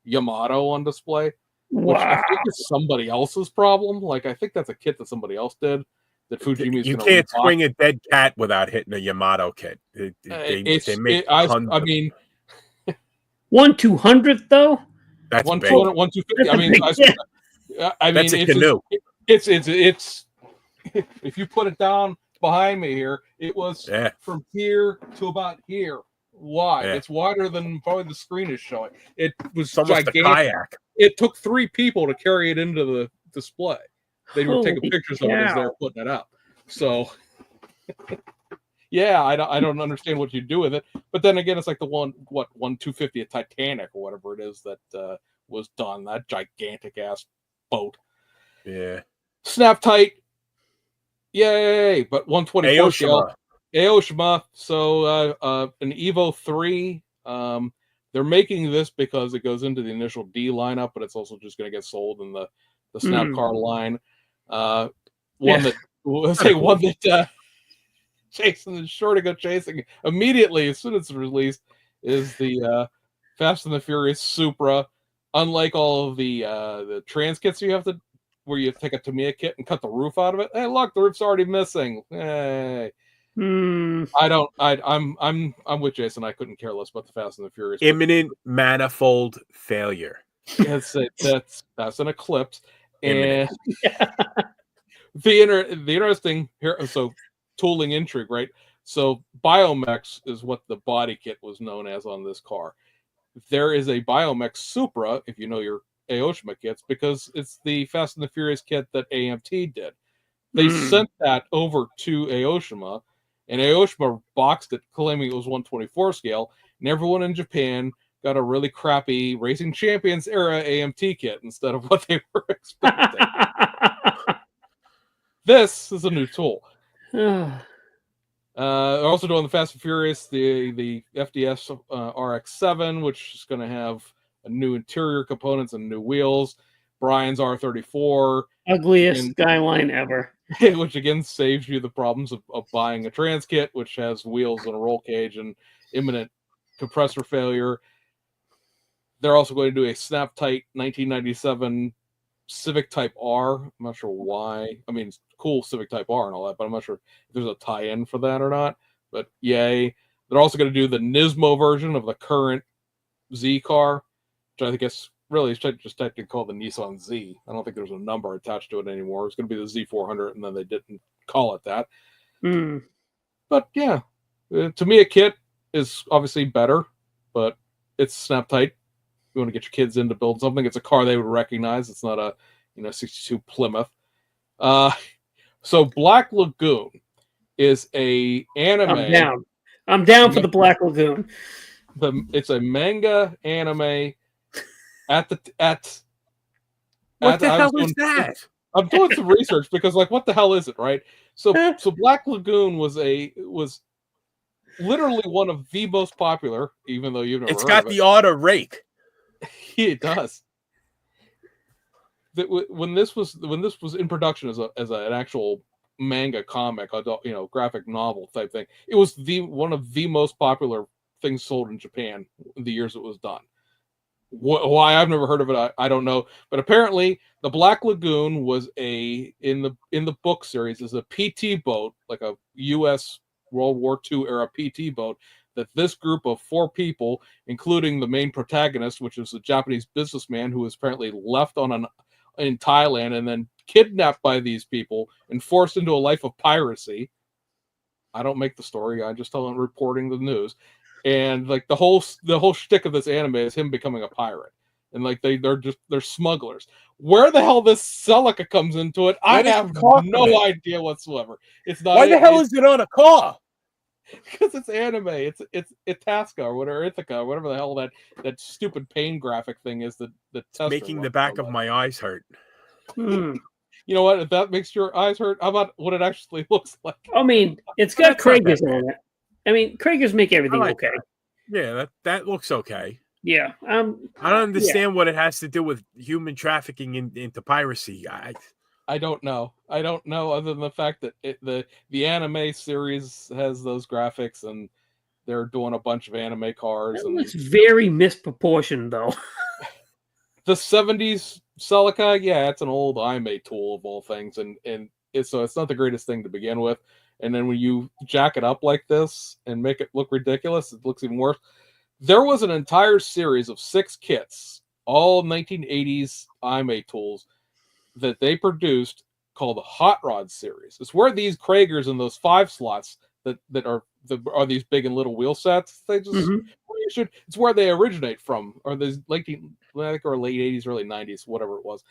Yamato on display. Wow. Which I think is somebody else's problem. Like, I think that's a kit that somebody else did. That Fujimi's you can't swing a dead cat without hitting a Yamato kit. They make tons. I mean, 1/200th though. That's 1/200, 1/250. I mean, that's a canoe. It's if you put it down behind me here, it was from here to about here wide. It's wider than probably the screen is showing. It was gigantic. A kayak. It took 3 people to carry it into the display. They were taking pictures of it as they were putting it out. So, I don't understand what you do with it. But then again, it's like the 1/250th Titanic or whatever it is that was done. That gigantic ass boat. Yeah. Snap tight. Yay! But 124 scale. Aoshima. So an Evo 3. They're making this because it goes into the initial D lineup, but it's also just going to get sold in the Snap car line. One that Jason is sure to go chasing immediately as soon as it's released is the Fast and the Furious Supra. Unlike all of the trans kits you have to, where you take a Tamiya kit and cut the roof out of it. Hey, look, the roof's already missing. Hey. I'm with Jason. I couldn't care less about the Fast and the Furious. Imminent manifold failure. That's an eclipse. And the interesting here, so tooling intrigue, right? So Biomex is what the body kit was known as on this car. There is a Biomex Supra, if you know your Aoshima kits, because it's the Fast and the Furious kit that AMT did. They sent that over to Aoshima, and Aoshima boxed it, claiming it was 124 scale, and everyone in Japan got a really crappy Racing Champions era AMT kit instead of what they were expecting. This is a new tool. Also doing the Fast and Furious, the FDS RX-7, which is going to have a new interior components and new wheels. Brian's R34. Ugliest skyline ever. Which again saves you the problems of buying a trans kit, which has wheels and a roll cage and imminent compressor failure. They're also going to do a snap tight 1997 Civic Type R. I'm not sure why. I mean, it's cool Civic Type R and all that, but I'm not sure if there's a tie-in for that or not. But yay. They're also going to do the Nismo version of the current Z car, which I guess really is just technically called the Nissan Z. I don't think there's a number attached to it anymore. It's going to be the Z400, and then they didn't call it that. But yeah, to me, a kit is obviously better, but it's snap tight. You want to get your kids in to build something. It's a car they would recognize. It's not a 62 Plymouth. So Black Lagoon is a anime. I'm down for the Black Lagoon. It's a manga anime. What the hell is that? I'm doing some research because, like, what the hell is it, right? So Black Lagoon was literally one of the most popular, even though you've never heard of it. It's got the auto rake. It does. When this was in production as an actual manga comic, graphic novel type thing, it was one of the most popular things sold in Japan in the years it was done. Why I've never heard of it, I don't know. But apparently, the Black Lagoon was in the book series is a PT boat, like a U.S. World War II era PT boat, that this group of 4 people, including the main protagonist, which is a Japanese businessman who was apparently left in Thailand and then kidnapped by these people and forced into a life of piracy. I don't make the story. I just tell them reporting the news. And like the whole shtick of this anime is him becoming a pirate, and like they're smugglers. Where the hell this Celica comes into it, I have no idea whatsoever. It's not. Why the hell is it on a car? Because it's anime. It's Itasca or whatever, Ithaca or whatever the hell that stupid pain graphic thing is that making the back of my eyes hurt. You know what? If that makes your eyes hurt, how about what it actually looks like? I mean, it's got Kragers on it. I mean, Kragers make everything okay. Yeah, that looks okay. Yeah. I don't understand what it has to do with human trafficking into piracy. I don't know. I don't know, other than the fact that the anime series has those graphics, and they're doing a bunch of anime cars. That looks very misproportioned, though. The 70s Celica, yeah, it's an old anime tool of all things, and it's not the greatest thing to begin with. And then when you jack it up like this and make it look ridiculous, it looks even worse. There was an entire series of 6 kits, all 1980s anime tools, that they produced called the Hot Rod series. It's where these Kragers and those 5 slots that are these big and little wheel sets. They just it's where they originate from, or the late 80s, early 90s, whatever it was.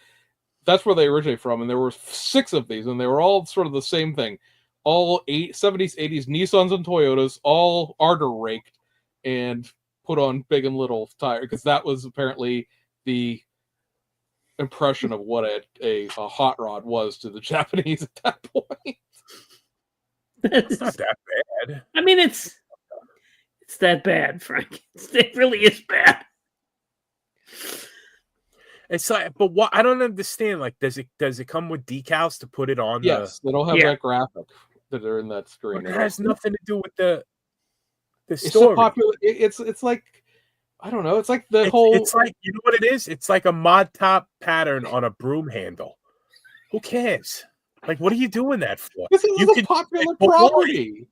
That's where they originate from, and there were 6 of these, and they were all sort of the same thing. All 70s, 80s Nissans and Toyotas, all ardor raked and put on big and little tire, because that was apparently the impression of what a hot rod was to the Japanese at that point. It's not that bad. I mean, it's that bad, Frank. It really is bad. It's like, but what I don't understand. Like, does it come with decals to put it on? Yes, they don't have that graphic that are in that screen. It has nothing to do with the It's story. so popular. It's like, I don't know. It's like It's like, you know what it is? It's like a mod top pattern on a broom handle. Who cares? Like, what are you doing that for? This is a popular property.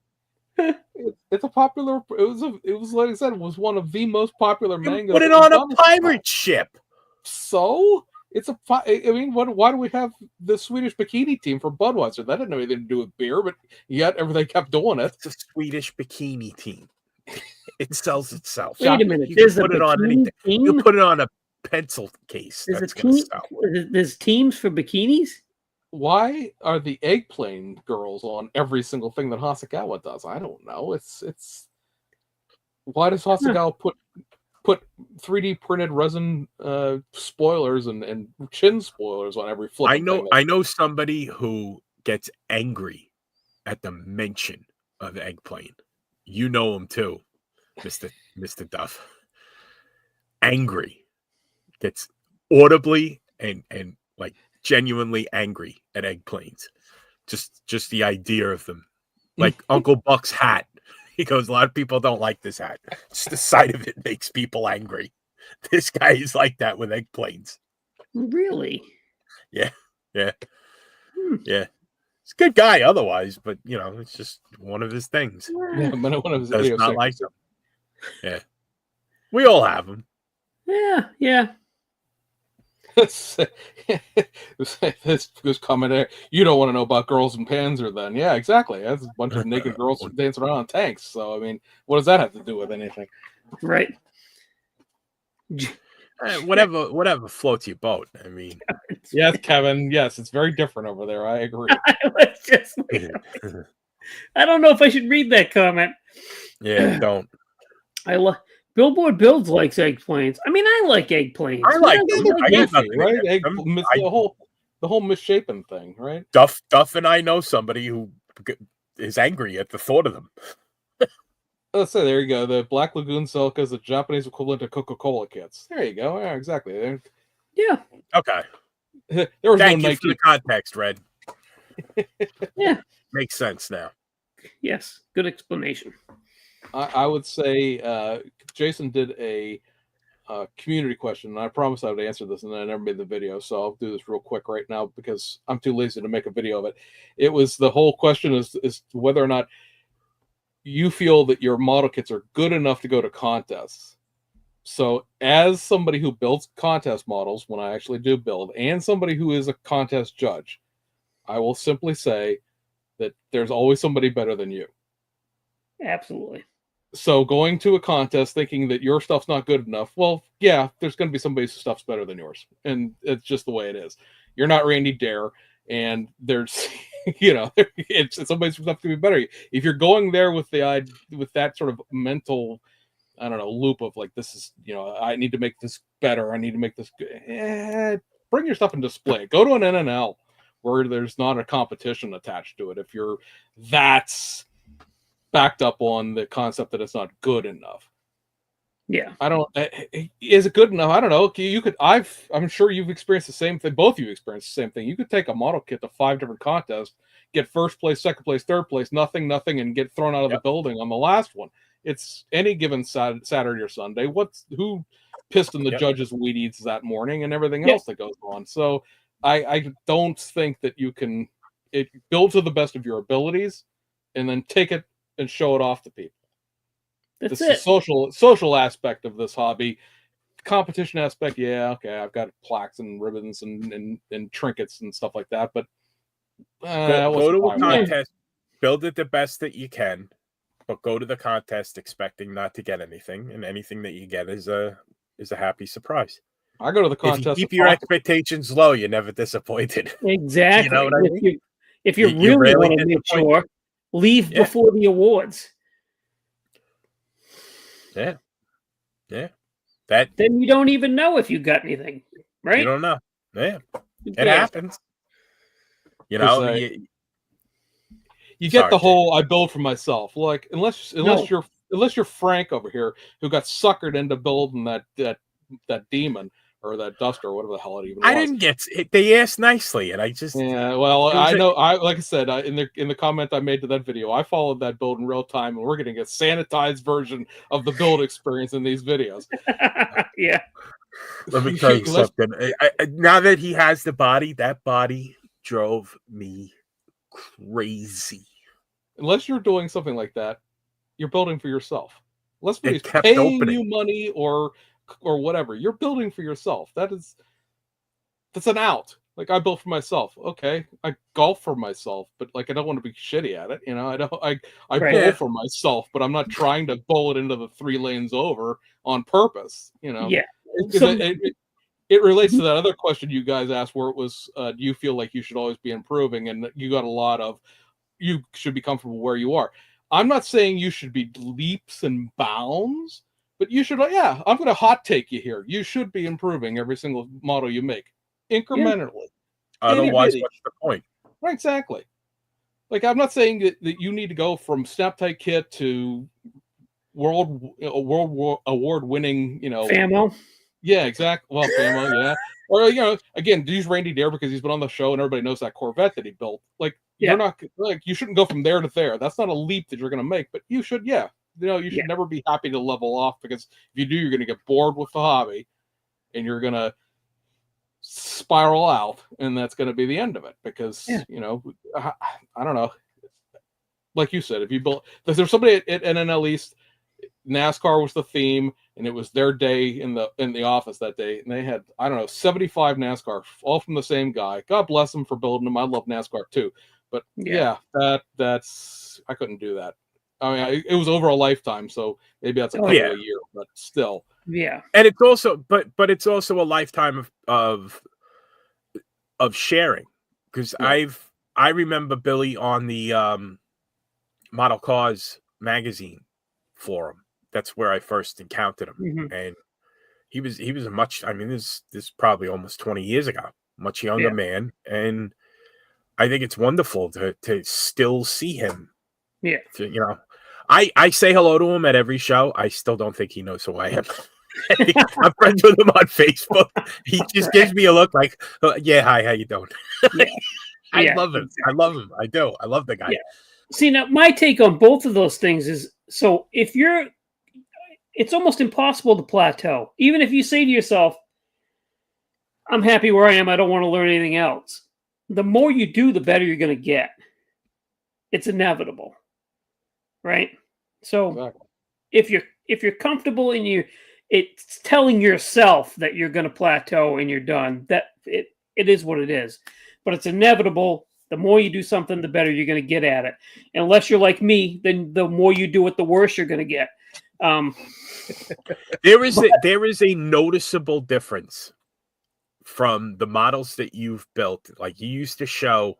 It's a popular. It was like I said. It was one of the most popular mangas. Put it on a pirate ship. So it's a. I mean, why do we have the Swedish bikini team for Budweiser? That didn't have anything to do with beer, but yet everything kept doing it. It's a Swedish bikini team. It sells itself. Wait a minute. You There's can put it on anything. team? You put it on a pencil case. There's there's teams for bikinis. Why are the eggplane girls on every single thing that Hasegawa does? I don't know. It's why does Hasegawa put 3D printed resin spoilers and chin spoilers on every flip? I know somebody who gets angry at the mention of eggplane. You know him too, Mr. Duff. Angry. Gets audibly and like genuinely angry at eggplanes. Just the idea of them. Like Uncle Buck's hat. He goes, a lot of people don't like this hat. Just the sight of it makes people angry. This guy is like that with eggplanes. Really? Yeah. Yeah. Yeah. He's a good guy otherwise, but you know, it's just one of his things. Yeah, but one of his does not like them. Yeah. We all have them. Yeah. This comment there. You don't want to know about girls in Panzer then. Yeah, exactly. That's a bunch of naked girls dancing around on tanks. So, I mean, what does that have to do with anything? Right. Whatever floats your boat. I mean, yes, Kevin. Yes, it's very different over there. I agree. I don't know if I should read that comment. Yeah, don't. Billboard Builds likes eggplanes. I mean, I like eggplanes. I like them. Right? The whole misshapen thing, right? Duff and I know somebody who is angry at the thought of them. Let's say there you go. The Black Lagoon Silka is the Japanese equivalent to Coca-Cola kits. There you go. Yeah, exactly. Yeah. Okay. There was Thank you for the context, Red. Yeah. Makes sense now. Yes. Good explanation. I would say Jason did a community question, and I promised I would answer this, and then I never made the video, so I'll do this real quick right now because I'm too lazy to make a video of it. It was the whole question is whether or not you feel that your model kits are good enough to go to contests. So as somebody who builds contest models, when I actually do build, and somebody who is a contest judge, I will simply say that there's always somebody better than you. Absolutely. So going to a contest thinking that your stuff's not good enough, well, yeah, there's going to be somebody's stuff's better than yours. And it's just the way it is. You're not Randy Dare, and there's, it's somebody's stuff to be better. If you're going there with that sort of mental, I don't know, loop of like, this is, I need to make this better. I need to make this good. Bring your stuff and display it. Go to an NNL where there's not a competition attached to it. If you're that's backed up on the concept that it's not good enough. Yeah. Is it good enough? I don't know. I'm sure you've experienced the same thing. Both of you experienced the same thing. You could take a model kit to 5 different contests, get first place, second place, third place, nothing, and get thrown out of the building on the last one. It's any given Saturday or Sunday. Who pissed in the judges' weed eats that morning and everything else that goes on. So I don't think that you can build to the best of your abilities and then take it and show it off to people. This is social aspect of this hobby. Competition aspect, yeah, okay. I've got plaques and ribbons and trinkets and stuff like that, but go to a contest, build it the best that you can, but go to the contest expecting not to get anything, and anything that you get is a happy surprise. I go to the contest. If you keep your expectations low, you're never disappointed. Exactly. You know what I mean? If you really want to make sure, leave before the awards. Yeah. Then you don't even know if you got anything, right? You don't know. Yeah, it Yeah. happens. You know, you get Sorry, the Jake. whole I build for myself. Like unless No. you're Frank over here who got suckered into building that demon or that duster or whatever the hell it even was. I didn't get it. They asked nicely, and I just Yeah, well, it was I know. Like I said in the comment I made to that video, I followed that build in real time, and we're getting a sanitized version of the build experience in these videos. Yeah. Let me tell you something. Now that he has the body, that body drove me crazy. Unless you're doing something like that, you're building for yourself. Unless It somebody's kept paying opening. you money or whatever, you're building for yourself. That's an out. Like I built for myself. Okay, I golf for myself, but like I don't want to be shitty at it. You know, I don't. I Right. bowl Yeah. for myself, but I'm not trying to bowl it into the 3 lanes over on purpose. You know, Yeah. because it relates to that other question you guys asked, where it was, do you feel like you should always be improving? And you got a lot of, you should be comfortable where you are. I'm not saying you should be leaps and bounds, but you should. Yeah, I'm going to hot take you here. You should be improving every single model you make. Incrementally. Otherwise, what's the point? Right, exactly. Like I'm not saying that you need to go from snap tight kit to world award winning, Famo. Yeah, exactly. Well, Famo, yeah. Or again, use Randy Dare because he's been on the show and everybody knows that Corvette that he built. Like you're not like you shouldn't go from there to there. That's not a leap that you're going to make, but you should, you should never be happy to level off, because if you do, you're going to get bored with the hobby and you're going to spiral out, and that's going to be the end of it, because I don't know, like you said, if you built, there's somebody at NNL East, NASCAR was the theme, and it was their day in the office that day, and they had, I don't know, 75 NASCAR, all from the same guy. God bless them for building them. I love NASCAR too, but that's I couldn't do that. I mean, it was over a lifetime, so maybe that's a couple a year, but still. Yeah, and it's also, but it's also a lifetime of sharing, because I remember Billy on the Model Cars magazine forum. That's where I first encountered him, and he was a much. I mean, this probably almost 20 years ago, much younger man, and I think it's wonderful to still see him. Yeah, I say hello to him at every show. I still don't think he knows who I am. I'm friends with him on Facebook. He just gives me a look like, yeah, hi, how you doing? I love him. Exactly. I love him. I do. I love the guy. Yeah. See, now my take on both of those things is, so if it's almost impossible to plateau. Even if you say to yourself, I'm happy where I am, I don't want to learn anything else. The more you do, the better you're going to get. It's inevitable. Right? So if you're comfortable and it's telling yourself that you're going to plateau and you're done, that it is what it is. But it's inevitable. The more you do something, the better you're going to get at it. And unless you're like me, then the more you do it, the worse you're going to get. There is a noticeable difference from the models that you've built. Like you used to show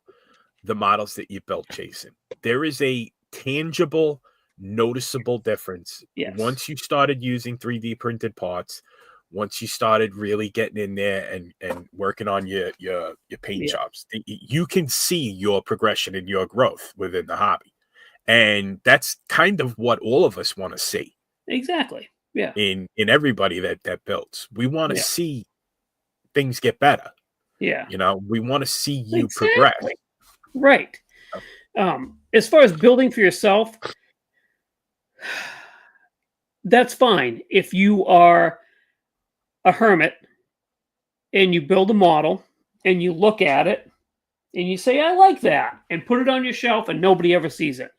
the models that you built, Jason. There is a tangible, noticeable difference. Yes. Once you started using 3D printed parts, once you started really getting in there and working on your paint jobs, you can see your progression and your growth within the hobby. And that's kind of what all of us want to see. Exactly. Yeah. In everybody that builds. We want to see things get better. Yeah. We want to see you progress. Right. As far as building for yourself, that's fine. If you are a hermit and you build a model and you look at it and you say, I like that, and put it on your shelf and nobody ever sees it,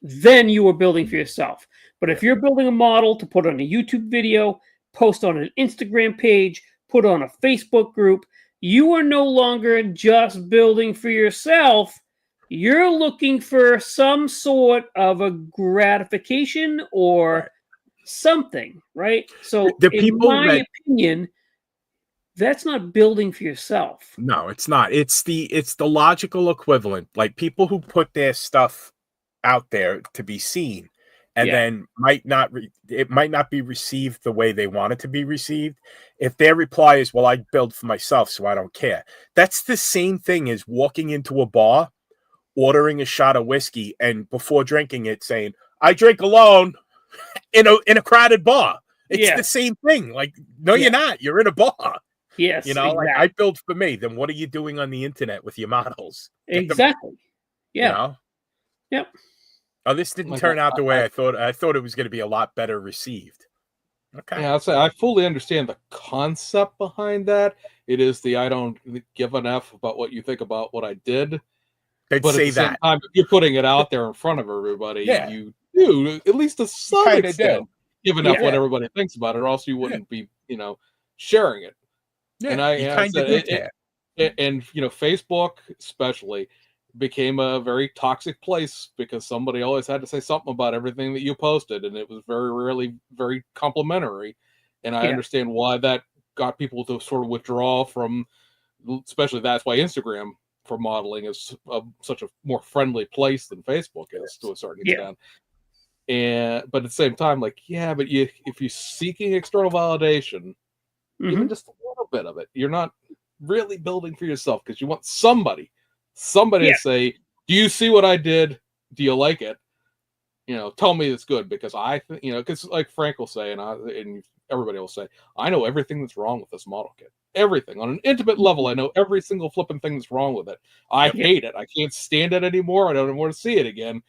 then you are building for yourself. But if you're building a model to put on a YouTube video, post on an Instagram page, put on a Facebook group, you are no longer just building for yourself. You're looking for some sort of a gratification or something, right? So in my opinion, that's not building for yourself. No, it's not. It's the logical equivalent. Like people who put their stuff out there to be seen and then it might not be received the way they want it to be received. If their reply is, well, I build for myself, so I don't care. That's the same thing as walking into a bar, ordering a shot of whiskey, and before drinking it saying, I drink alone in a crowded bar. It's the same thing. Like, no, you're not. You're in a bar. Yes. You know, like, I build for me. Then what are you doing on the internet with your models? Exactly. Yeah. You know? Yep. Oh, this didn't turn out the way I thought. I thought it was going to be a lot better received. Okay. Yeah, I'll say I fully understand the concept behind that. It is I don't give an F about what you think about what I did. They'd but say at the same that. time, if you're putting it out there in front of everybody, you do, at least to some extent, give enough what everybody thinks about it, or else you wouldn't be, sharing it. Yeah, and I kind of and Facebook especially became a very toxic place because somebody always had to say something about everything that you posted, and it was very rarely very complimentary. And I understand why that got people to sort of withdraw from, especially that's why Instagram for modeling is such a more friendly place than Facebook is to a certain extent. But at the same time, like, but if you're seeking external validation, even just a little bit of it, you're not really building for yourself, because you want somebody to say, do you see what I did? Do you like it? Tell me it's good, because I think, because like Frank will say, and everybody will say, I know everything that's wrong with this model kit. Everything on an intimate level, I know every single flipping thing that's wrong with it. I hate it. I can't stand it anymore. I don't want to see it again.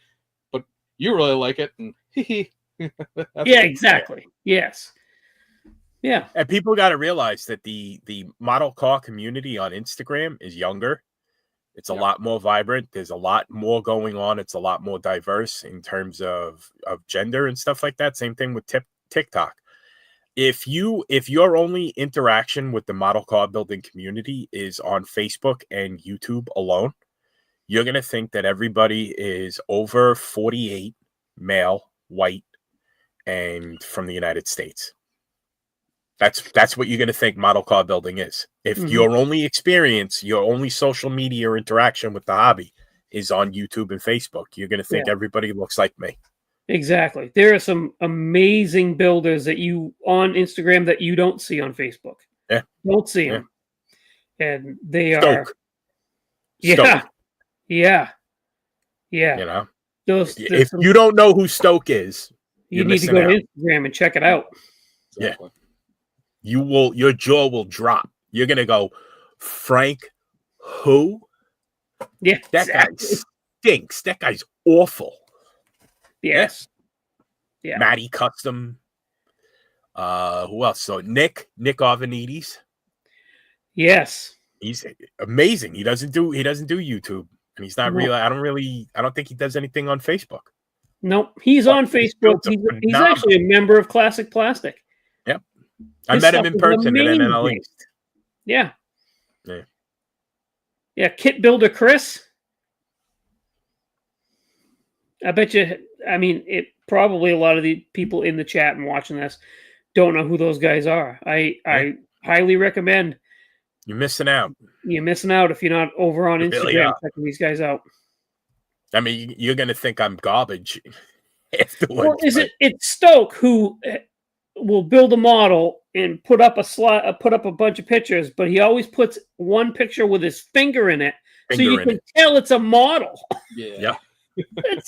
But you really like it, and exactly. Yes. Yeah. And people got to realize that the model car community on Instagram is younger. It's a lot more vibrant. There's a lot more going on. It's a lot more diverse in terms of gender and stuff like that. Same thing with TikTok. If your only interaction with the model car building community is on Facebook and YouTube alone, you're going to think that everybody is over 48, male, white, and from the United States. That's what you're going to think model car building is. If your only experience, your only social media or interaction with the hobby is on YouTube and Facebook, you're going to think everybody looks like me. Exactly. There are some amazing builders that you on Instagram that you don't see on Facebook. Yeah. Don't see them. And they Stoke. are. Yeah. Yeah. If you don't know who Stoke is, you need to go to Instagram and check it out. Exactly. Yeah. Your jaw will drop. You're going to go, Frank, who? Yeah. That guy stinks. That guy's awful. Yes. Yeah. Matty Custom. Who else? So Nick Arvanites. Yes. He's amazing. He doesn't do YouTube, and he's not real. I don't think he does anything on Facebook. Nope. He's on Facebook. He's actually a member of Classic Plastic. Yep. I met him in person at NNL East. Yeah. Yeah. Kit Builder Chris. I bet you, probably a lot of the people in the chat and watching this don't know who those guys are. I highly recommend. You're missing out. You're missing out if you're not over on Instagram checking these guys out. I mean, you're going to think I'm garbage afterwards. Well, it's Stoke who will build a model and put up a bunch of pictures, but he always puts one picture with his finger in it, so you can tell it's a model. Yeah.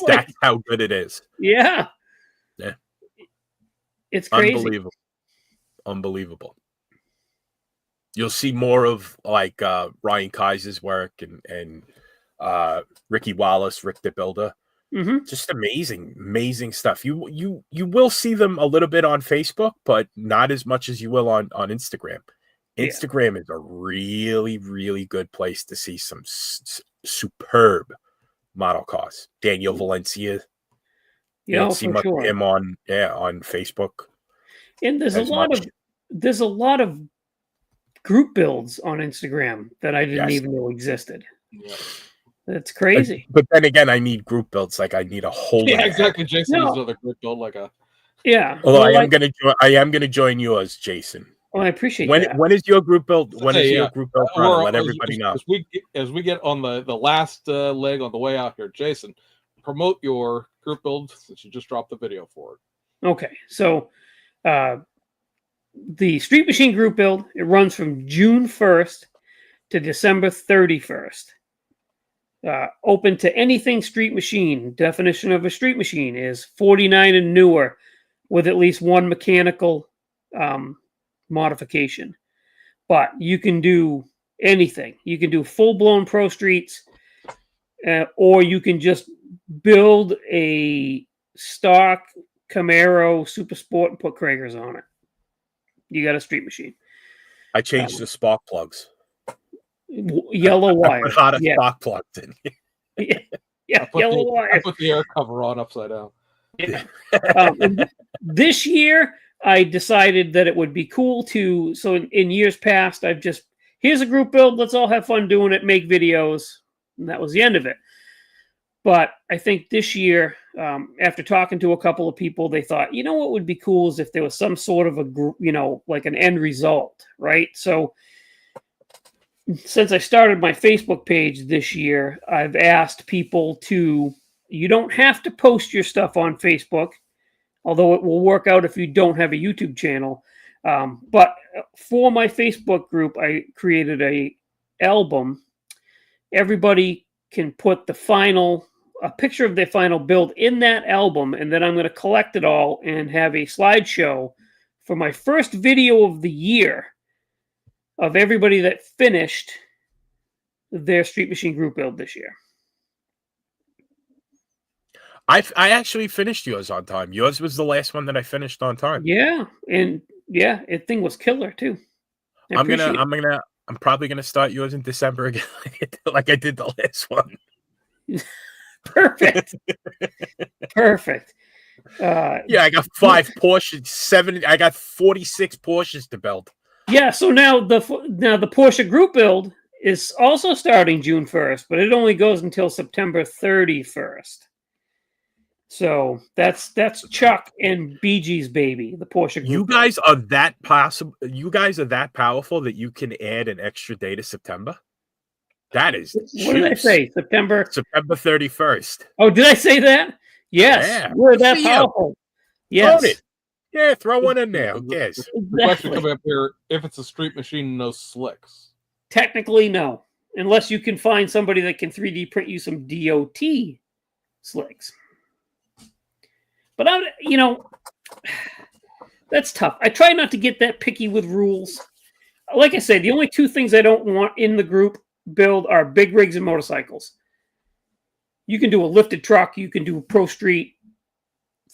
That's how good it is. Yeah. It's crazy. Unbelievable. You'll see more of like Ryan Kaiser's work and Ricky Wallace, Rick the Builder. Just amazing stuff. You will see them a little bit on Facebook, but not as much as you will on Instagram. Instagram is a really, really good place to see some superb model cars. Daniel Valencia. You don't see much of him on Facebook. And there's a lot of group builds on Instagram that I didn't even know existed. Yeah. That's crazy. But then again, I need group builds. Like I need a whole. Yeah, exactly. Jason is another group build, like a. Yeah. Although I am gonna join yours, Jason. Oh, I appreciate that. When is your group build? When is your group build? Let everybody know. As we get on the last leg on the way out here, Jason, promote your group build since you just dropped the video for it. Okay, so the Street Machine group build, it runs from June 1st to December 31st. Open to anything Street Machine. Definition of a Street Machine is 49 and newer with at least one mechanical modification. But you can do anything. You can do full-blown Pro Streets, or you can just build a stock Camaro Super Sport and put Kragers on it. You got a Street Machine. I changed the spark plugs. Yellow wire. I put hotter spark plugs in. Yeah, yellow wire. I put the air cover on upside down. Yeah. This year, I decided that it would be cool to. So in years past, I've just, here's a group build. Let's all have fun doing it. Make videos, and that was the end of it. But I think this year, after talking to a couple of people, they thought, you know what would be cool is if there was some sort of a group, like an end result, right? So since I started my Facebook page this year, I've asked people to, you don't have to post your stuff on Facebook, although it will work out if you don't have a YouTube channel. But for my Facebook group, I created a album. Everybody can put a picture of their final build in that album, and then I'm going to collect it all and have a slideshow for my first video of the year of everybody that finished their Street Machine group build this year. I actually finished yours on time. Yours was the last one that I finished on time. Yeah, and yeah, it thing was killer too. I'm probably gonna start yours in December again, like I did the last one. Perfect. Perfect. Yeah, I got 5 Porsches, I got 46 Porsches to build. Yeah, so now the Porsche group build is also starting June 1st, but it only goes until September 31st. So that's Chuck and BG's baby, the Porsche group. You guys are that possible. You guys are that powerful that you can add an extra day to September. That is. What did I say? September 31st. Oh, did I say that? Yes. Yeah. We're that powerful. Yes. Yeah, throw one in there. Yes. The question coming up here: if it's a Street Machine, no slicks. Technically, no, unless you can find somebody that can 3D print you some DOT slicks. But that's tough. I try not to get that picky with rules. Like I say, the only 2 things I don't want in the group build are big rigs and motorcycles. You can do a lifted truck. You can do a Pro Street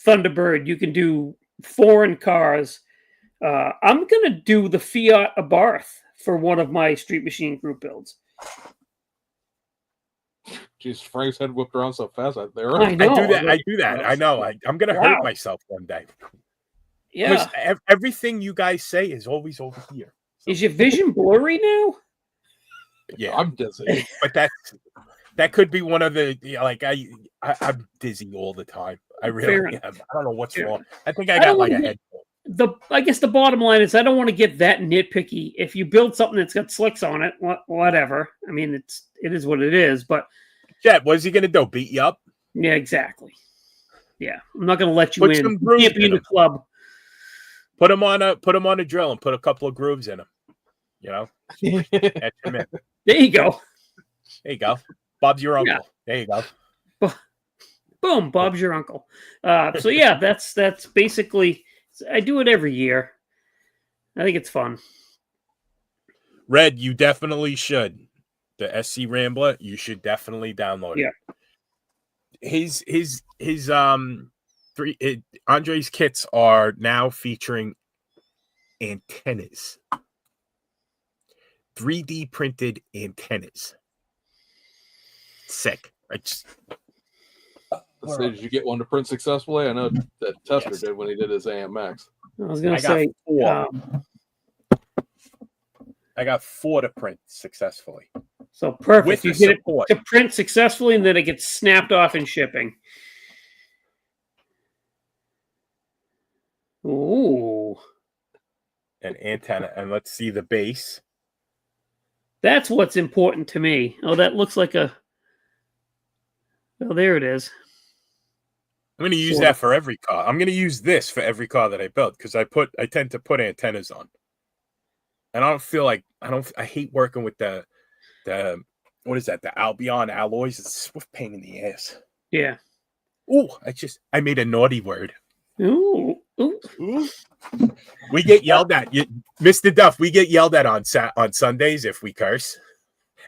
Thunderbird. You can do foreign cars. I'm going to do the Fiat Abarth for one of my Street Machine group builds. Jeez, Frank's head whipped around so fast. I know. I do that. I know. I'm going to hurt myself one day. Yeah. Everything you guys say is always over here. So. Is your vision blurry now? Yeah, I'm dizzy. But that could be one of the I'm dizzy all the time. I really am. I don't know what's wrong. I think I got like a head. I guess the bottom line is I don't want to get that nitpicky. If you build something that's got slicks on it, whatever. I mean, it is what it is. But yeah, what is he gonna do? Beat you up? Yeah, exactly. Yeah, I'm not gonna let you in. You can't be in the club. Put him on a drill and put a couple of grooves in him. You know, etch him in. There you go. There you go. Bob's your uncle. Yeah. There you go. Boom, Bob's your uncle. So yeah, that's basically. I do it every year. I think it's fun. Red, you definitely should. The SC Rambler, you should definitely download it. Andre's kits are now featuring antennas. 3D printed antennas. Sick. So did you get one to print successfully? I know that Tester did when he did his AMX. I was going to say 4. I got 4 to print successfully. So perfect. You get it to print successfully, and then it gets snapped off in shipping. Ooh. An antenna, and let's see the base. That's what's important to me. Oh, that looks like a. Oh, there it is. I'm going to use Sort that of. for every car. I'm going to use this for every car that I build because I tend to put antennas on. And I don't feel like I hate working with the what is that? The Albion alloys. It's a pain in the ass. Yeah. Ooh, I made a naughty word. Ooh. Ooh. We get yelled at. Mr. Duff, we get yelled at on Sundays if we curse.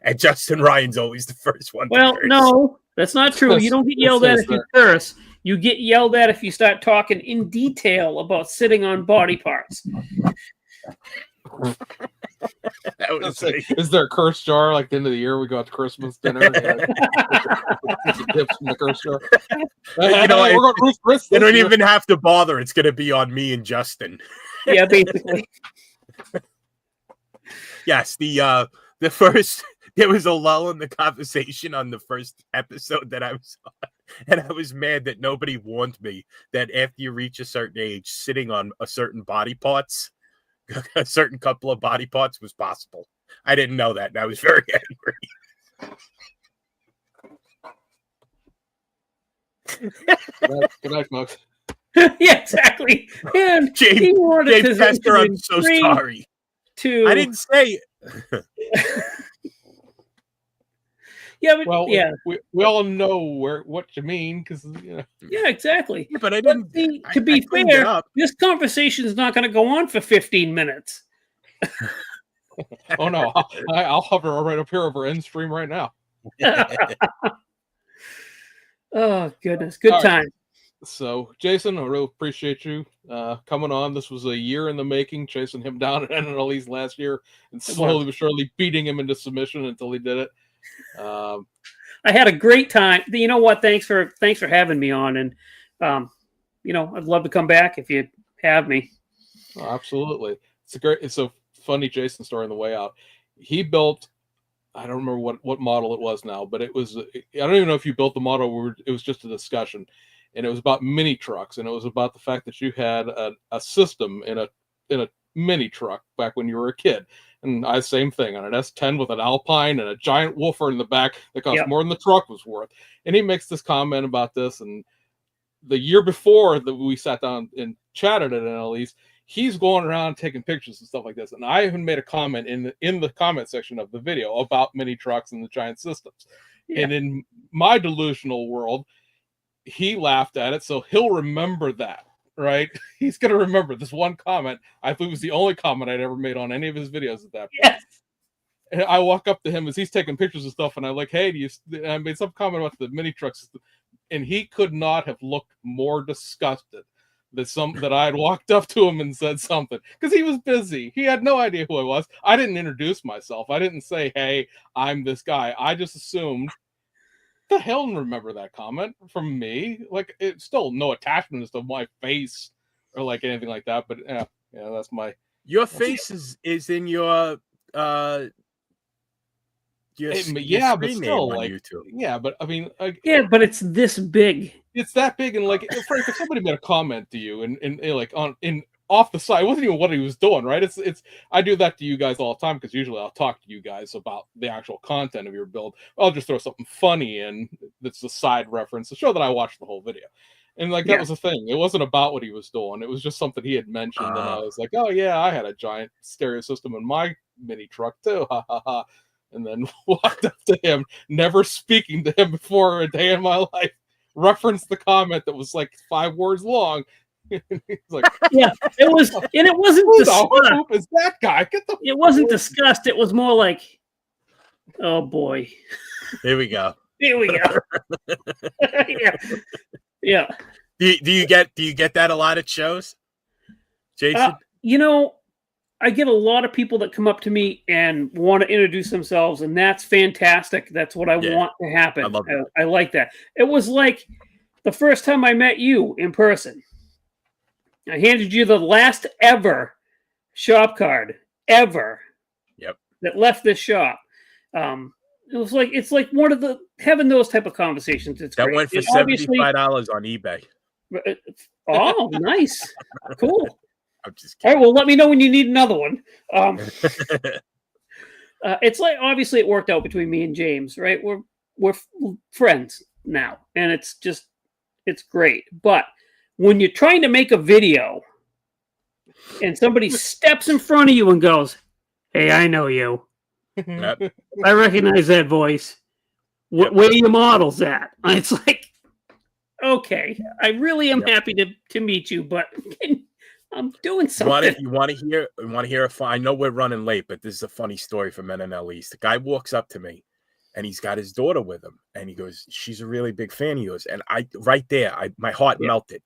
And Justin Ryan's always the first one Well, to curse. no, that's not true. You don't get yelled at if you curse. You get yelled at if you start talking in detail about sitting on body parts. Is there a curse jar like the end of the year? We go out to Christmas dinner. Tips from the curse jar. You know, they don't even have to bother. It's going to be on me and Justin. Yeah, basically. Yes, the first there was a lull in the conversation on the first episode that I was on, and I was mad that nobody warned me that after you reach a certain age, sitting on a certain body parts, a certain couple of body parts was possible. I didn't know that, and I was very angry. Good night, folks. Yeah, exactly. And James Tester, I'm so sorry. I didn't say. Yeah, but well, yeah, we all know what you mean because yeah, exactly. Yeah, but I didn't. To be fair, this conversation is not going to go on for 15 minutes. Oh no, I'll hover right up here over end stream right now. Oh goodness, good time. Right. So, Jason, I really appreciate you coming on. This was a year in the making, chasing him down at NLE's last year and slowly but surely beating him into submission until he did it. I had a great time. You know what? Thanks for having me on, and I'd love to come back if you have me. Oh, absolutely. It's a funny Jason story on the way out. He built, I don't remember what model it was now, but it was, I don't even know if you built the model. It was just a discussion, and it was about mini trucks, and it was about the fact that you had a system in a mini truck back when you were a kid. And same thing on an S10 with an Alpine and a giant woofer in the back that cost more than the truck was worth. And he makes this comment about this. And the year before that we sat down and chatted at NLE's, he's going around taking pictures and stuff like this. And I even made a comment in the comment section of the video about mini trucks and the giant systems. Yeah. And in my delusional world, he laughed at it, so he'll remember that. Right? He's going to remember this one comment. I think it was the only comment I'd ever made on any of his videos at that point. Yes. And I walk up to him as he's taking pictures and stuff, and I'm like, hey, I made some comment about the mini trucks, and he could not have looked more disgusted that I had walked up to him and said something, because he was busy. He had no idea who I was. I didn't introduce myself. I didn't say, hey, I'm this guy. I just assumed the hell didn't remember that comment from me. Like, it's still no attachments to my face or like anything like that. But yeah, that's your face is in your but still, like, YouTube. Yeah, but I mean, but it's this big. It's that big, and like, Frank, if somebody made a comment to you and like off the side, it wasn't even what he was doing, right? It's I do that to you guys all the time, because usually I'll talk to you guys about the actual content of your build. I'll just throw something funny in that's a side reference to show that I watched the whole video. And like, that was the thing. It wasn't about what he was doing. It was just something he had mentioned, and I was like, oh yeah, I had a giant stereo system in my mini truck too. Ha ha ha. And then walked up to him, never speaking to him before a day in my life, referenced the comment that was like 5 words long. He's like, yeah, it was, and it wasn't who is that guy? It wasn't discussed. It was more like, oh boy, here we go. Here we go. Yeah. Do you get that a lot at shows, Jason? I get a lot of people that come up to me and want to introduce themselves, and that's fantastic. That's what I want to happen. I love that. I like that. It was like the first time I met you in person. I handed you the last ever shop card ever. Yep. That left this shop. It's like one of the having those type of conversations. It's that great. Went for $75 on eBay. Oh, nice, cool. I'm just kidding. All right, well, let me know when you need another one. It's like, obviously it worked out between me and James, right? We're friends now, and it's It's great. But when you're trying to make a video and somebody steps in front of you and goes, "Hey, I know you. Yep. I recognize that voice. Yep. Where are your models at?" It's like, okay, I really am happy to meet you, but I'm doing something. You want to hear a fun? I know we're running late, but this is a funny story from NNL East. The guy walks up to me, and he's got his daughter with him, and he goes, "She's a really big fan of yours." And my heart melted.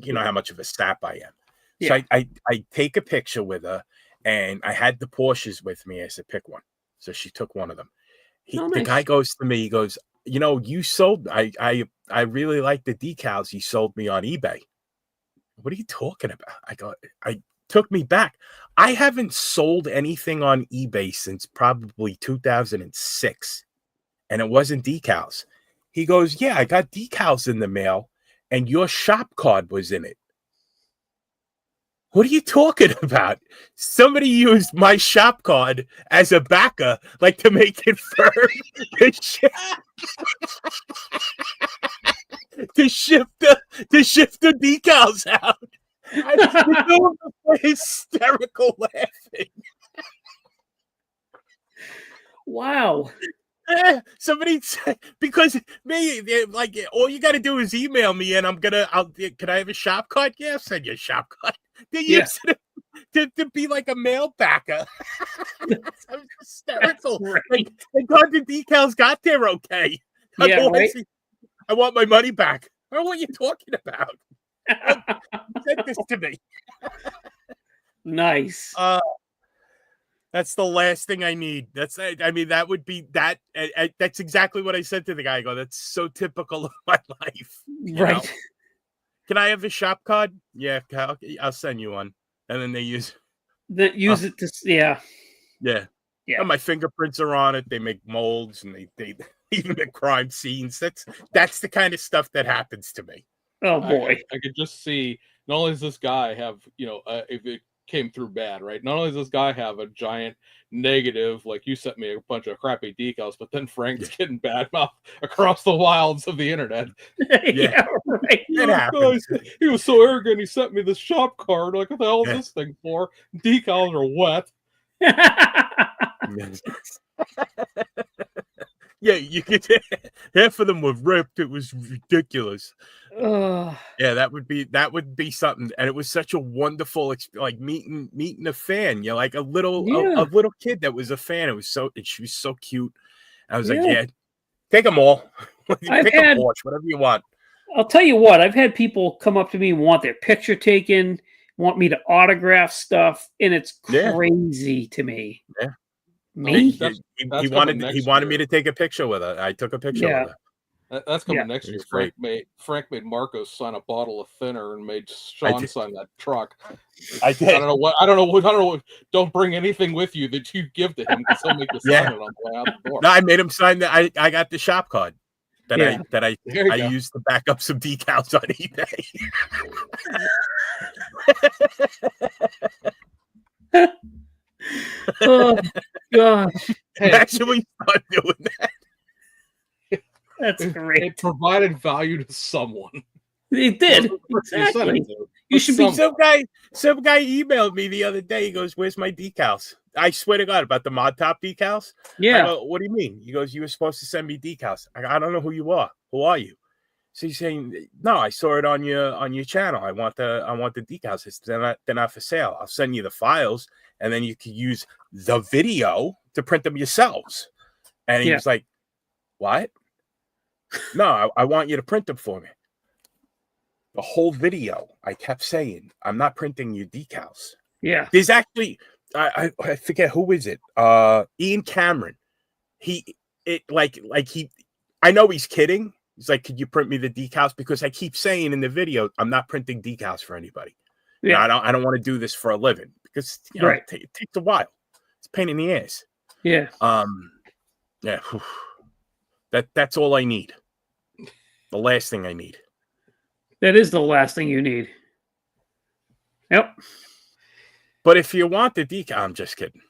You know how much of a sap I am. So I take a picture with her, and I had the Porsches with me. I said, "Pick one." So she took one of them. The guy goes to me, he goes, "You know, you sold. I really like the decals you sold me on eBay." What are you talking about? I took me back. I haven't sold anything on eBay since probably 2006, and it wasn't decals. He goes, "Yeah, I got decals in the mail, and your shop card was in it." What are you talking about? Somebody used my shop card as a backer, like to make it firm to shift the decals out. I was hysterical laughing. Wow. Somebody said, because me, like, all you got to do is email me, and can I have a shop card? Yeah, I'll send you a shop card. They use it to be like a mail backer. I'm hysterical. Like, thank God the decals got there okay. Yeah, right? I want my money back. What are you talking about? Send this to me. Nice. That's the last thing I need. That would be that. That's exactly what I said to the guy. I go, "That's so typical of my life." Right. Know? Can I have a shop card? Yeah, I'll send you one. And then they use it to, yeah. And my fingerprints are on it. They make molds, and they even make crime scenes. That's the kind of stuff that happens to me. Oh boy. I could just see, not only does this guy have, if it came through bad, right? Not only does this guy have a giant negative, like, you sent me a bunch of crappy decals, but then Frank's getting bad mouth across the wilds of the internet. Yeah, right. It happens. He was so arrogant, he sent me this shop card. Like, what the hell is this thing for? Decals are wet. Yeah, you could. Half of them were ripped. It was ridiculous. Yeah, that would be something. And it was such a wonderful, like, meeting a fan. Like a little kid that was a fan. She was so cute. I was like, yeah, take them all. Pick a Porsche, whatever you want. I'll tell you what, I've had people come up to me and want their picture taken, want me to autograph stuff, and it's crazy to me. Yeah. Me? He wanted me to take a picture with her. I took a picture with her. That's coming next year. Frank made Marcos sign a bottle of thinner and made Sean sign that truck. I did. I don't know what. Don't bring anything with you that you give to him, because he'll make you sign it on the way out the door. No, I made him sign that. I got the shop card that I used to back up some decals on eBay. Oh gosh! Actually, start doing that. That's great. It provided value to someone. It did. Exactly. You should be. Some guy emailed me the other day. He goes, "Where's my decals?" I swear to God, about the Mod Top decals. Yeah. I go, "What do you mean?" He goes, "You were supposed to send me decals." I don't know who you are. Who are you? So he's saying, "No, I saw it on your channel. I want the decals. They're not for sale. I'll send you the files, and then you can use the video to print them yourselves." And he was like, "What? No, I want you to print them for me." The whole video, I kept saying, "I'm not printing your decals." Yeah. There's actually, I forget who is it. Ian Cameron. I know he's kidding. He's like, "Could you print me the decals?" Because I keep saying in the video, I'm not printing decals for anybody. Yeah, I don't want to do this for a living, because it takes a while. It's a pain in the ass. Yeah. Yeah. That's all I need. The last thing I need. That is the last thing you need. Yep. But if you want the decal, I'm just kidding.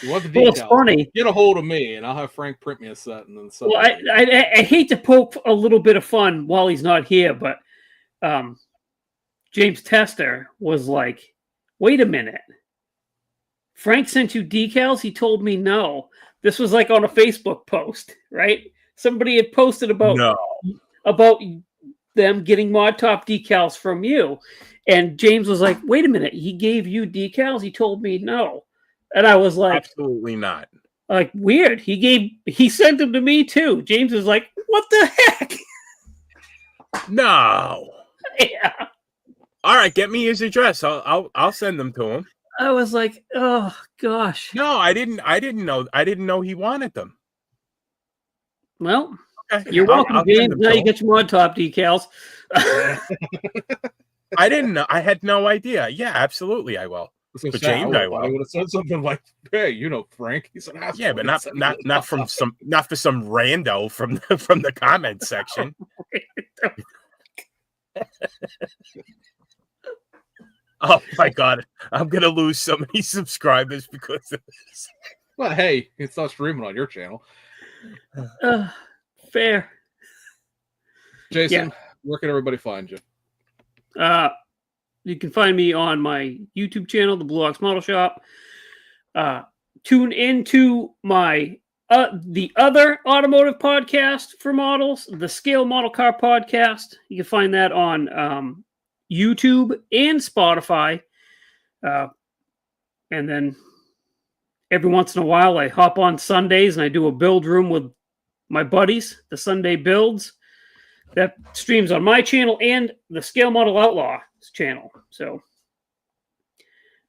You want the Well, it's decals? funny. Get a hold of me, and I'll have Frank print me a set, and then sell Well, it. I hate to poke a little bit of fun while he's not here, but James Tester was like, "Wait a minute, Frank sent you decals?" He told me no. This was like on a Facebook post, right? Somebody had posted about them getting Mod Top decals from you, and James was like, "Wait a minute, he gave you decals? He told me no," and I was like, Absolutely not. Like, weird. He sent them to me too. James is like, what the heck? No. Yeah. All right, get me his address. I'll send them to him. I was like, oh gosh. No, I didn't know he wanted them. Well, Okay. you're welcome, James. Now you him. get your Mod Top decals. I didn't know. I had no idea. Yeah, absolutely, I will. So But sad. James, I I will. would have said something like, "Hey, you know, Frank." He said, Yeah, but not for some rando from the comment section. Oh my god, I'm gonna lose so many subscribers because of this. Well, hey, it's not streaming on your channel. Fair. Jason, where can everybody find you? You can find me on my YouTube channel, the Blue Ox Model Shop. Tune into my the other automotive podcast for models, the Scale Model Car Podcast. You can find that on YouTube and Spotify. And then every once in a while, I hop on Sundays and I do a build room with my buddies, the Sunday Builds. That streams on my channel and the Scale Model Outlaw channel. So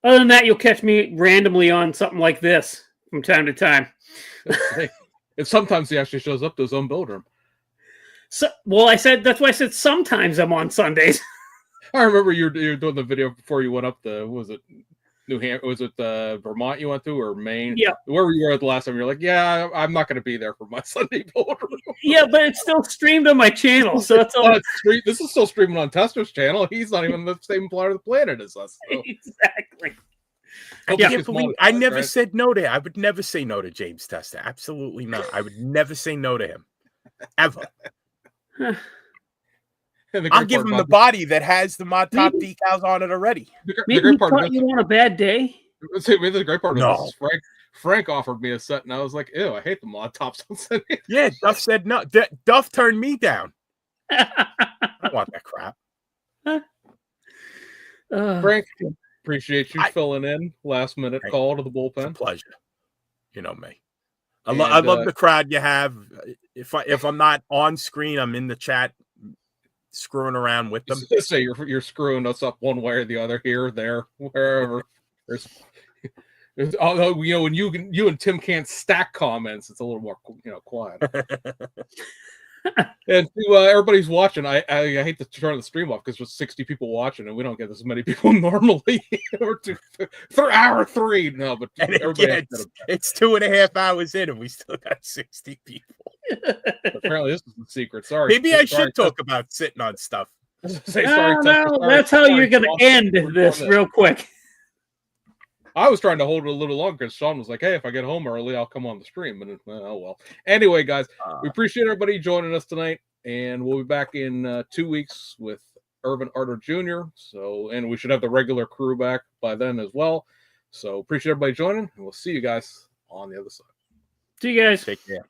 other than that, you'll catch me randomly on something like this from time to time. And sometimes he actually shows up to his own build room. So, well, that's why I said sometimes I'm on Sundays. I remember you were doing the video before you went up was it New Hampshire? Was it Vermont you went to, or Maine? Yeah. Wherever you were at the last time, you're like, yeah, I'm not going to be there for my Sunday build room. Yeah, but it's still streamed on my channel, so it's all this is still streaming on Tester's channel. He's not even the same part of the planet as us. So. Exactly. I can't believe I never said no to him. I would never say no to James Tester. Absolutely not. I would never say no to him. Ever. I'll give him the body that has the Mod Top decals on it already. Maybe he thought you on a bad day. The great part of this is Frank offered me a set, and I was like, ew, I hate the Mod Tops. Yeah, Duff said no. Duff turned me down. I don't want that crap. Frank, appreciate you filling in last minute call to the bullpen. It's a pleasure. You know me. I love the crowd you have. If I'm not on screen, I'm in the chat screwing around with them. So you're screwing us up one way or the other, here, there, wherever. Although when you and Tim can't stack comments, it's a little more quiet. And to everybody's watching, I hate to turn the stream off because there's 60 people watching, and we don't get as many people normally. For hour 3, no, but it's 2.5 hours in, and we still got 60 people. Apparently, this is the secret. Sorry, maybe I should talk about sitting on stuff. Sorry, that's how you're going to end this real quick. I was trying to hold it a little longer because Sean was like, hey, if I get home early, I'll come on the stream. And oh, well. Anyway, guys, we appreciate everybody joining us tonight. And we'll be back in 2 weeks with Irvin Arter Jr. And we should have the regular crew back by then as well. So appreciate everybody joining. And we'll see you guys on the other side. See you guys. Take care.